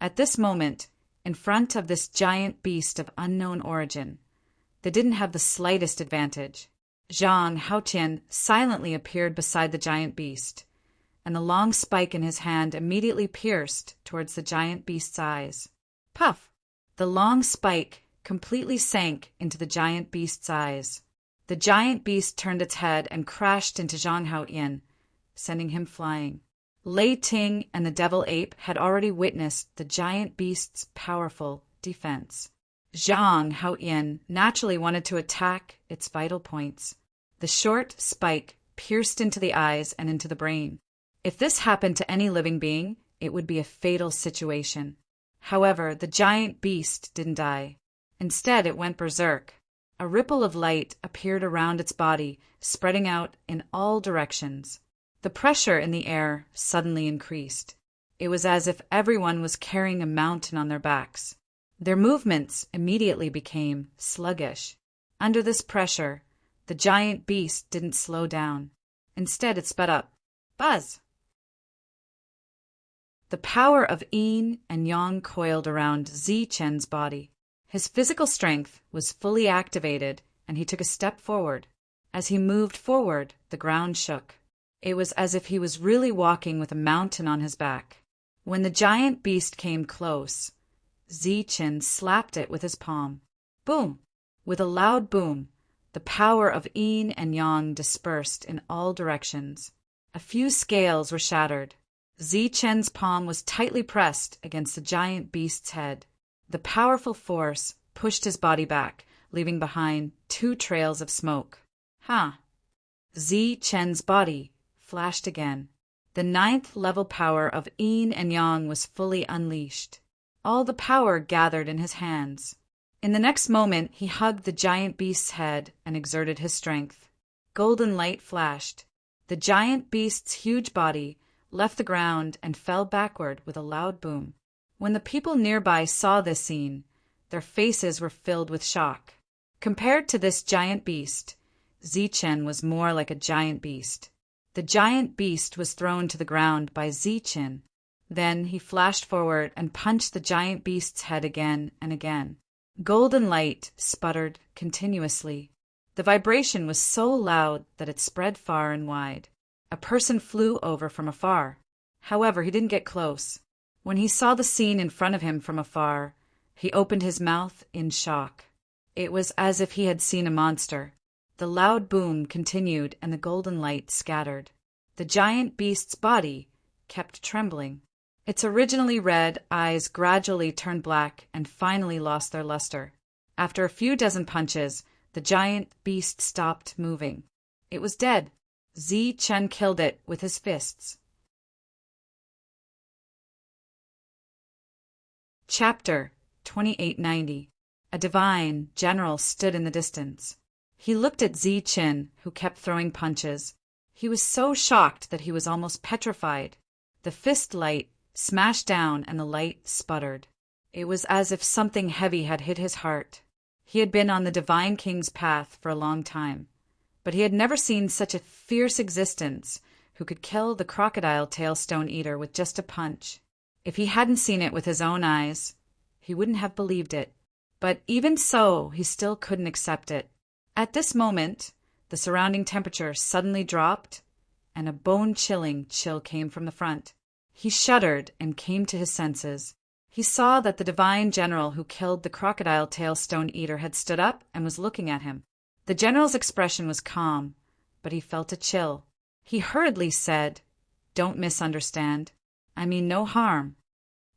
At this moment, in front of this giant beast of unknown origin, they didn't have the slightest advantage. Zhang Haotian silently appeared beside the giant beast, and the long spike in his hand immediately pierced towards the giant beast's eyes. Puff! The long spike completely sank into the giant beast's eyes. The giant beast turned its head and crashed into Zhang Haotian, sending him flying. Lei Ting and the devil ape had already witnessed the giant beast's powerful defense. Zhang Haoyan naturally wanted to attack its vital points. The short spike pierced into the eyes and into the brain. If this happened to any living being, it would be a fatal situation. However, the giant beast didn't die. Instead, it went berserk. A ripple of light appeared around its body, spreading out in all directions. The pressure in the air suddenly increased. It was as if everyone was carrying a mountain on their backs. Their movements immediately became sluggish. Under this pressure, the giant beast didn't slow down. Instead, it sped up. Buzz! The power of yin and yang coiled around Zichen's body. His physical strength was fully activated, and he took a step forward. As he moved forward, the ground shook. It was as if he was really walking with a mountain on his back. When the giant beast came close, Zichen slapped it with his palm. Boom! With a loud boom, the power of yin and yang dispersed in all directions. A few scales were shattered. Zichen's palm was tightly pressed against the giant beast's head. The powerful force pushed his body back, leaving behind 2 trails of smoke. Zichen's body flashed again. The 9th level power of yin and yang was fully unleashed. All the power gathered in his hands. In the next moment, he hugged the giant beast's head and exerted his strength. Golden light flashed. The giant beast's huge body left the ground and fell backward with a loud boom. When the people nearby saw this scene, their faces were filled with shock. Compared to this giant beast, Zichen was more like a giant beast. The giant beast was thrown to the ground by Zichen. Then he flashed forward and punched the giant beast's head again and again. Golden light sputtered continuously. The vibration was so loud that it spread far and wide. A person flew over from afar. However, he didn't get close. When he saw the scene in front of him from afar, he opened his mouth in shock. It was as if he had seen a monster. The loud boom continued and the golden light scattered. The giant beast's body kept trembling. Its originally red eyes gradually turned black and finally lost their luster. After a few dozen punches, the giant beast stopped moving. It was dead. Zichen killed it with his fists. Chapter 2890. A divine general stood in the distance. He looked at Zichen, who kept throwing punches. He was so shocked that he was almost petrified. The fist light smashed down and the light sputtered. It was as if something heavy had hit his heart. He had been on the Divine King's path for a long time, but he had never seen such a fierce existence who could kill the crocodile tail stone eater with just a punch. If he hadn't seen it with his own eyes, he wouldn't have believed it. But even so, he still couldn't accept it. At this moment, the surrounding temperature suddenly dropped, and a bone-chilling chill came from the front. He shuddered and came to his senses. He saw that the divine general who killed the crocodile tail stone eater had stood up and was looking at him. The general's expression was calm, but he felt a chill. He hurriedly said, "Don't misunderstand. I mean no harm."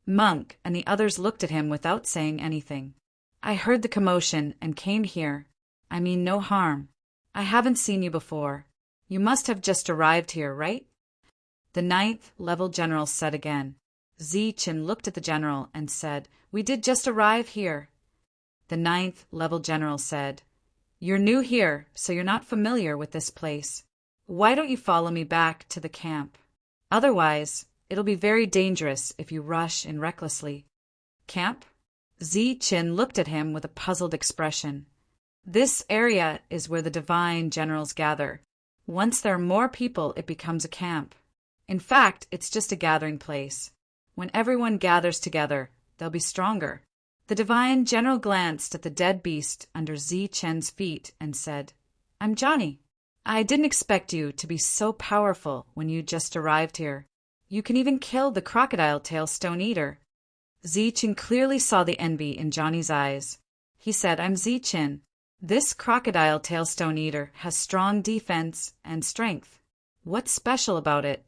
Monk and the others looked at him without saying anything. "I heard the commotion and came here. I mean no harm. I haven't seen you before. You must have just arrived here, right?" The 9th level general said again. Zichen looked at the general and said, "We did just arrive here." The 9th level general said, "You're new here, so you're not familiar with this place. Why don't you follow me back to the camp? Otherwise, it'll be very dangerous if you rush in recklessly." "Camp?" Zichen looked at him with a puzzled expression. "This area is where the divine generals gather. Once there are more people, it becomes a camp. In fact, it's just a gathering place. When everyone gathers together, they'll be stronger." The divine general glanced at the dead beast under Zichen's feet and said, "I'm Johnny. I didn't expect you to be so powerful when you just arrived here. You can even kill the crocodile tail stone eater." Zichen clearly saw the envy in Johnny's eyes. He said, "I'm Zichen. This crocodile tail stone eater has strong defense and strength. What's special about it?"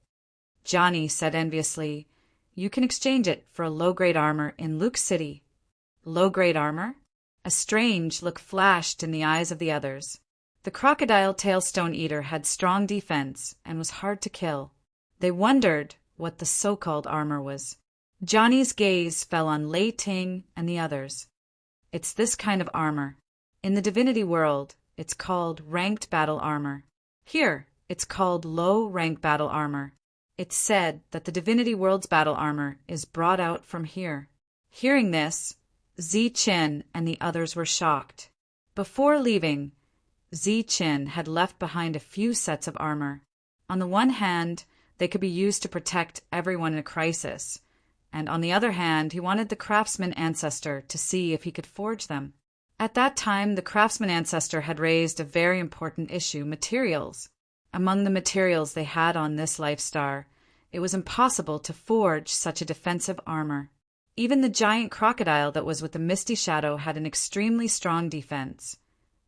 Johnny said enviously, "You can exchange it for a low-grade armor in Luke City." Low-grade armor? A strange look flashed in the eyes of the others. The crocodile tail stone eater had strong defense and was hard to kill. They wondered what the so-called armor was. Johnny's gaze fell on Lei Ting and the others. It's this kind of armor. In the divinity world, it's called ranked battle armor. Here, it's called low-rank battle armor. It's said that the divinity world's battle armor is brought out from here. Hearing this, Zi Qin and the others were shocked. Before leaving, Zi Qin had left behind a few sets of armor. On the one hand, they could be used to protect everyone in a crisis, and on the other hand, he wanted the craftsman ancestor to see if he could forge them. At that time, the craftsman ancestor had raised a very important issue: materials. Among the materials they had on this life star, it was impossible to forge such a defensive armor. Even the giant crocodile that was with the misty shadow had an extremely strong defense,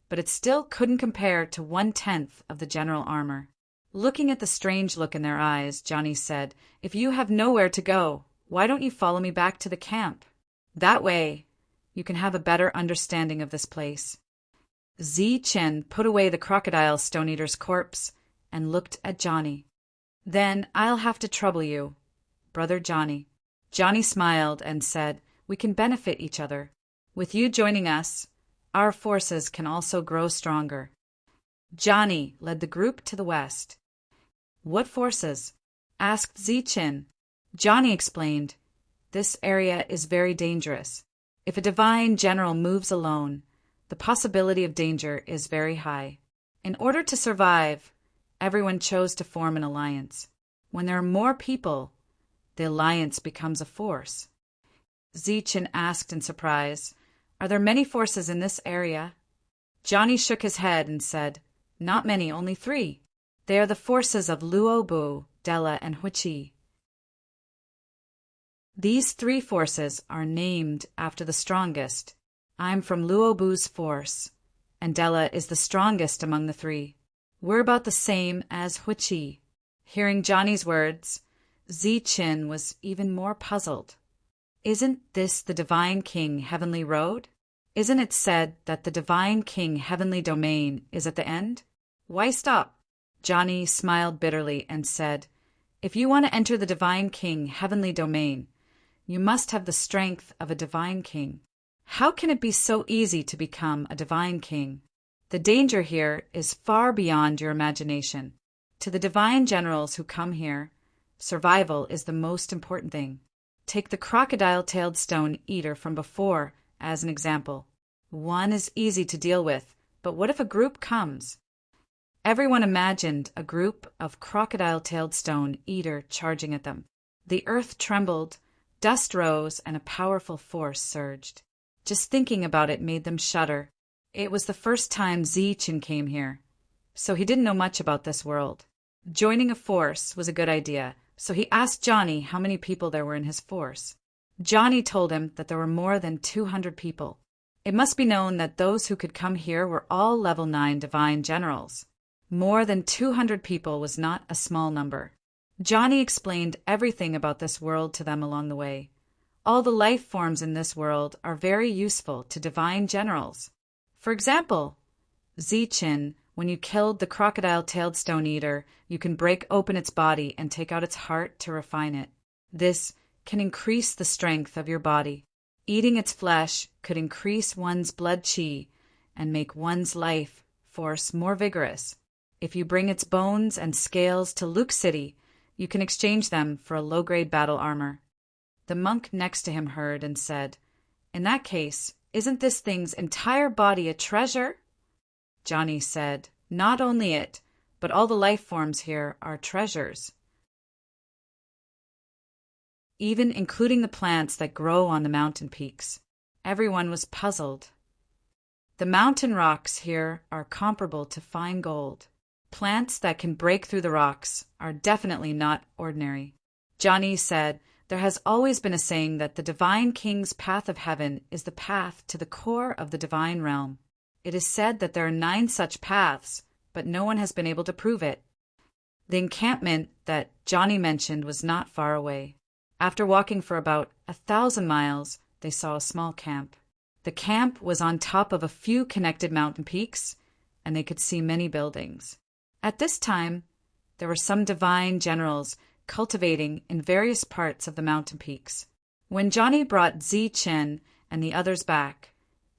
but it still couldn't compare to 1/10 of the general armor. Looking at the strange look in their eyes, Johnny said, "If you have nowhere to go, why don't you follow me back to the camp? That way, you can have a better understanding of this place." Zi Qin put away the crocodile stone eater's corpse and looked at Johnny. "Then I'll have to trouble you, brother Johnny." Johnny smiled and said, "We can benefit each other. With you joining us, our forces can also grow stronger." Johnny led the group to the west. "What forces?" asked Zi Qin. Johnny explained, "This area is very dangerous. If a divine general moves alone, the possibility of danger is very high. In order to survive, everyone chose to form an alliance. When there are more people, the alliance becomes a force." Zi Qin asked in surprise, "Are there many forces in this area?" Johnny shook his head and said, "Not many, only 3. They are the forces of Luobu, Della, and Huichi. These 3 forces are named after the strongest. I'm from Luobu's force, and Della is the strongest among the 3. We're about the same as Huichi." Hearing Johnny's words, Zi Qin was even more puzzled. "Isn't this the Divine King Heavenly Road? Isn't it said that the Divine King Heavenly Domain is at the end? Why stop?" Johnny smiled bitterly and said, "If you want to enter the Divine King Heavenly Domain, you must have the strength of a Divine King. How can it be so easy to become a Divine King? The danger here is far beyond your imagination. To the Divine Generals who come here, survival is the most important thing. Take the crocodile-tailed stone eater from before as an example. One is easy to deal with, but what if a group comes?" Everyone imagined a group of crocodile-tailed stone eater charging at them. The earth trembled, dust rose, and a powerful force surged. Just thinking about it made them shudder. It was the first time Zi Qin came here, so he didn't know much about this world. Joining a force was a good idea, so he asked Johnny how many people there were in his force. Johnny told him that there were more than 200 people. It must be known that those who could come here were all level 9 divine generals. More than 200 people was not a small number. Johnny explained everything about this world to them along the way. All the life forms in this world are very useful to divine generals. For example, Zi Qin, when you killed the crocodile-tailed stone eater, you can break open its body and take out its heart to refine it. This can increase the strength of your body. Eating its flesh could increase one's blood qi and make one's life force more vigorous. If you bring its bones and scales to Luke City, you can exchange them for a low-grade battle armor. The monk next to him heard and said, "In that case, isn't this thing's entire body a treasure?" Johnny said, "Not only it, but all the life forms here are treasures, even including the plants that grow on the mountain peaks." Everyone was puzzled. The mountain rocks here are comparable to fine gold. Plants that can break through the rocks are definitely not ordinary. Johnny said, "There has always been a saying that the Divine King's path of heaven is the path to the core of the divine realm. It is said that there are 9 such paths, but no one has been able to prove it." The encampment that Johnny mentioned was not far away. After walking for about 1,000 miles, they saw a small camp. The camp was on top of a few connected mountain peaks, and they could see many buildings. At this time, there were some divine generals cultivating in various parts of the mountain peaks. When Johnny brought Zi Chen and the others back,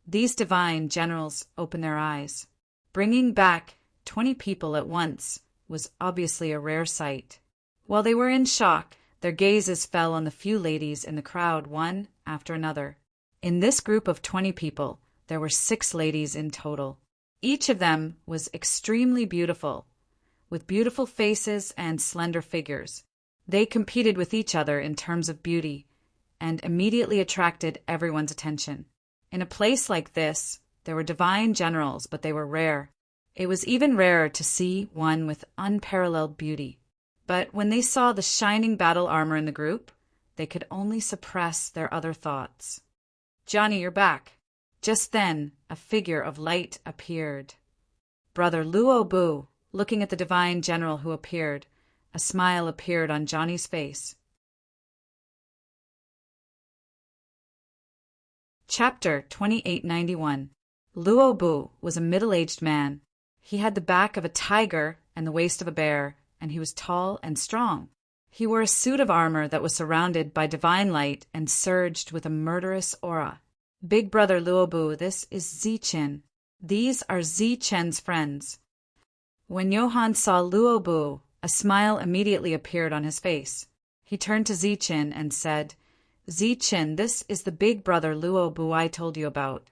these divine generals opened their eyes. Bringing back 20 people at once was obviously a rare sight. While they were in shock, their gazes fell on the few ladies in the crowd, one after another. In this group of 20 people, there were 6 ladies in total. Each of them was extremely beautiful, with beautiful faces and slender figures. They competed with each other in terms of beauty, and immediately attracted everyone's attention. In a place like this, there were divine generals, but they were rare. It was even rarer to see one with unparalleled beauty. But when they saw the shining battle armor in the group, they could only suppress their other thoughts. "Johnny, you're back." Just then, a figure of light appeared. Brother Luo Bu, looking at the divine general who appeared, a smile appeared on Johnny's face. Chapter 2891. Luo Bu was a middle-aged man. He had the back of a tiger and the waist of a bear, and he was tall and strong. He wore a suit of armor that was surrounded by divine light and surged with a murderous aura. "Big brother Luo Bu, this is Zi Chen. These are Zi Chen's friends." When Johann saw Luo Bu, a smile immediately appeared on his face. He turned to Zi Chen and said, "Zi Chen, this is the big brother Luo Bu I told you about."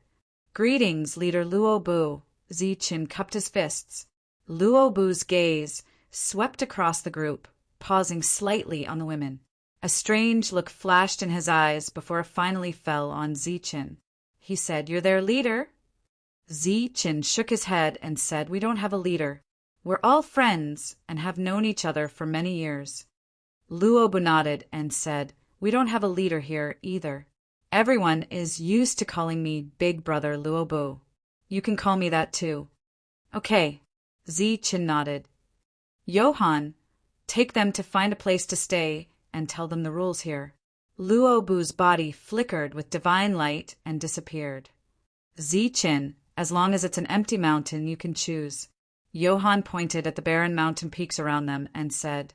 "Greetings, leader Luo Bu." Zi Chen cupped his fists. Luo Bu's gaze swept across the group, pausing slightly on the women. A strange look flashed in his eyes before it finally fell on Zi Chen. He said, "You're their leader?" Zi Chen shook his head and said, "We don't have a leader. We're all friends and have known each other for many years." Luo Bu nodded and said, "We don't have a leader here either. Everyone is used to calling me Big Brother Luo Bu. You can call me that too." "Okay." Zi Chen nodded. "Johann, take them to find a place to stay and tell them the rules here." Luo Bu's body flickered with divine light and disappeared. "Zi Chen, as long as it's an empty mountain, you can choose." Johann pointed at the barren mountain peaks around them and said,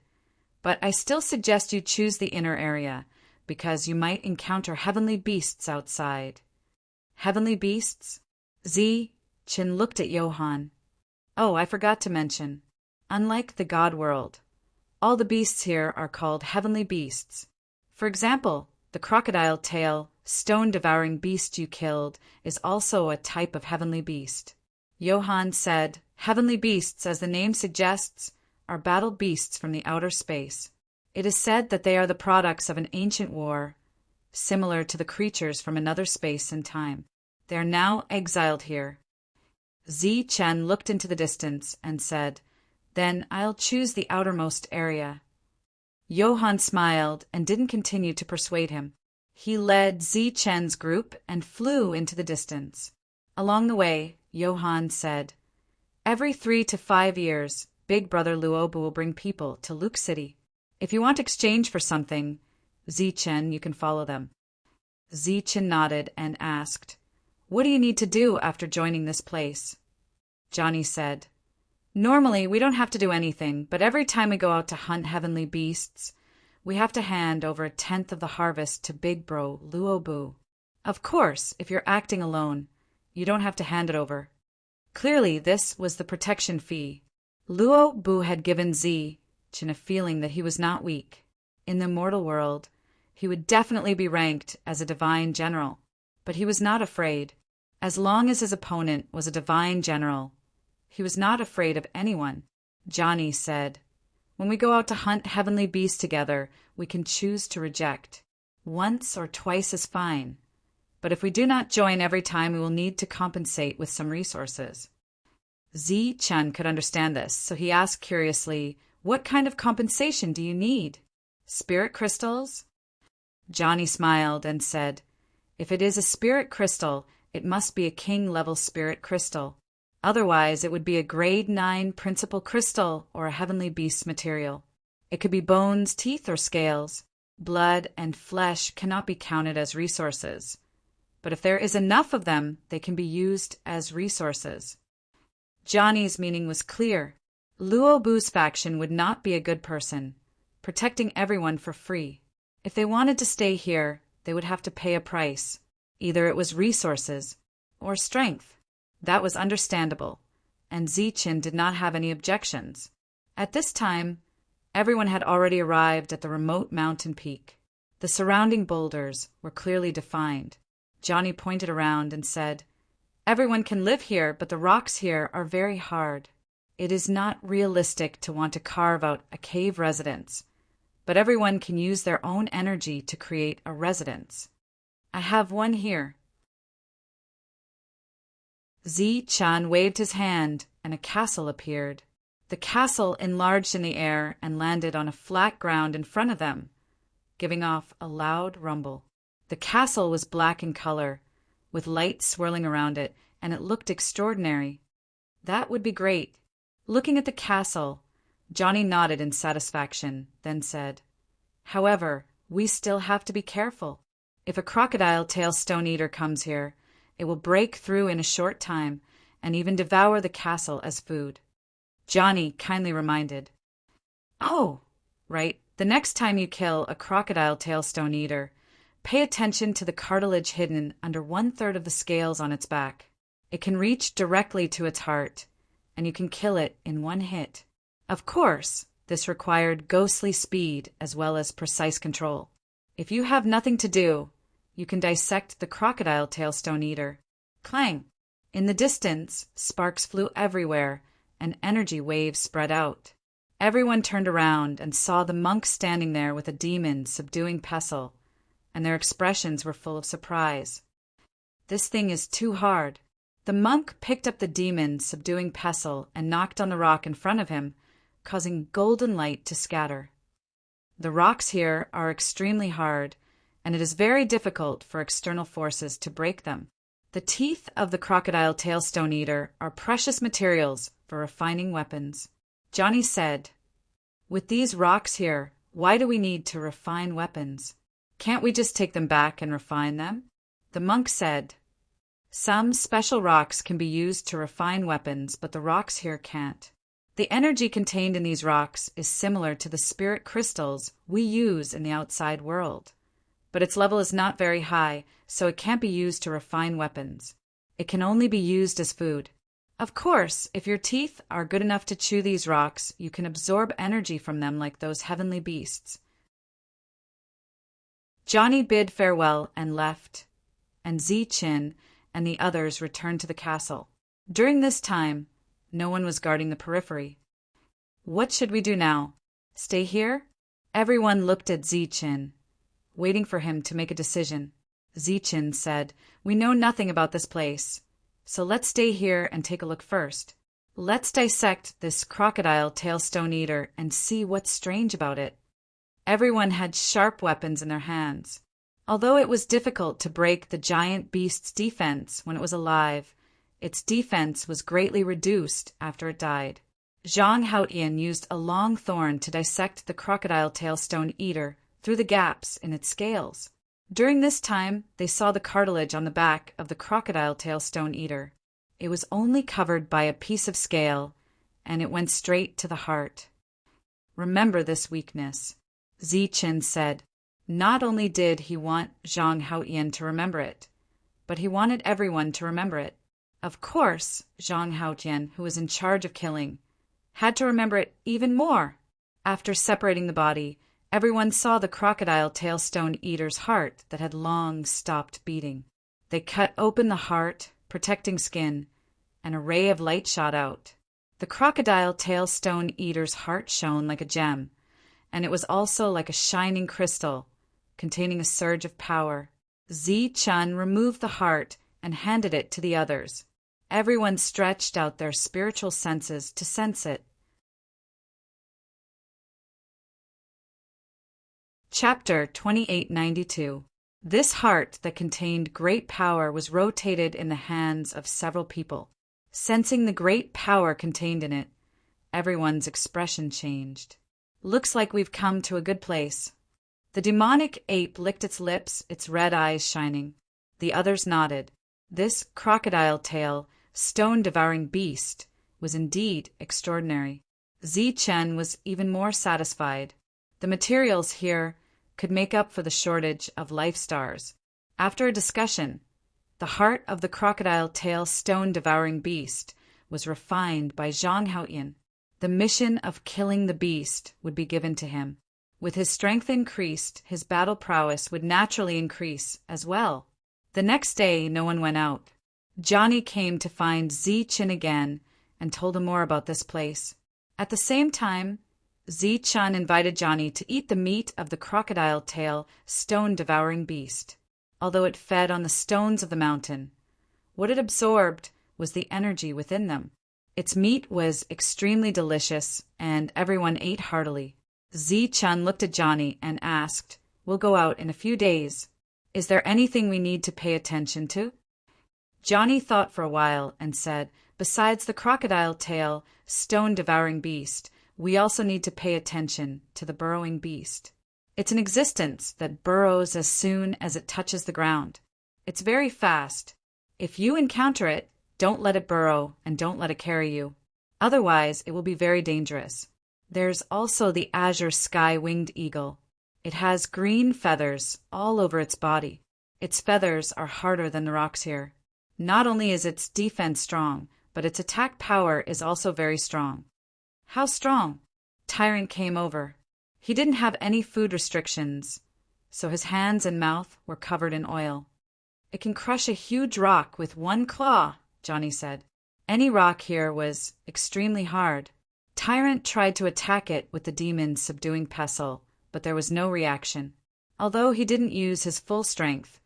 "But I still suggest you choose the inner area, because you might encounter heavenly beasts outside." "Heavenly beasts?" Zi Chen looked at Johann. "Oh, I forgot to mention. Unlike the God world, all the beasts here are called heavenly beasts. For example, the crocodile tail, stone-devouring beast you killed is also a type of heavenly beast." Johann said, "Heavenly beasts, as the name suggests, are battle beasts from the outer space. It is said that they are the products of an ancient war, similar to the creatures from another space and time. They are now exiled here." Zi Chen looked into the distance and said, "Then I'll choose the outermost area." Johann smiled and didn't continue to persuade him. He led Zi Chen's group and flew into the distance. Along the way, Johann said, "Every 3 to 5 years, Big Brother Luo Bu will bring people to Luke City. If you want exchange for something, Zi Chen, you can follow them." Zi Chen nodded and asked, "What do you need to do after joining this place?" Johnny said, "Normally, we don't have to do anything, but every time we go out to hunt heavenly beasts, we have to hand over 1/10 of the harvest to Big Bro Luo Bu. Of course, if you're acting alone, you don't have to hand it over." Clearly, this was the protection fee. Luo Bu had given Zi Chen a feeling that he was not weak. In the mortal world, he would definitely be ranked as a divine general, but he was not afraid. As long as his opponent was a divine general, he was not afraid of anyone. Johnny said, "When we go out to hunt heavenly beasts together, we can choose to reject. Once or twice is fine. But if we do not join every time, we will need to compensate with some resources." Zi Chen could understand this, so he asked curiously, "What kind of compensation do you need? Spirit crystals?" Johnny smiled and said, "If it is a spirit crystal, it must be a king-level spirit crystal. Otherwise, it would be a grade 9 principal crystal or a heavenly beast material. It could be bones, teeth, or scales. Blood and flesh cannot be counted as resources. but if there is enough of them, they can be used as resources. Johnny's meaning was clear. Luo Bu's faction would not be a good person, protecting everyone for free. If they wanted to stay here, they would have to pay a price. Either it was resources or strength. That was understandable, and Zichen did not have any objections. At this time, everyone had already arrived at the remote mountain peak. The surrounding boulders were clearly defined. Johnny pointed around and said, "Everyone can live here, but the rocks here are very hard. It is not realistic to want to carve out a cave residence, but everyone can use their own energy to create a residence. I have one here." Zichen waved his hand, and a castle appeared. The castle enlarged in the air and landed on a flat ground in front of them, giving off a loud rumble. The castle was black in color, with light swirling around it, and it looked extraordinary. That would be great. Looking at the castle, Johnny nodded in satisfaction, then said, "However, we still have to be careful. If a crocodile-tail stone-eater comes here, it will break through in a short time and even devour the castle as food." Johnny kindly reminded, "Oh, right, the next time you kill a crocodile-tail stone-eater, pay attention to the cartilage hidden under 1/3 of the scales on its back. It can reach directly to its heart, and you can kill it in one hit." Of course, this required ghostly speed as well as precise control. If you have nothing to do, you can dissect the crocodile-tail stone-eater. Clang! In the distance, sparks flew everywhere, and energy waves spread out. Everyone turned around and saw the monk standing there with a demon subduing Pestle, and their expressions were full of surprise. "This thing is too hard." The monk picked up the demon subduing Pestle and knocked on the rock in front of him, causing golden light to scatter. The rocks here are extremely hard, and it is very difficult for external forces to break them. The teeth of the crocodile-tail stone-eater are precious materials for refining weapons. Johnny said, "With these rocks here, why do we need to refine weapons? Can't we just take them back and refine them?" The monk said, "Some special rocks can be used to refine weapons, but the rocks here can't. The energy contained in these rocks is similar to the spirit crystals we use in the outside world, but its level is not very high, so it can't be used to refine weapons. It can only be used as food. Of course, if your teeth are good enough to chew these rocks, you can absorb energy from them like those heavenly beasts." Johnny bid farewell and left, and Zichen and the others returned to the castle. During this time, no one was guarding the periphery. "What should we do now? Stay here?" Everyone looked at Zichen, waiting for him to make a decision. Zichen said, "We know nothing about this place, so let's stay here and take a look first. Let's dissect this crocodile-tail stone-eater and see what's strange about it." Everyone had sharp weapons in their hands. Although it was difficult to break the giant beast's defense when it was alive, its defense was greatly reduced after it died. Zhang Haotian used a long thorn to dissect the crocodile-tail stone-eater through the gaps in its scales. During this time, they saw the cartilage on the back of the crocodile-tail stone-eater. It was only covered by a piece of scale, and it went straight to the heart. "Remember this weakness," Zichen said. Not only did he want Zhang Haotian to remember it, but he wanted everyone to remember it. Of course, Zhang Haotian, who was in charge of killing, had to remember it even more. After separating the body, everyone saw the crocodile-tail stone-eater's heart that had long stopped beating. They cut open the heart, protecting skin, and a ray of light shot out. The crocodile-tail stone-eater's heart shone like a gem, and it was also like a shining crystal, containing a surge of power. Zichen removed the heart and handed it to the others. Everyone stretched out their spiritual senses to sense it. Chapter 2892. This heart that contained great power was rotated in the hands of several people. Sensing the great power contained in it, everyone's expression changed. "Looks like we've come to a good place." The demonic ape licked its lips, its red eyes shining. The others nodded. This crocodile-tail, stone-devouring beast was indeed extraordinary. Chen was even more satisfied. The materials here could make up for the shortage of life stars. After a discussion, the heart of the crocodile-tail stone-devouring beast was refined by Zhang Haoyan. The mission of killing the beast would be given to him. With his strength increased, his battle prowess would naturally increase as well. The next day, no one went out. Johnny came to find Chen again and told him more about this place. At the same time, Chen invited Johnny to eat the meat of the crocodile-tail, stone-devouring beast. Although it fed on the stones of the mountain, what it absorbed was the energy within them. Its meat was extremely delicious, and everyone ate heartily. Chen looked at Johnny and asked, "We'll go out in a few days. Is there anything we need to pay attention to?" Johnny thought for a while and said, "Besides the crocodile-tail, stone-devouring beast, we also need to pay attention to the burrowing beast. It's an existence that burrows as soon as it touches the ground. It's very fast. If you encounter it, don't let it burrow and don't let it carry you. Otherwise, it will be very dangerous. There's also the azure sky-winged eagle. It has green feathers all over its body. Its feathers are harder than the rocks here. Not only is its defense strong, but its attack power is also very strong." "How strong?" Tyrant came over. He didn't have any food restrictions, so his hands and mouth were covered in oil. "It can crush a huge rock with one claw," Johnny said. Any rock here was extremely hard. Tyrant tried to attack it with the demon's subduing pestle, but there was no reaction. Although he didn't use his full strength,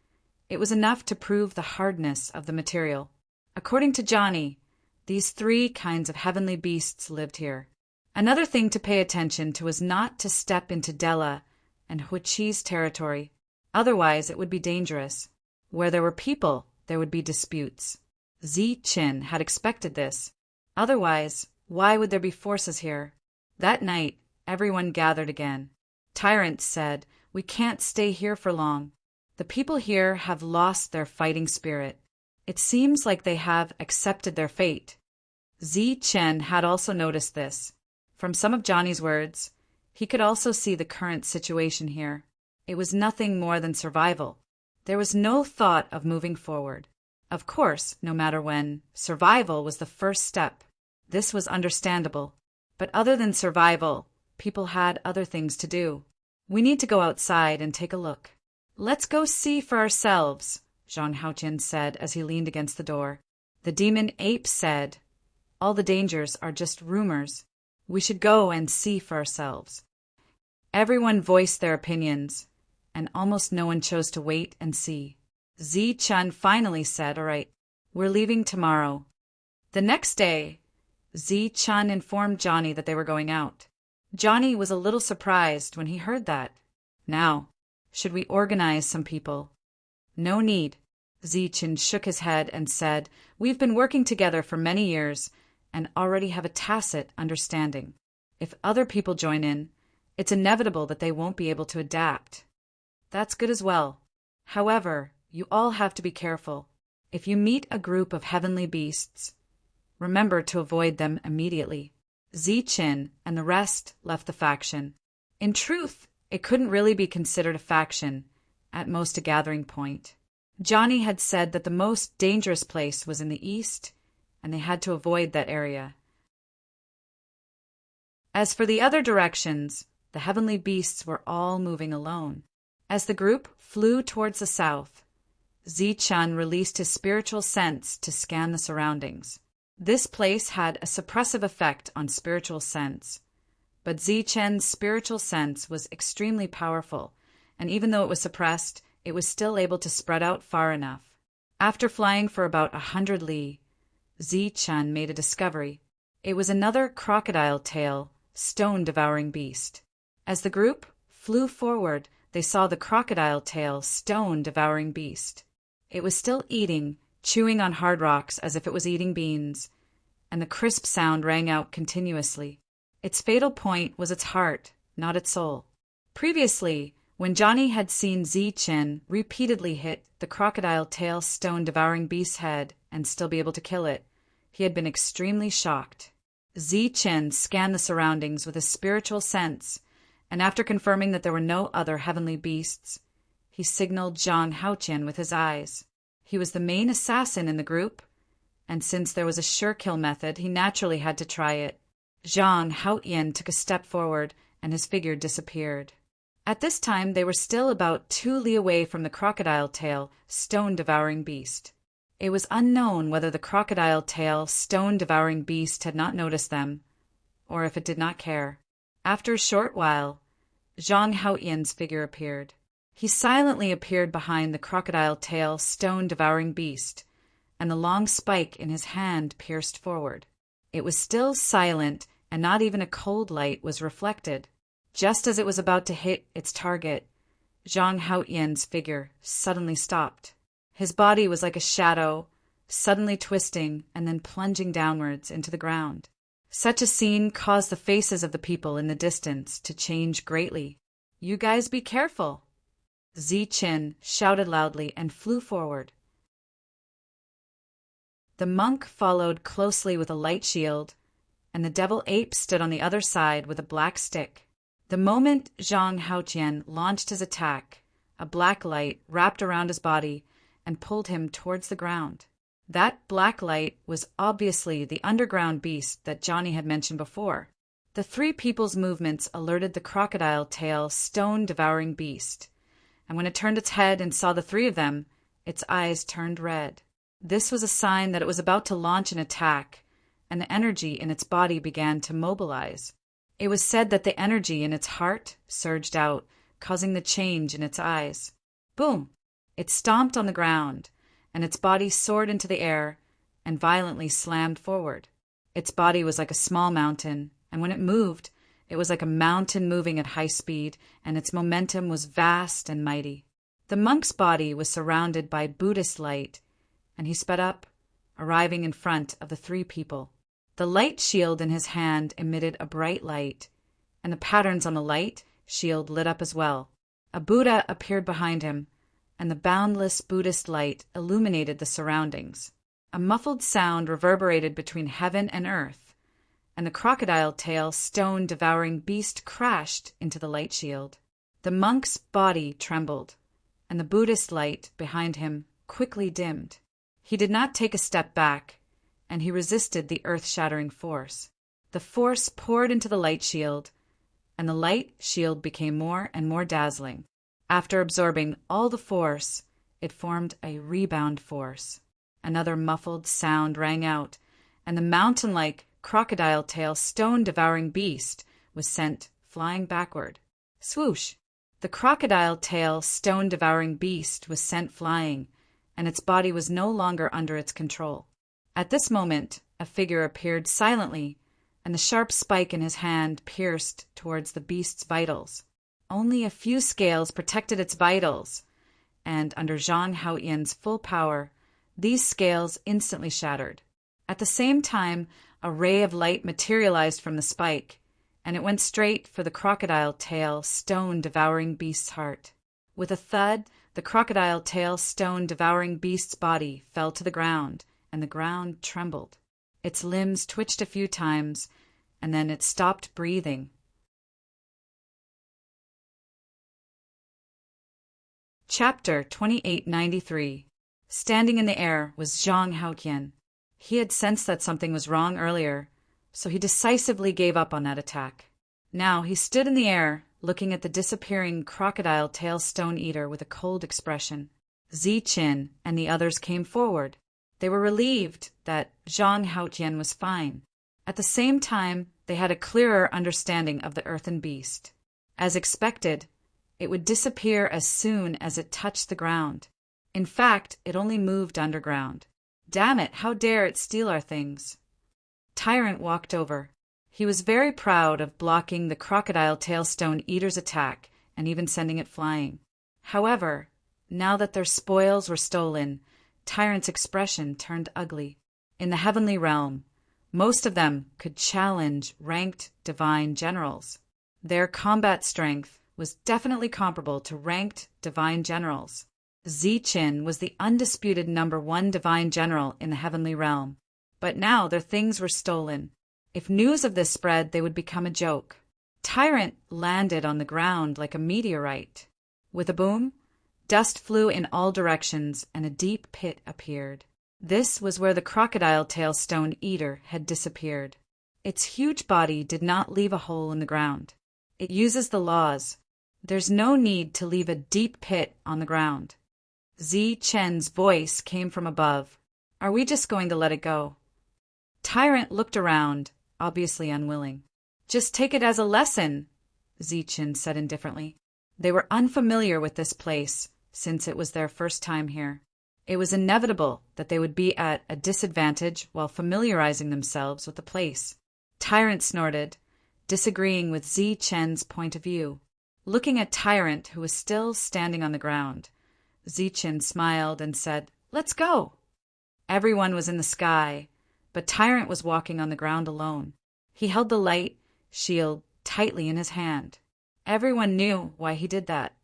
it was enough to prove the hardness of the material. According to Johnny, these 3 kinds of heavenly beasts lived here. Another thing to pay attention to was not to step into Della and Huichi's territory. Otherwise, it would be dangerous. Where there were people, there would be disputes. Chen had expected this. Otherwise, why would there be forces here? That night, everyone gathered again. Tyrant said, "We can't stay here for long. The people here have lost their fighting spirit. It seems like they have accepted their fate." Chen had also noticed this. From some of Johnny's words, he could also see the current situation here. It was nothing more than survival. There was no thought of moving forward. Of course, no matter when, survival was the first step. This was understandable. But other than survival, people had other things to do. "We need to go outside and take a look." "Let's go see for ourselves," Zhang Haoyan said as he leaned against the door. The demon ape said, "All the dangers are just rumors. We should go and see for ourselves." Everyone voiced their opinions, and almost no one chose to wait and see. Chen finally said, "All right, we're leaving tomorrow." The next day, Chen informed Johnny that they were going out. Johnny was a little surprised when he heard that. "Now, should we organize some people?" "No need." Chen shook his head and said, "We've been working together for many years and already have a tacit understanding. If other people join in, it's inevitable that they won't be able to adapt." "That's good as well. However, you all have to be careful. If you meet a group of heavenly beasts, remember to avoid them immediately." Chen and the rest left the faction. In truth, it couldn't really be considered a faction, at most a gathering point. Johnny had said that the most dangerous place was in the east, and they had to avoid that area. As for the other directions, the heavenly beasts were all moving alone. As the group flew towards the south, Chen released his spiritual sense to scan the surroundings. This place had a suppressive effect on spiritual sense, but Chen's spiritual sense was extremely powerful, and even though it was suppressed, it was still able to spread out far enough. After flying for about 100 li, Chen made a discovery. It was another crocodile-tail, stone-devouring beast. As the group flew forward, they saw the crocodile-tail, stone-devouring beast. It was still eating, chewing on hard rocks as if it was eating beans, and the crisp sound rang out continuously. Its fatal point was its heart, not its soul. Previously, When Johnny had seen Zi-Chen repeatedly hit the crocodile tail stone-devouring beast's head and still be able to kill it, he had been extremely shocked. Zi-Chen scanned the surroundings with a spiritual sense, and after confirming that there were no other heavenly beasts, he signaled Zhang Haoqian with his eyes. He was the main assassin in the group, and since there was a sure-kill method, he naturally had to try it. Zhang Haoqian took a step forward, and his figure disappeared. At this time, they were still about 2 li away from the crocodile tail, stone-devouring beast. It was unknown whether the crocodile tail, stone-devouring beast had not noticed them, or if it did not care. After a short while, Zhang Haoqian's figure appeared. He silently appeared behind the crocodile tail, stone-devouring beast, and the long spike in his hand pierced forward. It was still silent, and not even a cold light was reflected. Just as it was about to hit its target, Zhang Haoqian's figure suddenly stopped. His body was like a shadow, suddenly twisting and then plunging downwards into the ground. Such a scene caused the faces of the people in the distance to change greatly. "You guys be careful!" Zi-Chen shouted loudly and flew forward. The monk followed closely with a light shield, and the devil ape stood on the other side with a black stick. The moment Zhang Haoqian launched his attack, a black light wrapped around his body and pulled him towards the ground. That black light was obviously the underground beast that Johnny had mentioned before. The 3 people's movements alerted the crocodile tail, stone-devouring beast, and when it turned its head and saw the 3 of them, its eyes turned red. This was a sign that it was about to launch an attack, and the energy in its body began to mobilize. It was said that the energy in its heart surged out, causing the change in its eyes. Boom! It stomped on the ground, and its body soared into the air and violently slammed forward. Its body was like a small mountain, and when it moved, it was like a mountain moving at high speed, and its momentum was vast and mighty. The monk's body was surrounded by Buddhist light, and he sped up, arriving in front of the 3 people. The light shield in his hand emitted a bright light, and the patterns on the light shield lit up as well. A Buddha appeared behind him, and the boundless Buddhist light illuminated the surroundings. A muffled sound reverberated between heaven and earth, and the crocodile tail, stone-devouring beast crashed into the light shield. The monk's body trembled, and the Buddhist light behind him quickly dimmed. He did not take a step back, and he resisted the earth-shattering force. The force poured into the light shield, and the light shield became more and more dazzling. After absorbing all the force, it formed a rebound force. Another muffled sound rang out, and the mountain-like crocodile tail, stone-devouring beast was sent flying backward. Swoosh! The crocodile tail, stone-devouring beast was sent flying, and its body was no longer under its control. At this moment, a figure appeared silently, and the sharp spike in his hand pierced towards the beast's vitals. Only a few scales protected its vitals, and under Zhang Haoqian's full power, these scales instantly shattered. At the same time, a ray of light materialized from the spike, and it went straight for the crocodile tail, stone-devouring beast's heart. With a thud, the crocodile tail, stone-devouring beast's body fell to the ground, and the ground trembled. Its limbs twitched a few times, and then it stopped breathing. Chapter 2893. Standing in the air was Zhang Haoqian. He had sensed that something was wrong earlier, so he decisively gave up on that attack. Now he stood in the air, looking at the disappearing crocodile tail stone eater with a cold expression. Zi-Chen and the others came forward. They were relieved that Zhang Haoqian was fine. At the same time, they had a clearer understanding of the earthen beast. As expected, it would disappear as soon as it touched the ground. In fact, it only moved underground. Damn it, how dare it steal our things? Tyrant walked over. He was very proud of blocking the crocodile tailstone eater's attack and even sending it flying. However, now that their spoils were stolen, Tyrant's expression turned ugly. In the heavenly realm, most of them could challenge ranked divine generals. Their combat strength was definitely comparable to ranked divine generals. Ziqin was the undisputed #1 divine general in the heavenly realm. But now their things were stolen. If news of this spread, they would become a joke. Tyrant landed on the ground like a meteorite. With a boom, dust flew in all directions and a deep pit appeared. This was where the crocodile tail stone eater had disappeared. Its huge body did not leave a hole in the ground. It uses the laws. There's no need to leave a deep pit on the ground. Ziqin's voice came from above. Are we just going to let it go? Tyrant looked around, obviously unwilling. Just take it as a lesson, Ziqin said indifferently. They were unfamiliar with this place, since it was their first time here. It was inevitable that they would be at a disadvantage while familiarizing themselves with the place. Tyrant snorted, disagreeing with Ziqin's point of view. Looking at Tyrant, who was still standing on the ground, Ziqin smiled and said, "Let's go." Everyone was in the sky, but Tyrant was walking on the ground alone. He held the light shield tightly in his hand. Everyone knew why he did that.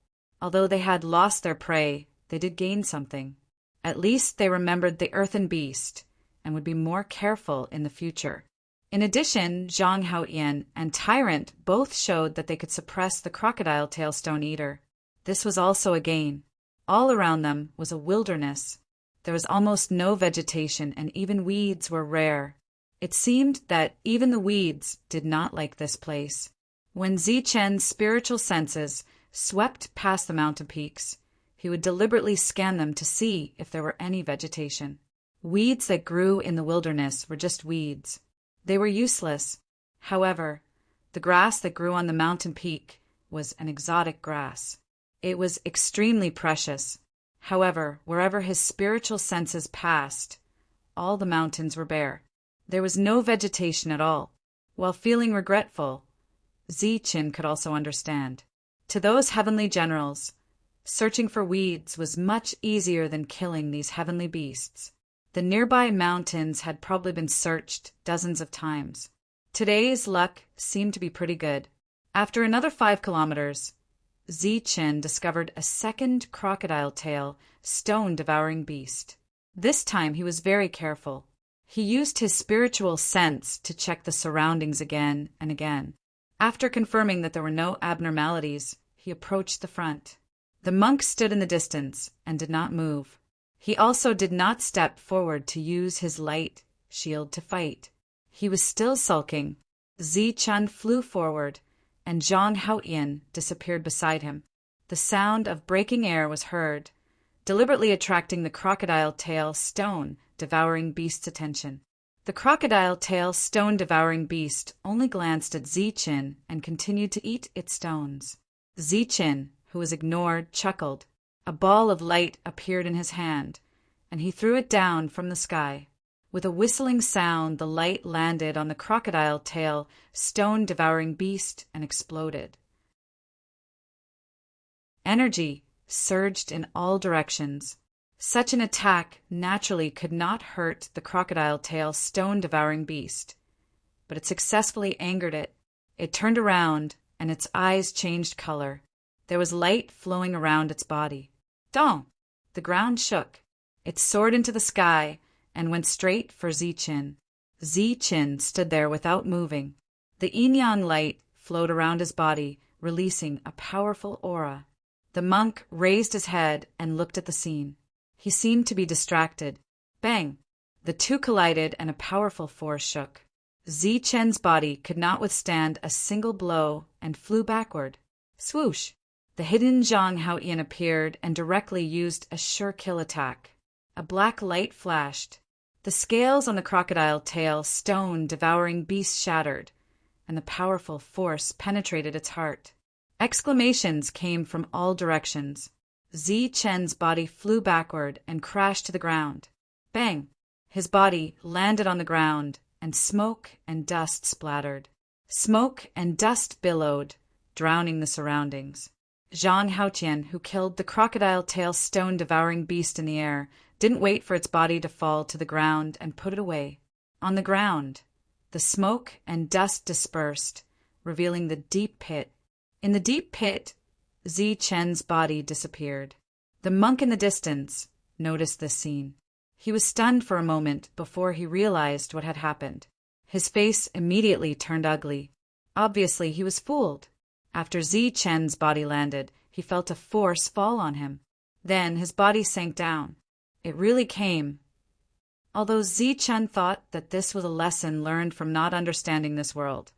Although they had lost their prey, they did gain something. At least they remembered the earthen beast and would be more careful in the future. In addition, Zhang Haoyan and Tyrant both showed that they could suppress the crocodile tail stone eater. This was also a gain. All around them was a wilderness. There was almost no vegetation, and even weeds were rare. It seemed that even the weeds did not like this place. When Ziqin's spiritual senses swept past the mountain peaks, he would deliberately scan them to see if there were any vegetation. Weeds that grew in the wilderness were just weeds. They were useless. However, the grass that grew on the mountain peak was an exotic grass. It was extremely precious. However, wherever his spiritual senses passed, all the mountains were bare. There was no vegetation at all. While feeling regretful, Ziqin could also understand. To those heavenly generals, searching for weeds was much easier than killing these heavenly beasts. The nearby mountains had probably been searched dozens of times. Today's luck seemed to be pretty good. After another 5 kilometers, Ziqin discovered a second crocodile tail, stone-devouring beast. This time he was very careful. He used his spiritual sense to check the surroundings again and again. After confirming that there were no abnormalities, he approached the front. The monk stood in the distance and did not move. He also did not step forward to use his light shield to fight. He was still sulking. Ziqin flew forward, and Zhang Haoyan disappeared beside him. The sound of breaking air was heard, deliberately attracting the crocodile tail stone-devouring beast's attention. The crocodile tail stone-devouring beast only glanced at Ziqin and continued to eat its stones. Ziqin, who was ignored, chuckled. A ball of light appeared in his hand, and he threw it down from the sky. With a whistling sound, the light landed on the crocodile tail stone-devouring beast and exploded. Energy surged in all directions. Such an attack naturally could not hurt the crocodile tail stone-devouring beast, but it successfully angered it. It turned around, and its eyes changed color. There was light flowing around its body. Dong! The ground shook. It soared into the sky and went straight for Ziqin. Ziqin stood there without moving. The yin-yang light flowed around his body, releasing a powerful aura. The monk raised his head and looked at the scene. He seemed to be distracted. Bang! The two collided and a powerful force shook. Ziqin's body could not withstand a single blow and flew backward. Swoosh! The hidden Zhang Haoyan appeared and directly used a sure kill attack. A black light flashed. The scales on the crocodile tail stone-devouring beast shattered, and the powerful force penetrated its heart. Exclamations came from all directions. Ziqin's body flew backward and crashed to the ground. Bang! His body landed on the ground, and smoke and dust splattered. Smoke and dust billowed, drowning the surroundings. Zhang Haoyan, who killed the crocodile tail stone-devouring beast in the air, didn't wait for its body to fall to the ground and put it away. On the ground, the smoke and dust dispersed, revealing the deep pit. In the deep pit Zi Chen's body disappeared. The monk in the distance noticed this scene. He was stunned for a moment before he realized what had happened. His face immediately turned ugly. Obviously, he was fooled. After Zi Chen's body landed, he felt a force fall on him. Then his body sank down. It really came. Although Zi Chen thought that this was a lesson learned from not understanding this world,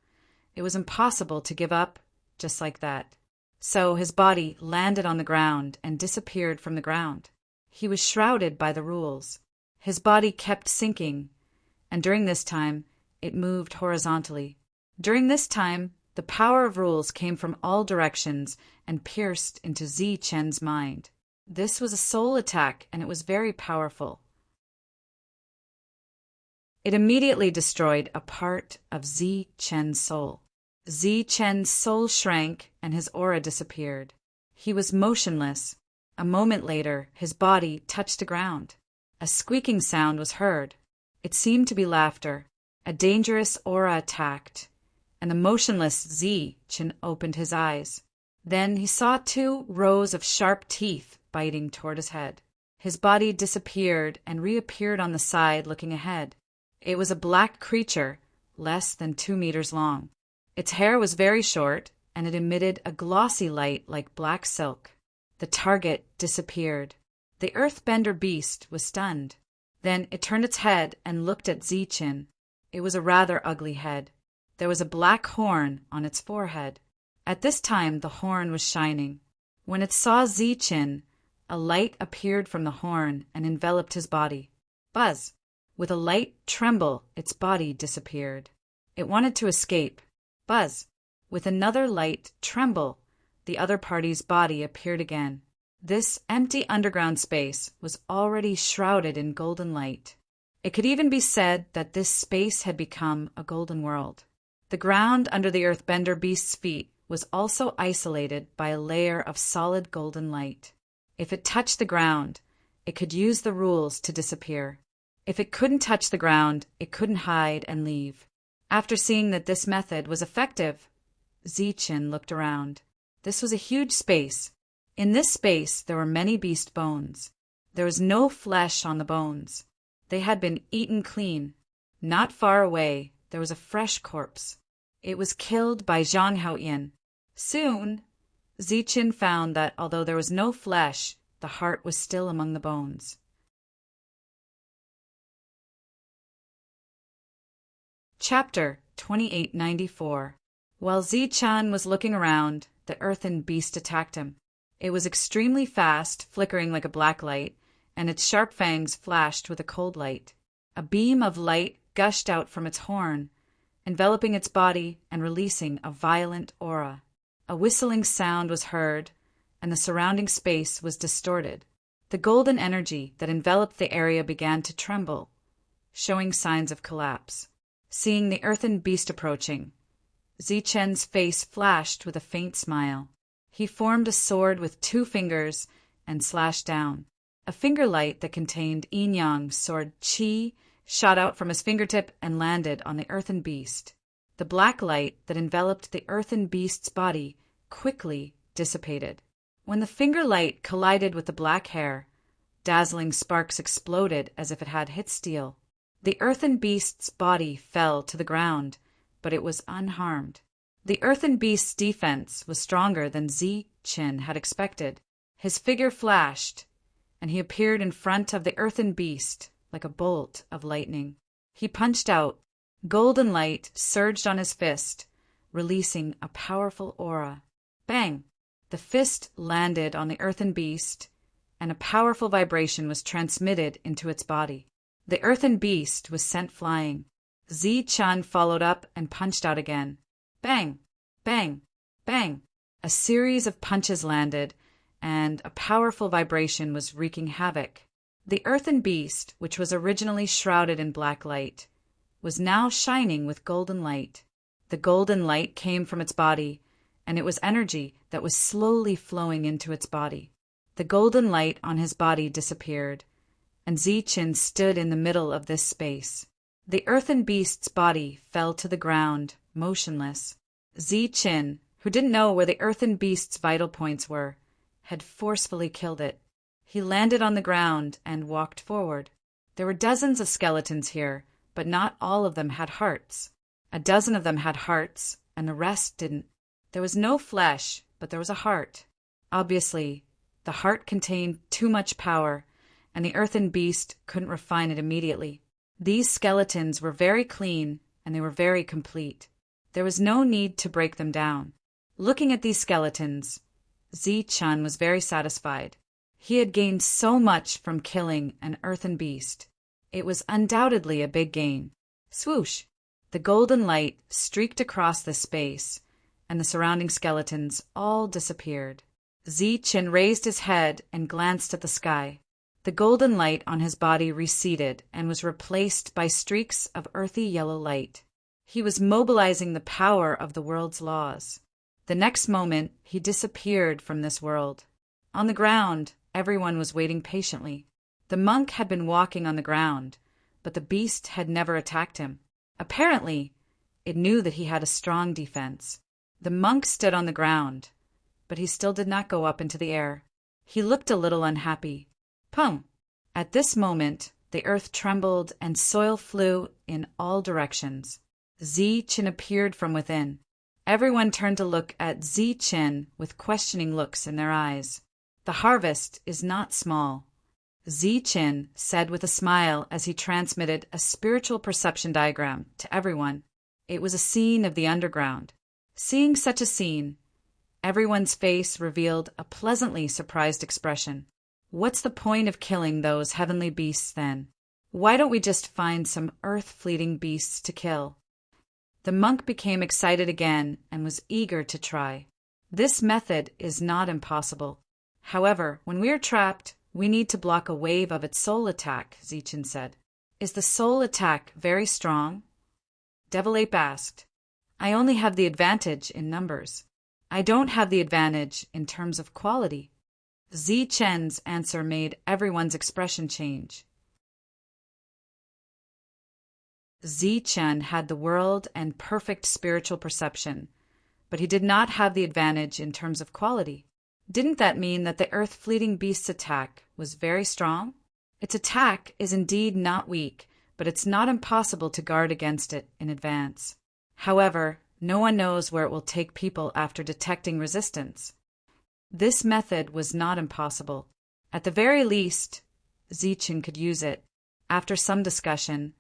it was impossible to give up just like that. So his body landed on the ground and disappeared from the ground. He was shrouded by the rules. His body kept sinking, and during this time, it moved horizontally. During this time, the power of rules came from all directions and pierced into Zi Chen's mind. This was a soul attack, and it was very powerful. It immediately destroyed a part of Zi Chen's soul. Zi Chen's soul shrank and his aura disappeared. He was motionless. A moment later, his body touched the ground. A squeaking sound was heard. It seemed to be laughter. A dangerous aura attacked, and the motionless Zi Chen opened his eyes. Then he saw 2 rows of sharp teeth biting toward his head. His body disappeared and reappeared on the side looking ahead. It was a black creature, less than 2 meters long. Its hair was very short, and it emitted a glossy light like black silk. The target disappeared. The earthbender beast was stunned. Then it turned its head and looked at Zi Chen. It was a rather ugly head. There was a black horn on its forehead. At this time, the horn was shining. When it saw Zi Chen, a light appeared from the horn and enveloped his body. Buzz! With a light tremble, its body disappeared. It wanted to escape. Buzz! With another light tremble, the other party's body appeared again. This empty underground space was already shrouded in golden light. It could even be said that this space had become a golden world. The ground under the earthbender beast's feet was also isolated by a layer of solid golden light. If it touched the ground, it could use the rules to disappear. If it couldn't touch the ground, it couldn't hide and leave. After seeing that this method was effective, Zi Chen looked around. This was a huge space. In this space, there were many beast bones. There was no flesh on the bones. They had been eaten clean. Not far away, there was a fresh corpse. It was killed by Zhang Haoyin. Soon, Zi Chen found that although there was no flesh, the heart was still among the bones. Chapter 2894. While Zi Chen was looking around, the earthen beast attacked him. It was extremely fast, flickering like a black light, and its sharp fangs flashed with a cold light. A beam of light gushed out from its horn, enveloping its body and releasing a violent aura. A whistling sound was heard, and the surrounding space was distorted. The golden energy that enveloped the area began to tremble, showing signs of collapse. Seeing the earthen beast approaching, Zi Chen's face flashed with a faint smile. He formed a sword with 2 fingers and slashed down. A finger light that contained yin-yang sword qi shot out from his fingertip and landed on the earthen beast. The black light that enveloped the earthen beast's body quickly dissipated. When the finger light collided with the black hair, dazzling sparks exploded as if it had hit steel. The earthen beast's body fell to the ground, but it was unharmed. The earthen beast's defense was stronger than Zi Chen had expected. His figure flashed, and he appeared in front of the earthen beast like a bolt of lightning. He punched out. Golden light surged on his fist, releasing a powerful aura. Bang! The fist landed on the earthen beast, and a powerful vibration was transmitted into its body. The earthen beast was sent flying. Zi Chen followed up and punched out again. Bang! Bang! Bang! A series of punches landed, and a powerful vibration was wreaking havoc. The earthen beast, which was originally shrouded in black light, was now shining with golden light. The golden light came from its body, and it was energy that was slowly flowing into its body. The golden light on his body disappeared, and Zi Chen stood in the middle of this space. The earthen beast's body fell to the ground, motionless. Zi Chen, who didn't know where the earthen beast's vital points were, had forcefully killed it. He landed on the ground and walked forward. There were dozens of skeletons here, but not all of them had hearts. A dozen of them had hearts, and the rest didn't. There was no flesh, but there was a heart. Obviously, the heart contained too much power, and the earthen beast couldn't refine it immediately. These skeletons were very clean, and they were very complete. There was no need to break them down. Looking at these skeletons, Zi-Chun was very satisfied. He had gained so much from killing an earthen beast. It was undoubtedly a big gain. Swoosh! The golden light streaked across the space, and the surrounding skeletons all disappeared. Zi-Chun raised his head and glanced at the sky. The golden light on his body receded and was replaced by streaks of earthy yellow light. He was mobilizing the power of the world's laws. The next moment, he disappeared from this world. On the ground, everyone was waiting patiently. The monk had been walking on the ground, but the beast had never attacked him. Apparently, it knew that he had a strong defense. The monk stood on the ground, but he still did not go up into the air. He looked a little unhappy. Pum! At this moment, the earth trembled and soil flew in all directions. Zi-Chun appeared from within. Everyone turned to look at Zi-Chun with questioning looks in their eyes. The harvest is not small, Zi-Chun said with a smile as he transmitted a spiritual perception diagram to everyone. It was a scene of the underground. Seeing such a scene, everyone's face revealed a pleasantly surprised expression. What's the point of killing those heavenly beasts then? Why don't we just find some earth-fleeting beasts to kill? The monk became excited again and was eager to try. This method is not impossible. However, when we are trapped, we need to block a wave of its soul attack, Zi-Chun said. Is the soul attack very strong? Devil Ape asked. I only have the advantage in numbers. I don't have the advantage in terms of quality. Zi-Chun's answer made everyone's expression change. Zi-Chun had the world and perfect spiritual perception, but he did not have the advantage in terms of quality. Didn't that mean that the earth-fleeting beast's attack was very strong? Its attack is indeed not weak, but it's not impossible to guard against it in advance. However, no one knows where it will take people after detecting resistance. This method was not impossible. At the very least, Zi-Chun could use it. After some discussion,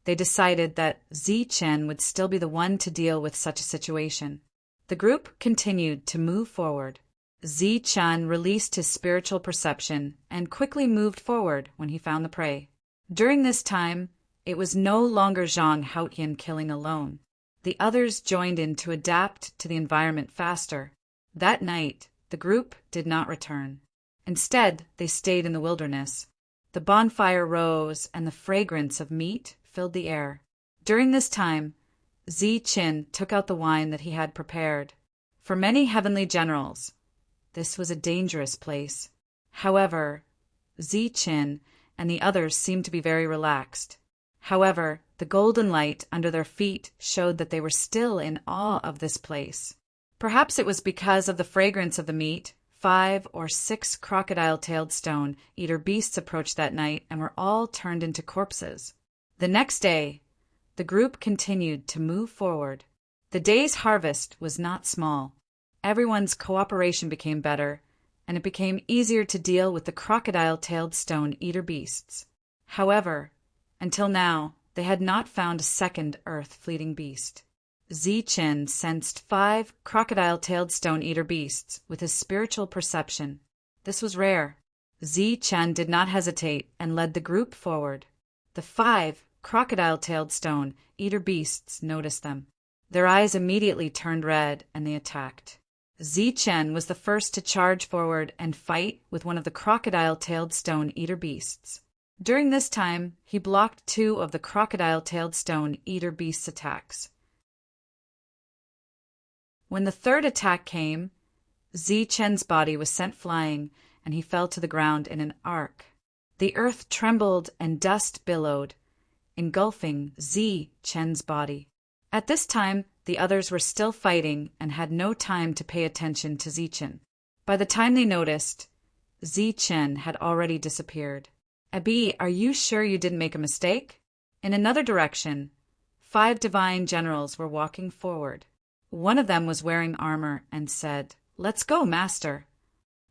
they decided that Zi-Chun would still be the one to deal with such a situation. The group continued to move forward. Zi-Chun released his spiritual perception and quickly moved forward when he found the prey. During this time, it was no longer Zhang Haotian killing alone. The others joined in to adapt to the environment faster. That night, the group did not return. Instead, they stayed in the wilderness. The bonfire rose and the fragrance of meat filled the air. During this time, Zi-Chun took out the wine that he had prepared. For many heavenly generals, this was a dangerous place. However, Zi-Chun and the others seemed to be very relaxed. However, the golden light under their feet showed that they were still in awe of this place. Perhaps it was because of the fragrance of the meat. 5 or 6 crocodile-tailed stone-eater beasts approached that night and were all turned into corpses. The next day, the group continued to move forward. The day's harvest was not small. Everyone's cooperation became better, and it became easier to deal with the crocodile-tailed stone-eater beasts. However, until now, they had not found a second earth-fleeting beast. Zi-Chun sensed 5 crocodile-tailed stone-eater beasts with his spiritual perception. This was rare. Zi-Chun did not hesitate and led the group forward. The 5 crocodile-tailed stone-eater beasts noticed them. Their eyes immediately turned red and they attacked. Zi-Chun was the first to charge forward and fight with one of the crocodile-tailed stone-eater beasts. During this time, he blocked 2 of the crocodile-tailed stone-eater beasts' attacks. When the third attack came, Zi-Chun's body was sent flying, and he fell to the ground in an arc. The earth trembled and dust billowed, engulfing Zi-Chun's body. At this time, The others were still fighting and had no time to pay attention to Zichen. By the time they noticed, Zichen had already disappeared. Abi, are you sure you didn't make a mistake? In another direction, 5 divine generals were walking forward. One of them was wearing armor and said, "Let's go, master."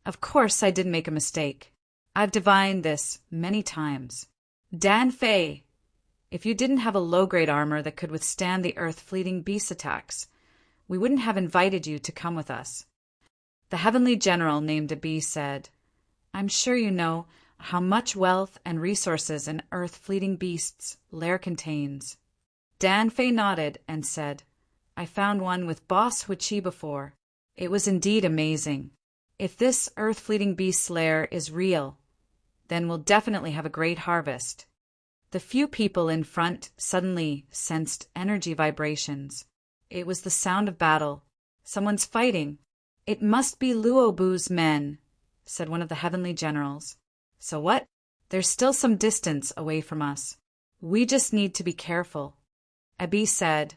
Of course I didn't make a mistake. I've divined this many times. Dan Fei, if you didn't have a low-grade armor that could withstand the earth-fleeting beast attacks, we wouldn't have invited you to come with us. The heavenly general named Abi said, "I'm sure you know how much wealth and resources an earth-fleeting beast's lair contains." Dan Fei nodded and said, "I found one with Boss Huichi before. It was indeed amazing. If this earth-fleeting beast's lair is real, then we'll definitely have a great harvest." The few people in front suddenly sensed energy vibrations. It was the sound of battle. Someone's fighting. "It must be Luobu's men," said one of the heavenly generals. "So what? There's still some distance away from us. We just need to be careful." Abi said,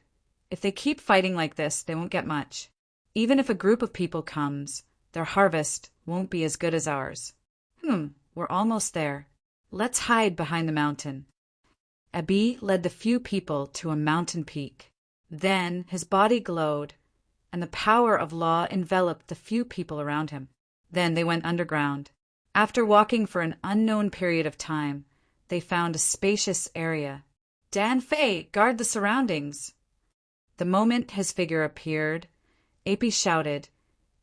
"If they keep fighting like this, they won't get much. Even if a group of people comes, their harvest won't be as good as ours." We're almost there. Let's hide behind the mountain." Abi led the few people to a mountain peak. Then his body glowed, and the power of law enveloped the few people around him. Then they went underground. After walking for an unknown period of time, they found a spacious area. "Dan Fei, guard the surroundings." The moment his figure appeared, Abi shouted,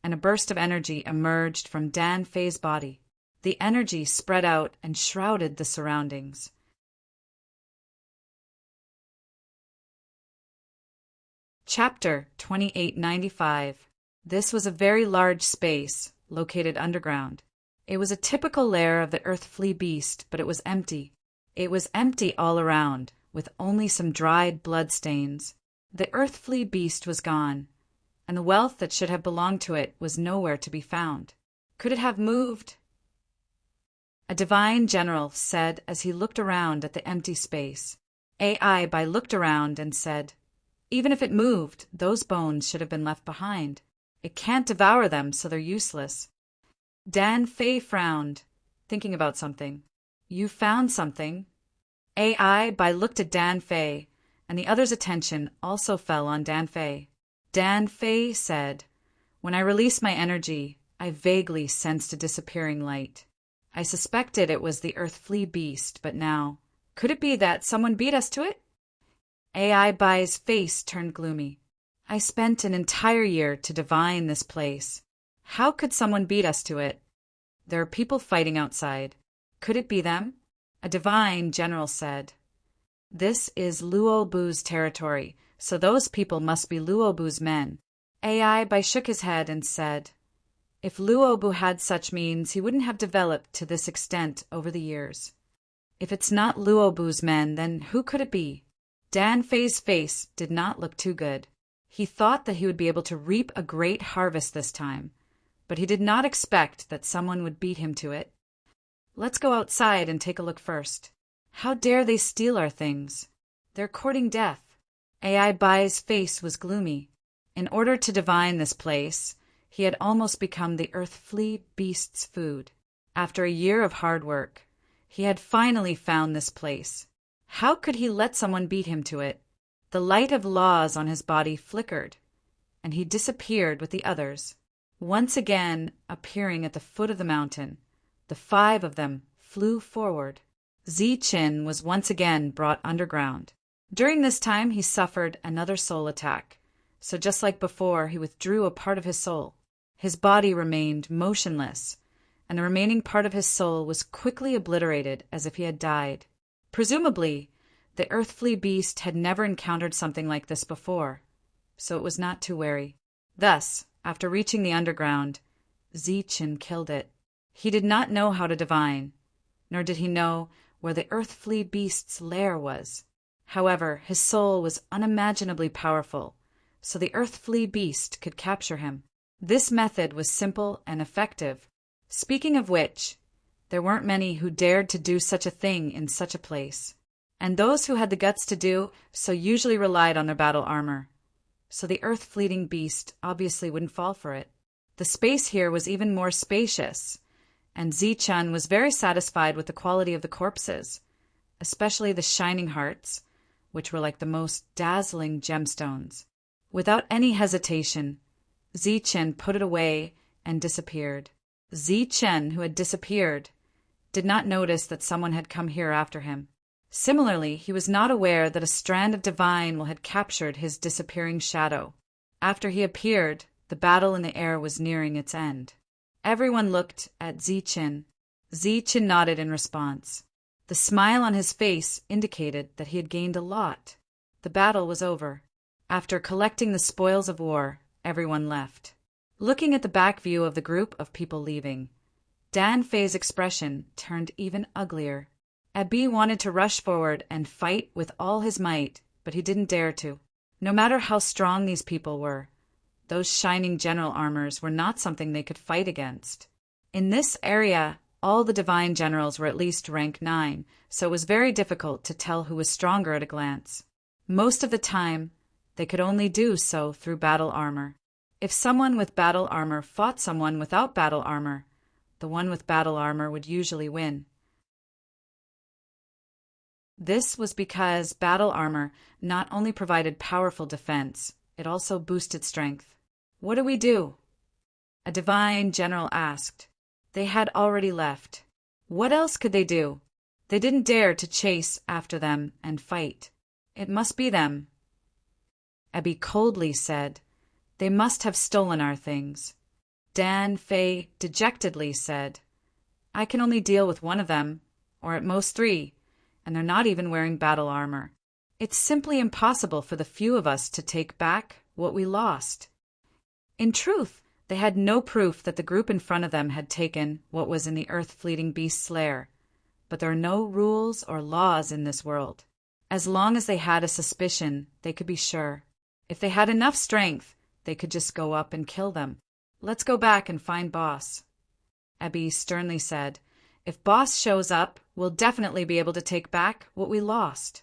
and a burst of energy emerged from Dan Fei's body. The energy spread out and shrouded the surroundings. Chapter 2895. This was a very large space, located underground. It was a typical lair of the earth flea beast, but it was empty. It was empty all around, with only some dried blood stains. The earth flea beast was gone, and the wealth that should have belonged to it was nowhere to be found. Could it have moved? A divine general said as he looked around at the empty space. Ai looked around and said, "Even if it moved, those bones should have been left behind. It can't devour them, so they're useless." Dan Fei frowned, thinking about something. "You found something?" Ai looked at Dan Fei, and the other's attention also fell on Dan Fei. Dan Fei said, "When I released my energy, I vaguely sensed a disappearing light. I suspected it was the earth flea beast, but now, could it be that someone beat us to it?" Bai's face turned gloomy. "I spent an entire year to divine this place. How could someone beat us to it? There are people fighting outside. Could it be them?" A divine general said, "This is Luobu's territory, so those people must be Luobu's men." Bai shook his head and said, "If Luobu had such means, he wouldn't have developed to this extent over the years. If it's not Luobu's men, then who could it be?" Dan Fei's face did not look too good. He thought that he would be able to reap a great harvest this time, but he did not expect that someone would beat him to it. "Let's go outside and take a look first. How dare they steal our things? They're courting death." Bai's face was gloomy. In order to divine this place, he had almost become the earth flea beast's food. After a year of hard work, he had finally found this place. How could he let someone beat him to it? The light of laws on his body flickered, and he disappeared with the others. Once again appearing at the foot of the mountain, the 5 of them flew forward. Zichen was once again brought underground. During this time he suffered another soul attack, so just like before, he withdrew a part of his soul. His body remained motionless, and the remaining part of his soul was quickly obliterated as if he had died. Presumably, the earth flea beast had never encountered something like this before, so it was not too wary. Thus, after reaching the underground, Zichen killed it. He did not know how to divine, nor did he know where the earth flea beast's lair was. However, his soul was unimaginably powerful, so the earth flea beast could capture him. This method was simple and effective. Speaking of which, there weren't many who dared to do such a thing in such a place, and those who had the guts to do so usually relied on their battle armor. so the earth-fleeting beast obviously wouldn't fall for it. The space here was even more spacious, and Zi-Chun was very satisfied with the quality of the corpses, especially the shining hearts, which were like the most dazzling gemstones. Without any hesitation, Zi-Chun put it away and disappeared. Zi-Chun, who had disappeared, did not notice that someone had come here after him. Similarly, he was not aware that a strand of divine had captured his disappearing shadow. After he appeared, the battle in the air was nearing its end. Everyone looked at Zi-Chun. Zi-Chun nodded in response. The smile on his face indicated that he had gained a lot. The battle was over. After collecting the spoils of war, everyone left. Looking at the back view of the group of people leaving, Dan Fei's expression turned even uglier. Abi wanted to rush forward and fight with all his might, but he didn't dare to. No matter how strong these people were, those shining general armors were not something they could fight against. In this area, all the divine generals were at least rank 9, so it was very difficult to tell who was stronger at a glance. Most of the time, they could only do so through battle armor. If someone with battle armor fought someone without battle armor, the one with battle armor would usually win. This was because battle armor not only provided powerful defense, it also boosted strength. "What do we do?" a divine general asked. They had already left. What else could they do? They didn't dare to chase after them and fight. It must be them. Abi coldly said, "They must have stolen our things." Dan Fei dejectedly said, "I can only deal with one of them, or at most 3, and they're not even wearing battle armor. It's simply impossible for the few of us to take back what we lost." In truth, they had no proof that the group in front of them had taken what was in the earth-fleeting beast's lair, but there are no rules or laws in this world. As long as they had a suspicion, they could be sure. If they had enough strength, they could just go up and kill them. "Let's go back and find Boss," Abi sternly said. "If Boss shows up, we'll definitely be able to take back what we lost."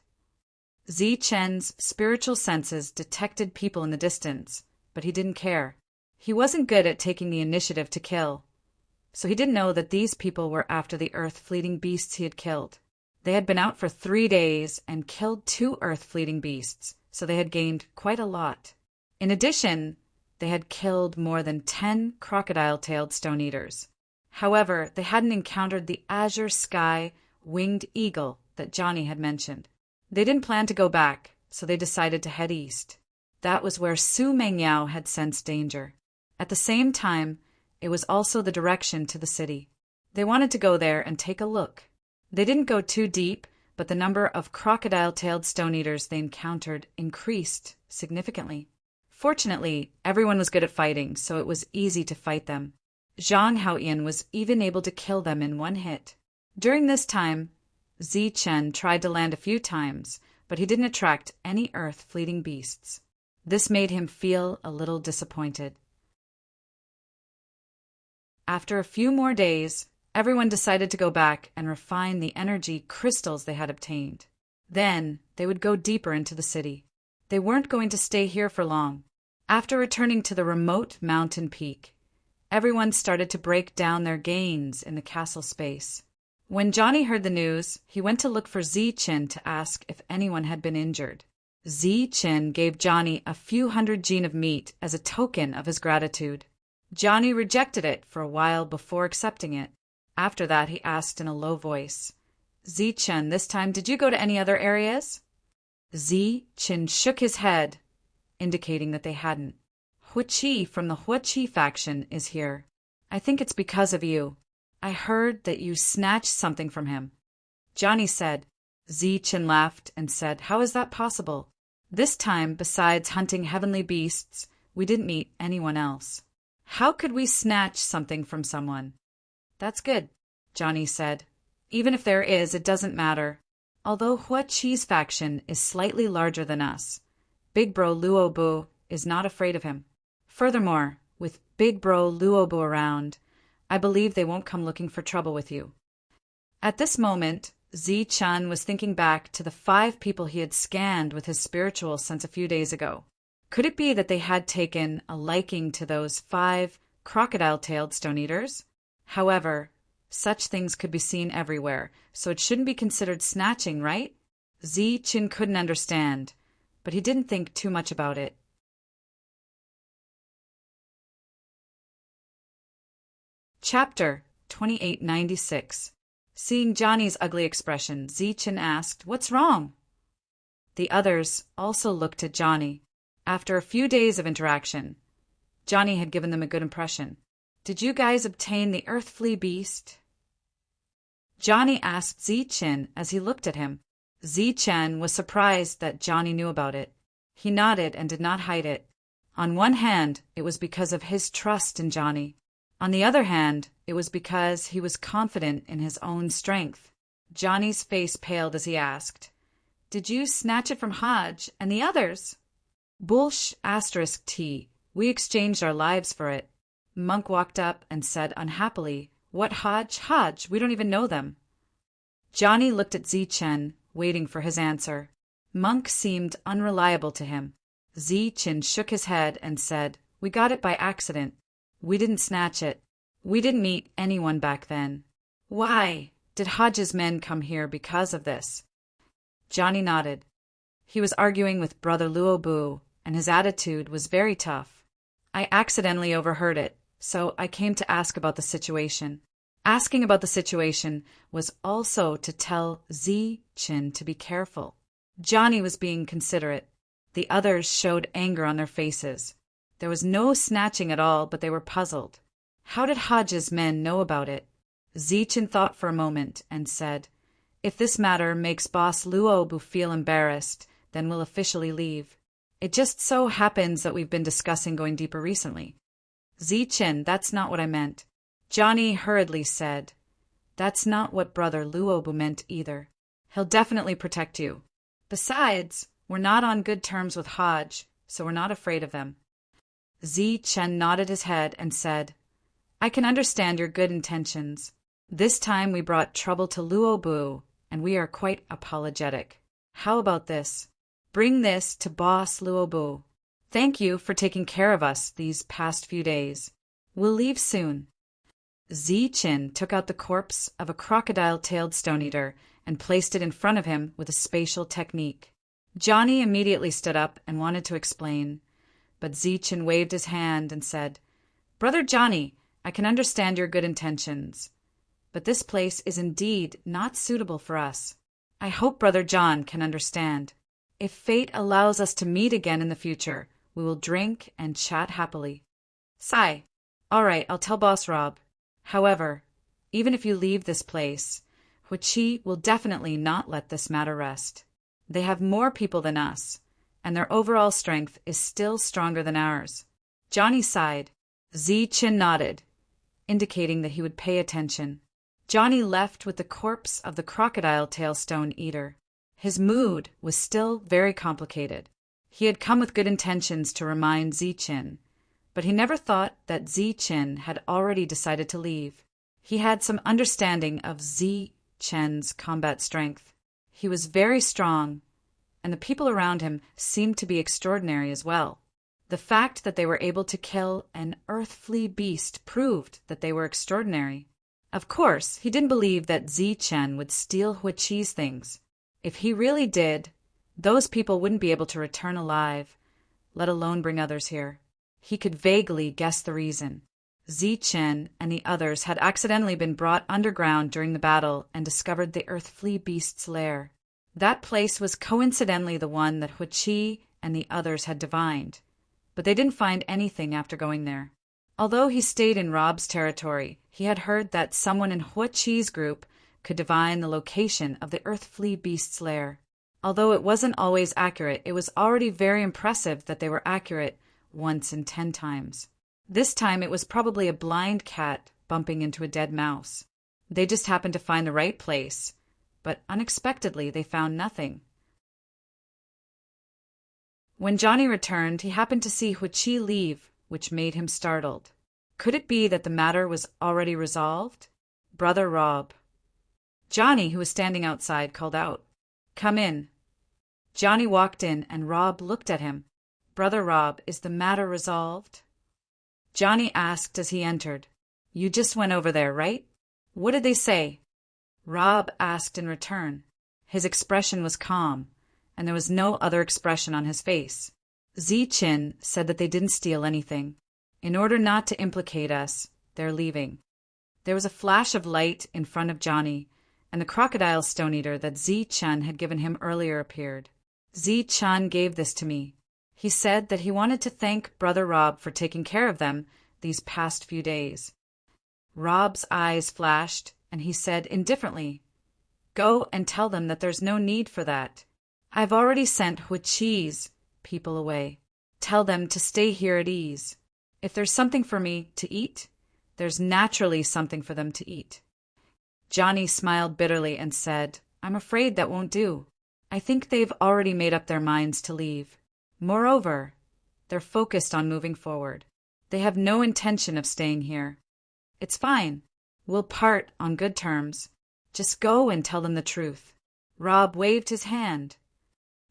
Zi-Chen's spiritual senses detected people in the distance, but he didn't care. He wasn't good at taking the initiative to kill, so he didn't know that these people were after the earth-fleeting beasts he had killed. They had been out for 3 days and killed 2 earth-fleeting beasts, so they had gained quite a lot. In addition, they had killed more than 10 crocodile-tailed stone-eaters. However, they hadn't encountered the azure sky winged eagle that Johnny had mentioned. They didn't plan to go back, so they decided to head east. That was where Su Mengyao had sensed danger. At the same time, it was also the direction to the city. They wanted to go there and take a look. They didn't go too deep, but the number of crocodile-tailed stone-eaters they encountered increased significantly. Fortunately, everyone was good at fighting, so it was easy to fight them. Zhang Haoyan was even able to kill them in 1 hit. During this time, Zi-Chun tried to land a few times, but he didn't attract any earth-fleeting beasts. This made him feel a little disappointed. After a few more days, everyone decided to go back and refine the energy crystals they had obtained. Then, they would go deeper into the city. They weren't going to stay here for long. After returning to the remote mountain peak, everyone started to break down their gains in the castle space. When Johnny heard the news, he went to look for Zi-Chun to ask if anyone had been injured. Zi-Chun gave Johnny a few hundred gene of meat as a token of his gratitude. Johnny rejected it for a while before accepting it. After that, he asked in a low voice, "Zi-Chun, this time did you go to any other areas?" Zi-Chun shook his head, indicating that they hadn't. "Huiqi from the Huiqi faction is here. I think it's because of you. I heard that you snatched something from him," Johnny said. Zi-Chun laughed and said, "How is that possible? This time, besides hunting heavenly beasts, we didn't meet anyone else. How could we snatch something from someone?" "That's good," Johnny said. "Even if there is, it doesn't matter. Although Huiqi's faction is slightly larger than us, Big Bro Luobu is not afraid of him. Furthermore, with Big Bro Luobu around, I believe they won't come looking for trouble with you." At this moment, Zi-Chun was thinking back to the 5 people he had scanned with his spiritual sense a few days ago. Could it be that they had taken a liking to those 5 crocodile-tailed stone-eaters? However, such things could be seen everywhere, so it shouldn't be considered snatching, right? Zichen couldn't understand, but he didn't think too much about it. Chapter 2896. Seeing Johnny's ugly expression, Zichen asked, "What's wrong?" The others also looked at Johnny. After a few days of interaction, Johnny had given them a good impression. "Did you guys obtain the earth flea beast?" Johnny asked Zichen as he looked at him. Zichen was surprised that Johnny knew about it. He nodded and did not hide it. On one hand, it was because of his trust in Johnny. On the other hand, it was because he was confident in his own strength. Johnny's face paled as he asked, "Did you snatch it from Hodge and the others?" "Bullsh *T. We exchanged our lives for it." Monk walked up and said unhappily, "What Hodge? Hodge, we don't even know them." Johnny looked at Zichen, waiting for his answer. Monk seemed unreliable to him. Zichen shook his head and said, "We got it by accident. We didn't snatch it. We didn't meet anyone back then." "Why? Did Hodge's men come here because of this?" Johnny nodded. He was arguing with Brother Luobu, and his attitude was very tough. "I accidentally overheard it, so I came to ask about the situation." Asking about the situation was also to tell Zichen to be careful. Johnny was being considerate. The others showed anger on their faces. There was no snatching at all, but they were puzzled. How did Hodge's men know about it? Zichen thought for a moment and said, "If this matter makes Boss Luobu feel embarrassed, then we'll officially leave. It just so happens that we've been discussing going deeper recently." "Zichen, that's not what I meant." Johnny hurriedly said, "That's not what Brother Luobu meant either. He'll definitely protect you. Besides, we're not on good terms with Hodge, so we're not afraid of them." Zichen nodded his head and said, "I can understand your good intentions. This time we brought trouble to Luobu, and we are quite apologetic. How about this? Bring this to Boss Luobu. Thank you for taking care of us these past few days. We'll leave soon." Zichen took out the corpse of a crocodile-tailed stone-eater and placed it in front of him with a spatial technique. Johnny immediately stood up and wanted to explain, but Zichen waved his hand and said, "Brother Johnny, I can understand your good intentions, but this place is indeed not suitable for us. I hope Brother John can understand. If fate allows us to meet again in the future, we will drink and chat happily." "Sigh. All right, I'll tell Boss Rob. However, even if you leave this place, Huichi will definitely not let this matter rest. They have more people than us, and their overall strength is still stronger than ours." Johnny sighed. Zichen nodded, indicating that he would pay attention. Johnny left with the corpse of the crocodile-tail stone-eater. His mood was still very complicated. He had come with good intentions to remind Zichen, but he never thought that Zichen had already decided to leave. He had some understanding of Zichen's combat strength. He was very strong, and the people around him seemed to be extraordinary as well. The fact that they were able to kill an earth flea beast proved that they were extraordinary. Of course, he didn't believe that Zichen would steal Huichi's things. If he really did, those people wouldn't be able to return alive, let alone bring others here. He could vaguely guess the reason. Zichen and the others had accidentally been brought underground during the battle and discovered the earth flea beast's lair. That place was coincidentally the one that Huichi and the others had divined, but they didn't find anything after going there. Although he stayed in Rob's territory, he had heard that someone in Huichi's group could divine the location of the earth flea beast's lair. Although it wasn't always accurate, it was already very impressive that they were accurate once in 10 times. This time it was probably a blind cat bumping into a dead mouse. They just happened to find the right place, but unexpectedly they found nothing. When Johnny returned, he happened to see Huichi leave, which made him startled. Could it be that the matter was already resolved? Brother Rob. Johnny, who was standing outside, called out, "Come in." Johnny walked in, and Rob looked at him. Brother Rob, is the matter resolved? Johnny asked as he entered. You just went over there, right? What did they say? Rob asked in return. His expression was calm, and there was no other expression on his face. Chin said that they didn't steal anything. In order not to implicate us, they're leaving. There was a flash of light in front of Johnny, and the crocodile stone-eater that Chen had given him earlier appeared. Chen gave this to me. He said that he wanted to thank Brother Rob for taking care of them these past few days. Rob's eyes flashed, and he said indifferently, Go and tell them that there's no need for that. I've already sent Huichi's people away. Tell them to stay here at ease. If there's something for me to eat, there's naturally something for them to eat. Johnny smiled bitterly and said, I'm afraid that won't do. I think they've already made up their minds to leave. Moreover, they're focused on moving forward. They have no intention of staying here. It's fine. We'll part on good terms. Just go and tell them the truth. Rob waved his hand.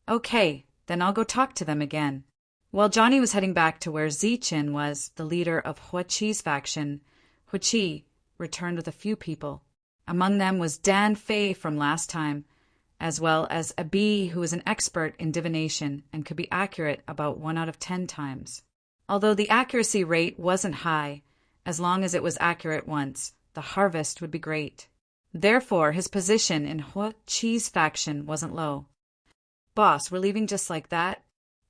Okay, then I'll go talk to them again. While Johnny was heading back to where Chen was, the leader of Huichi's faction, Huichi returned with a few people. Among them was Dan Fei from last time, as well as Abi, who was an expert in divination and could be accurate about 1 out of 10 times. Although the accuracy rate wasn't high, as long as it was accurate once, the harvest would be great. Therefore, his position in Huichi's faction wasn't low. Boss, we're leaving just like that?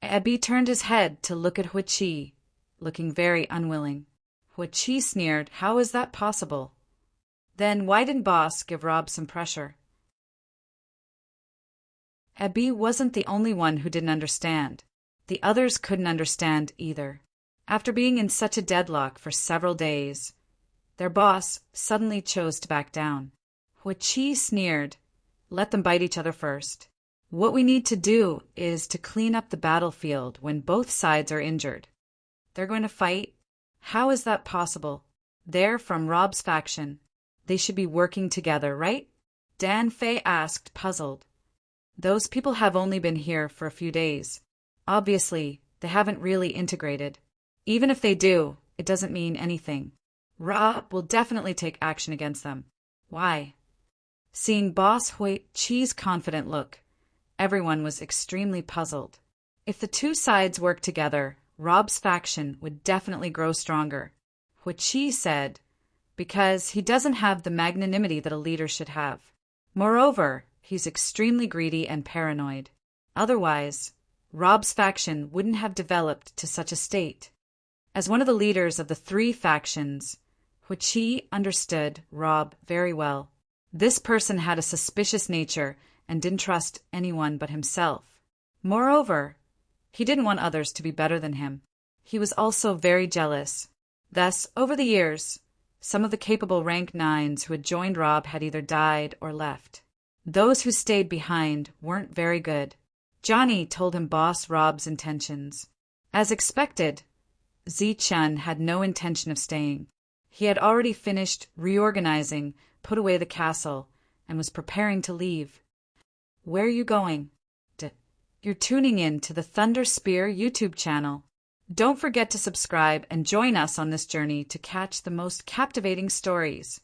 Abi turned his head to look at Huichi, looking very unwilling. Huichi sneered, How is that possible? Then why didn't Boss give Rob some pressure? Abi wasn't the only one who didn't understand. The others couldn't understand either. After being in such a deadlock for several days, their boss suddenly chose to back down. Huichi sneered, Let them bite each other first. What we need to do is to clean up the battlefield when both sides are injured. They're going to fight? How is that possible? They're from Rob's faction. They should be working together, right? Dan Fei asked, puzzled. Those people have only been here for a few days. Obviously, they haven't really integrated. Even if they do, it doesn't mean anything. Rob will definitely take action against them. Why? Seeing Boss Huichi's confident look, everyone was extremely puzzled. If the two sides work together, Rob's faction would definitely grow stronger. Huichi said, because he doesn't have the magnanimity that a leader should have. Moreover, he's extremely greedy and paranoid. Otherwise, Rob's faction wouldn't have developed to such a state. As one of the leaders of the 3 factions, Huichi understood Rob very well. This person had a suspicious nature and didn't trust anyone but himself. Moreover, he didn't want others to be better than him. He was also very jealous. Thus, over the years, some of the capable rank 9s who had joined Rob had either died or left. Those who stayed behind weren't very good. Johnny told him Boss Rob's intentions. As expected, Chen had no intention of staying. He had already finished reorganizing, put away the castle, and was preparing to leave. Where are you going? You're tuning in to the Thunder Spear YouTube channel. Don't forget to subscribe and join us on this journey to catch the most captivating stories.